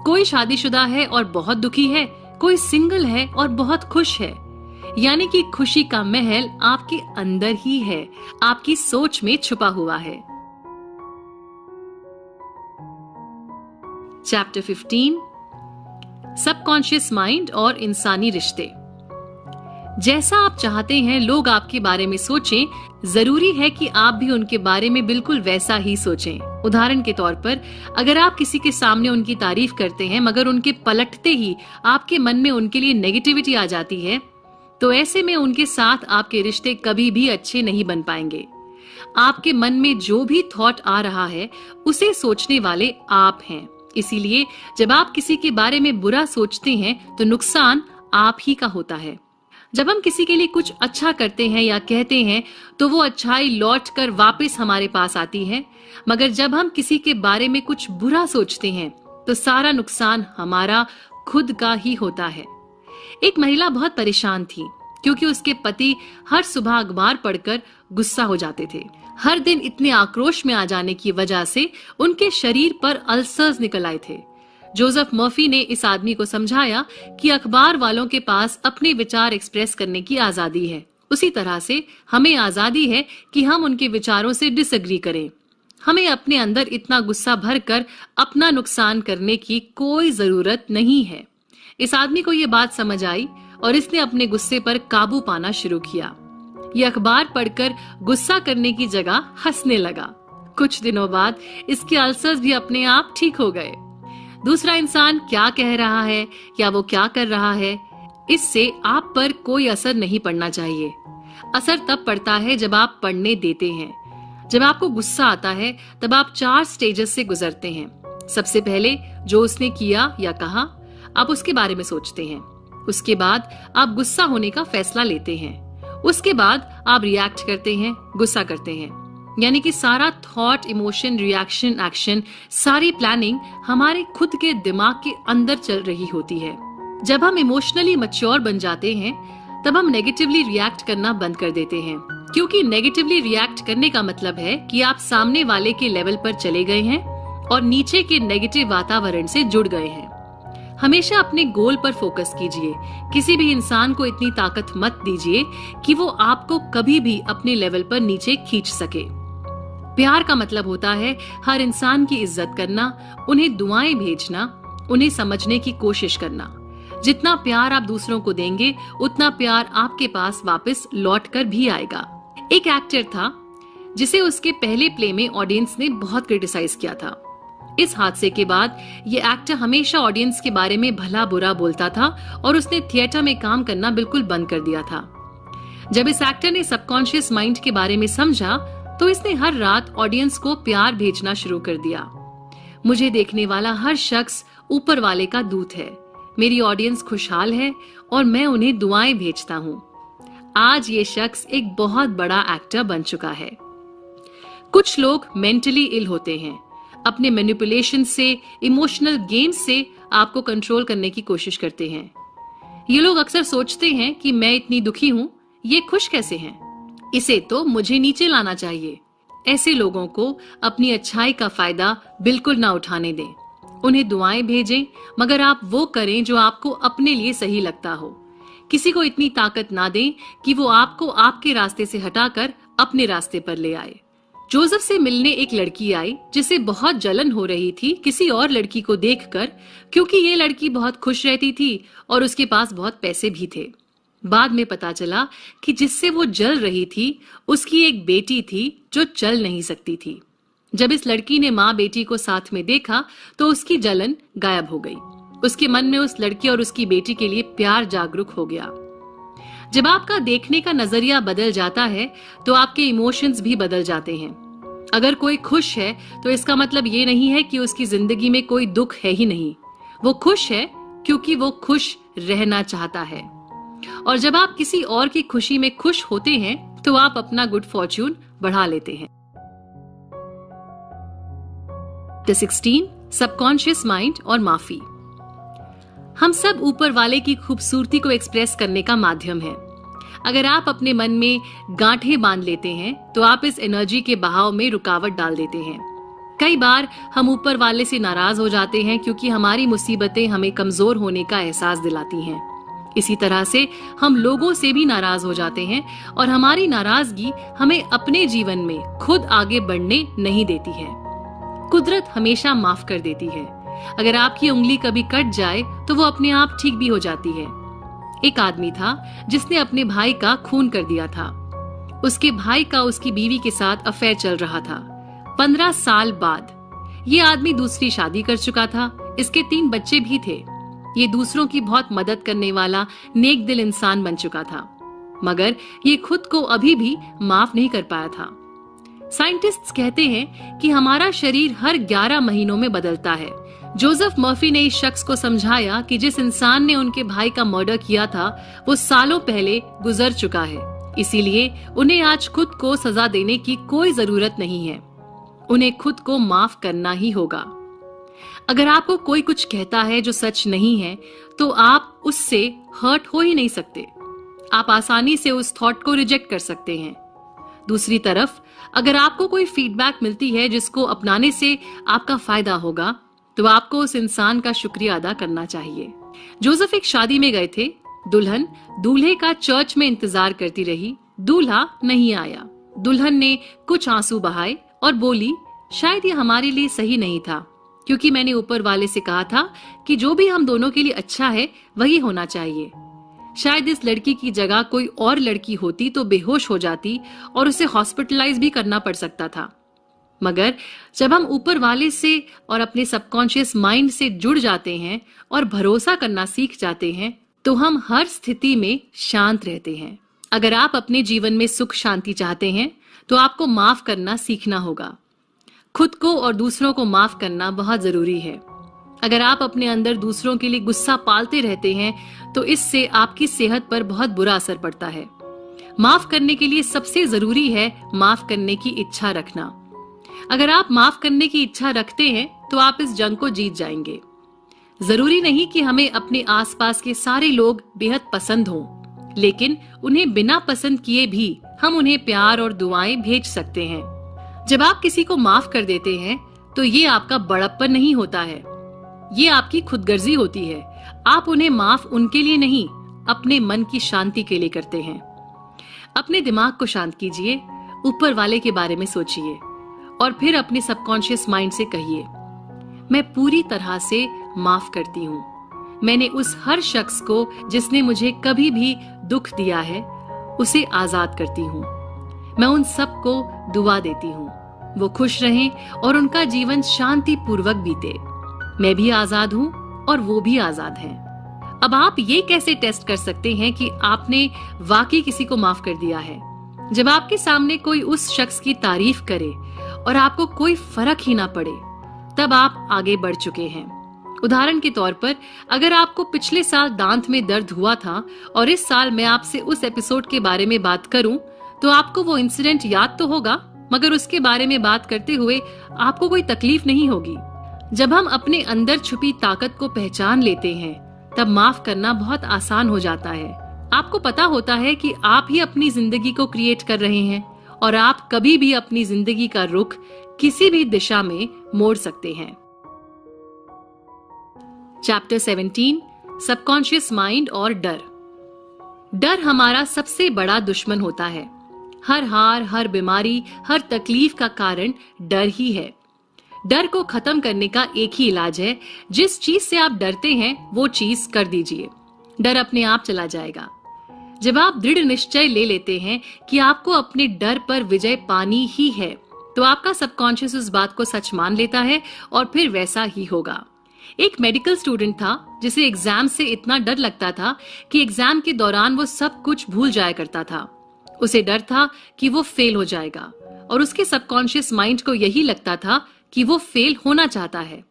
कोई शादीशुदा है और बहुत दुखी है, कोई सिंगल है और बहुत खुश है। यानी कि खुशी का महल आपके अंदर ही है, आपकी सोच में छुपा हुआ है। चैप्टर 15, सबकॉन्शियस माइंड और इंसानी रिश्ते। जैसा आप चाहते हैं लोग आपके बारे में सोचें, जरूरी है कि आप भी उनके बारे में बिल्कुल वैसा ही सोचें। उदाहरण के तौर पर, अगर आप किसी के सामने उनकी तारीफ करते हैं मगर उनके पलटते ही आपके मन में उनके लिए नेगेटिविटी आ जाती है, तो ऐसे में उनके साथ आपके रिश्ते कभी भी अच्छे नहीं बन पाएंगे। आपके मन में जो भी थॉट आ रहा है उसे सोचने वाले आप हैं। इसीलिए जब आप किसी के बारे में बुरा सोचते हैं तो नुकसान आप ही का होता है। जब हम किसी के लिए कुछ अच्छा करते हैं या कहते हैं तो वो अच्छाई लौट कर वापस हमारे पास आती है, मगर जब हम किसी के बारे में कुछ बुरा सोचते हैं तो सारा नुकसान हमारा खुद का ही होता है। एक महिला बहुत परेशान थी क्योंकि उसके पति हर सुबह अखबार पढ़कर गुस्सा हो जाते थे। हर दिन इतने आक्रोश में आ जाने की वजह से उनके शरीर पर अल्सर्स निकल आए थे। जोसेफ मर्फी ने इस आदमी को समझाया कि अखबार वालों के पास अपने विचार एक्सप्रेस करने की आजादी है, उसी तरह से हमें आजादी है कि हम उनके विचारों से डिसएग्री करें। हमें अपने अंदर इतना गुस्सा भरकर अपना नुकसान करने की कोई जरूरत नहीं है। इस आदमी को ये बात समझ आई और इसने अपने गुस्से पर काबू पाना शुरू किया। ये अखबार पढ़कर गुस्सा करने की जगह हंसने लगा। कुछ दिनों बाद इसके अल्सर्स भी अपने आप ठीक हो गए। दूसरा इंसान क्या कह रहा है या वो क्या कर रहा है, इससे आप पर कोई असर नहीं पड़ना चाहिए। असर तब पड़ता है जब आप पढ़ने देते हैं। जब आपको गुस्सा आता है तब आप 4 स्टेजेस से गुजरते हैं। सबसे पहले जो उसने किया या कहा, आप उसके बारे में सोचते हैं। उसके बाद आप गुस्सा होने का फैसला लेते हैं। उसके बाद आप रिएक्ट करते हैं, गुस्सा करते हैं। यानी कि सारा थॉट, इमोशन, रिएक्शन, एक्शन, सारी प्लानिंग हमारे खुद के दिमाग के अंदर चल रही होती है। जब हम इमोशनली मैच्योर बन जाते हैं तब हम नेगेटिवली रिएक्ट करना बंद कर देते हैं, क्योंकि नेगेटिवली रिएक्ट करने का मतलब है कि आप सामने वाले के लेवल पर चले गए हैं और नीचे के नेगेटिव वातावरण से जुड़ गए हैं। हमेशा अपने गोल पर फोकस कीजिए। किसी भी इंसान को इतनी ताकत मत दीजिए कि वो आपको कभी भी अपने लेवल पर नीचे खींच सके। प्यार का मतलब होता है हर इंसान की इज्जत करना, उन्हें दुआएं भेजना, उन्हें समझने की कोशिश करना। जितना प्यार आप दूसरों को देंगे उतना प्यार आपके पास वापस लौट कर भी आएगा। एक एक्टर था जिसे उसके पहले प्ले में ऑडियंस ने बहुत क्रिटिसाइज किया था। इस हादसे के बाद ये एक्टर हमेशा ऑडियंस के बारे में भला बुरा बोलता था और उसने थिएटर में काम करना बिल्कुल बंद कर दिया था। जब इस एक्टर ने सबकॉन्शियस माइंड के बारे में समझा तो इसने हर रात ऑडियंस को प्यार भेजना शुरू कर दिया। मुझे देखने वाला हर शख्स ऊपर वाले का दूत है, मेरी ऑडियंस खुशहाल है और मैं उन्हें दुआएं भेजता हूँ। आज ये शख्स एक बहुत बड़ा एक्टर बन चुका है। कुछ लोग मेंटली इल होते हैं, अपने मैनिपुलेशन से, इमोशनल गेम्स से आपको कंट्रोल करने की कोशिश करते हैं। ये लोग अक्सर सोचते हैं कि मैं इतनी दुखी हूँ, ये खुश कैसे हैं? इसे तो मुझे नीचे लाना चाहिए। ऐसे लोगों को अपनी अच्छाई का फायदा बिल्कुल ना उठाने दें। उन्हें दुआएं भेजें, मगर आप वो करें जो आपको अपने लिए सही लगता हो। किसी को इतनी ताकत ना दें कि वो आपको आपके रास्ते से हटाकर अपने रास्ते पर ले आए। जोसेफ से मिलने एक लड़की आई जिसे बहुत जलन हो रही थी किसी और लड़की को देखकर, क्योंकि ये लड़की बहुत खुश रहती थी और उसके पास बहुत पैसे भी थे। बाद में पता चला कि जिससे वो जल रही थी उसकी एक बेटी थी जो चल नहीं सकती थी। जब इस लड़की ने माँ बेटी को साथ में देखा तो उसकी जलन गायब हो गई। उसके मन में उस लड़की और उसकी बेटी के लिए प्यार जागरूक हो गया। जब आपका देखने का नजरिया बदल जाता है तो आपके इमोशंस भी बदल जाते हैं। अगर कोई खुश है तो इसका मतलब ये नहीं है कि उसकी जिंदगी में कोई दुख है ही नहीं। वो खुश है क्योंकि वो खुश रहना चाहता है। और जब आप किसी और की खुशी में खुश होते हैं तो आप अपना गुड फॉर्च्यून बढ़ा लेते हैं। 16 सबकॉन्शियस माइंड और माफी। हम सब ऊपर वाले की खूबसूरती को एक्सप्रेस करने का माध्यम है। अगर आप अपने मन में गांठें बांध लेते हैं तो आप इस एनर्जी के बहाव में रुकावट डाल देते हैं। कई बार हम ऊपर वाले से नाराज हो जाते हैं क्योंकि हमारी मुसीबतें हमें कमजोर होने का एहसास दिलाती हैं। इसी तरह से हम लोगों से भी नाराज हो जाते हैं और हमारी नाराजगी हमें अपने जीवन में खुद आगे बढ़ने नहीं देती है। कुदरत हमेशा माफ कर देती है। अगर आपकी उंगली कभी कट जाए तो वो अपने आप ठीक भी हो जाती है। एक आदमी था जिसने अपने भाई का खून कर दिया था। उसके भाई का उसकी बीवी के साथ अफेयर चल रहा था। 15 साल बाद ये आदमी दूसरी शादी कर चुका था। इसके 3 बच्चे भी थे। ये दूसरों की बहुत मदद करने वाला नेक दिल इंसान बन चुका था, मगर ये खुद को अभी भी माफ नहीं कर पाया था। साइंटिस्ट्स कहते हैं कि हमारा शरीर हर 11 महीनों में बदलता है। जोसेफ मर्फी ने इस शख्स को समझाया कि जिस इंसान ने उनके भाई का मर्डर किया था वो सालों पहले गुजर चुका है, इसीलिए उन्हें आज खुद को सजा देने की कोई जरूरत नहीं है। उन्हें खुद को माफ करना ही होगा। अगर आपको कोई कुछ कहता है जो सच नहीं है तो आप उससे हर्ट हो ही नहीं सकते। आप आसानी से उस थॉट को रिजेक्ट कर सकते हैं। दूसरी तरफ अगर आपको कोई फीडबैक मिलती है जिसको अपनाने से आपका फायदा होगा तो आपको उस इंसान का शुक्रिया अदा करना चाहिए। जोसेफ एक शादी में गए थे। दुल्हन दूल्हे का चर्च में इंतजार करती रही। दूल्हा नहीं आया। दुल्हन ने कुछ आंसू बहाए और बोली, शायद ये हमारे लिए सही नहीं था, क्योंकि मैंने ऊपर वाले से कहा था कि जो भी हम दोनों के लिए अच्छा है वही होना चाहिए। शायद इस लड़की की जगह कोई और लड़की होती तो बेहोश हो जाती और उसे हॉस्पिटलाइज भी करना पड़ सकता था। मगर जब हम ऊपर वाले से और अपने सबकॉन्शियस माइंड से जुड़ जाते हैं और भरोसा करना सीख जाते हैं तो हम हर स्थिति में शांत रहते हैं। अगर आप अपने जीवन में सुख शांति चाहते हैं तो आपको माफ करना सीखना होगा। खुद को और दूसरों को माफ करना बहुत जरूरी है। अगर आप अपने अंदर दूसरों के लिए गुस्सा पालते रहते हैं तो इससे आपकी सेहत पर बहुत बुरा असर पड़ता है। माफ करने के लिए सबसे जरूरी है माफ करने की इच्छा रखना। अगर आप माफ करने की इच्छा रखते हैं तो आप इस जंग को जीत जाएंगे। जरूरी नहीं कि हमें अपने आसपास के सारे लोग बेहद पसंद हों, लेकिन उन्हें बिना पसंद किए भी हम उन्हें प्यार और दुआएं भेज सकते हैं। जब आप किसी को माफ कर देते हैं तो ये आपका बड़प्पन नहीं होता है, ये आपकी खुदगर्जी होती है। आप उन्हें माफ उनके लिए नहीं, अपने मन की शांति के लिए करते हैं। अपने दिमाग को शांत कीजिए, ऊपर वाले के बारे में सोचिए और फिर अपने सबकॉन्शियस माइंड से कहिए, मैं पूरी तरह से माफ करती हूँ। मैंने उस हर शख्स को जिसने मुझे कभी भी दुख दिया है, उसे आजाद करती हूँ। मैं उन सब को दुआ देती हूँ, वो खुश रहें और उनका जीवन शांति पूर्वक बीते। मैं भी आजाद हूँ और वो भी आजाद हैं। अब आप ये कैसे टेस्ट कर सकते हैं कि आपने वाकई किसी को माफ कर दिया है? जब आपके सामने कोई उस शख्स की तारीफ करे और आपको कोई फर्क ही ना पड़े, तब आप आगे बढ़ चुके हैं। उदाहरण के तौर पर, अगर आपको पिछले साल दांत में दर्द हुआ था और इस साल मैं आपसे उस एपिसोड के बारे में बात करूं, तो आपको वो इंसिडेंट याद तो होगा, मगर उसके बारे में बात करते हुए आपको कोई तकलीफ नहीं होगी। जब हम अपने अंदर छुपी ताकत को पहचान लेते हैं, तब माफ करना बहुत आसान हो जाता है। आपको पता होता है कि आप ही अपनी जिंदगी को क्रिएट कर रहे हैं और आप कभी भी अपनी जिंदगी का रुख किसी भी दिशा में मोड़ सकते हैं। चैप्टर 17, सबकॉन्शियस माइंड और डर। डर हमारा सबसे बड़ा दुश्मन होता है। हर हार, हर बीमारी, हर तकलीफ का कारण डर ही है। डर को खत्म करने का एक ही इलाज है, जिस चीज से आप डरते हैं वो चीज कर दीजिए। डर अपने आप चला जाएगा। जब आप दृढ़ निश्चय ले लेते हैं कि आपको अपने डर पर विजय पानी ही है, तो आपका सबकॉन्शियस उस बात को सच मान लेता है और फिर वैसा ही होगा। एक मेडिकल स्टूडेंट था जिसे एग्जाम से इतना डर लगता था कि एग्जाम के दौरान वो सब कुछ भूल जाया करता था। उसे डर था कि वो फेल हो जाएगा और उसके सबकॉन्शियस माइंड को यही लगता था कि वो फेल होना चाहता है।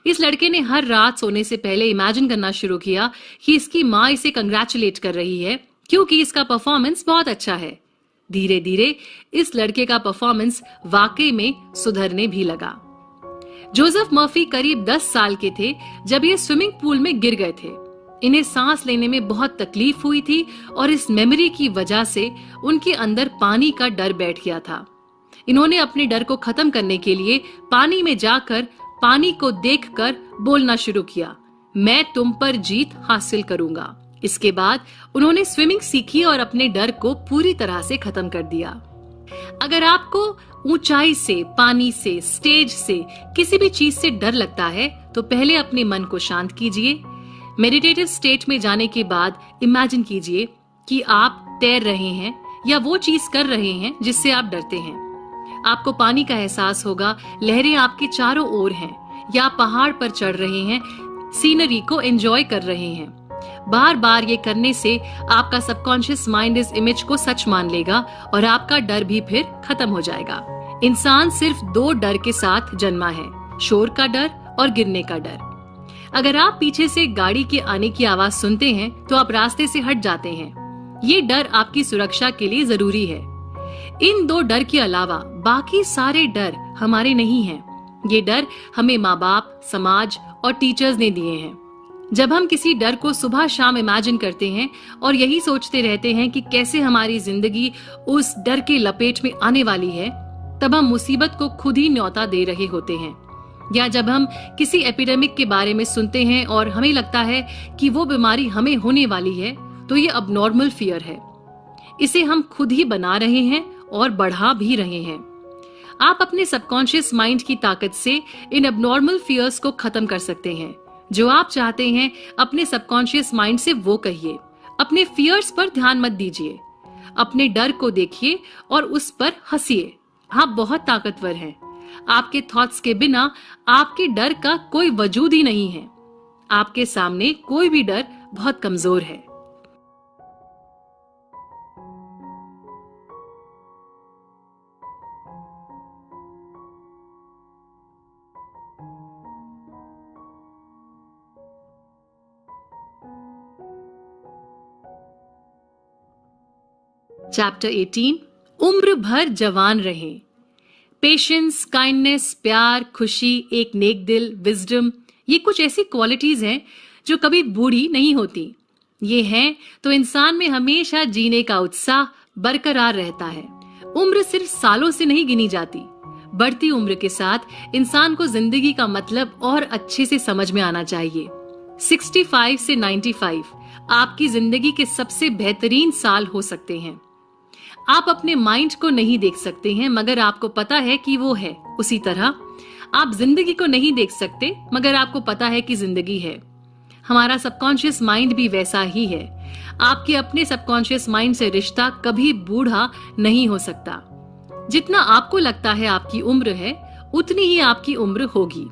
इस लड़के ने हर रात सोने से पहले इमेजिन करना शुरू किया कि इसकी माँ इसे कंग्रेचुलेट कर रही है क्योंकि इसका परफॉर्मेंस बहुत अच्छा है। धीरे धीरे इस लड़के का परफॉर्मेंस वाकई में सुधरने भी लगा। जोसेफ मर्फी करीब 10 साल के थे जब ये स्विमिंग पूल में गिर गए थे। इन्हें सांस लेने में बहुत तकलीफ हुई थी और इस मेमोरी की वजह से उनके अंदर पानी का डर बैठ गया था। इन्होंने अपने डर को खत्म करने के लिए पानी में जाकर पानी को देखकर बोलना शुरू किया, मैं तुम पर जीत हासिल करूंगा। इसके बाद उन्होंने स्विमिंग सीखी और अपने डर को पूरी तरह से खत्म कर दिया। अगर आपको ऊंचाई से, पानी से, स्टेज से, किसी भी चीज से डर लगता है तो पहले अपने मन को शांत कीजिए। मेडिटेटिव स्टेट में जाने के बाद इमेजिन कीजिए कि आप तैर रहे हैं या वो चीज कर रहे हैं जिससे आप डरते हैं। आपको पानी का एहसास होगा, लहरें आपके चारों ओर हैं या आप पहाड़ पर चढ़ रहे हैं, सीनरी को एंजॉय कर रहे हैं। बार बार ये करने से आपका सबकॉन्शियस माइंड इस इमेज को सच मान लेगा और आपका डर भी फिर खत्म हो जाएगा। इंसान सिर्फ 2 डर के साथ जन्मा है, शोर का डर और गिरने का डर। अगर आप पीछे से गाड़ी के आने की आवाज सुनते हैं तो आप रास्ते से हट जाते हैं। ये डर आपकी सुरक्षा के लिए जरूरी है। इन 2 डर के अलावा बाकी सारे डर हमारे नहीं हैं। ये डर हमें माँ बाप, समाज और टीचर्स ने दिए हैं। जब हम किसी डर को सुबह शाम इमेजिन करते हैं और यही सोचते रहते हैं कि कैसे हमारी जिंदगी उस डर के लपेट में आने वाली है, तब हम मुसीबत को खुद ही न्योता दे रहे होते हैं। या जब हम किसी एपिडेमिक के बारे में सुनते हैं और हमें लगता है कि वो बीमारी हमें होने वाली है, तो ये अबनॉर्मल फियर है। इसे हम खुद ही बना रहे हैं और बढ़ा भी रहे हैं। आप अपने सबकॉन्शियस माइंड की ताकत से इन अबनॉर्मल फियर्स को खत्म कर सकते हैं। जो आप चाहते हैं अपने सबकॉन्शियस माइंड से वो कहिए। अपने फियर्स पर ध्यान मत दीजिए। अपने डर को देखिए और उस पर हंसिए। आप बहुत ताकतवर हैं। आपके थॉट्स के बिना आपके डर का कोई वजूद ही नहीं है। आपके सामने कोई भी डर बहुत कमजोर है। चैप्टर 18 उम्र भर जवान रहें। पेशेंस, काइंडनेस, प्यार, खुशी, एक नेक दिल, विजडम, ये कुछ ऐसी क्वालिटीज हैं जो कभी बूढ़ी नहीं होती। ये हैं तो इंसान में हमेशा जीने का उत्साह बरकरार रहता है। उम्र सिर्फ सालों से नहीं गिनी जाती। बढ़ती उम्र के साथ इंसान को जिंदगी का मतलब और अच्छे से समझ में आना चाहिए। 65 से 95 आपकी जिंदगी के सबसे बेहतरीन साल हो सकते हैं। आप अपने माइंड को नहीं देख सकते हैं मगर आपको पता है कि वो है। उसी तरह आप जिंदगी को नहीं देख सकते मगर आपको पता है कि जिंदगी है। हमारा सबकॉन्शियस माइंड भी वैसा ही है। आपके अपने सबकॉन्शियस माइंड से रिश्ता कभी बूढ़ा नहीं हो सकता। जितना आपको लगता है आपकी उम्र है, उतनी ही आपकी उम्र होगी।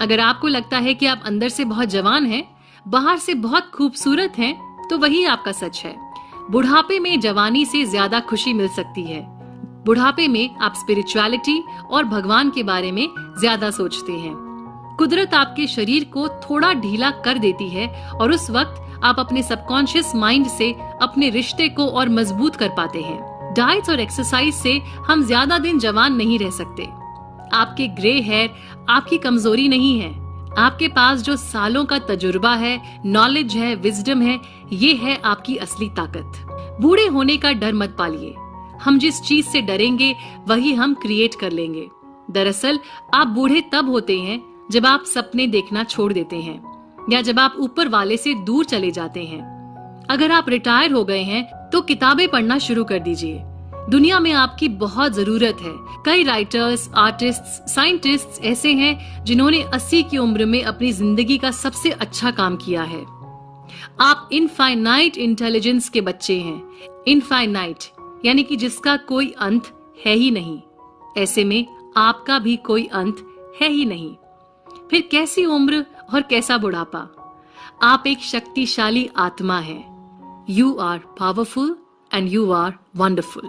अगर आपको लगता है कि आप अंदर से बहुत जवान हैं, बाहर से बहुत खूबसूरत हैं, तो वही आपका सच है। बुढ़ापे में जवानी से ज्यादा खुशी मिल सकती है। बुढ़ापे में आप स्पिरिचुअलिटी और भगवान के बारे में ज्यादा सोचते हैं। कुदरत आपके शरीर को थोड़ा ढीला कर देती है और उस वक्त आप अपने सबकॉन्शियस माइंड से अपने रिश्ते को और मजबूत कर पाते हैं। डाइट और एक्सरसाइज से हम ज्यादा दिन जवान नहीं रह सकते। आपके ग्रे हेयर आपकी कमजोरी नहीं है। आपके पास जो सालों का तजुर्बा है, नॉलेज है, विजडम है, ये है आपकी असली ताकत। बूढ़े होने का डर मत पालिए। हम जिस चीज से डरेंगे वही हम क्रिएट कर लेंगे। दरअसल आप बूढ़े तब होते हैं जब आप सपने देखना छोड़ देते हैं या जब आप ऊपर वाले से दूर चले जाते हैं। अगर आप रिटायर हो गए हैं तो किताबें पढ़ना शुरू कर दीजिए। दुनिया में आपकी बहुत जरूरत है। कई राइटर्स, आर्टिस्ट्स, साइंटिस्ट्स ऐसे हैं जिन्होंने 80 की उम्र में अपनी जिंदगी का सबसे अच्छा काम किया है। आप इनफाइनाइट इंटेलिजेंस के बच्चे हैं। इनफाइनाइट यानी कि जिसका कोई अंत है ही नहीं। ऐसे में आपका भी कोई अंत है ही नहीं। फिर कैसी उम्र और कैसा बुढ़ापा? आप एक शक्तिशाली आत्मा हैं। You are powerful and you are wonderful.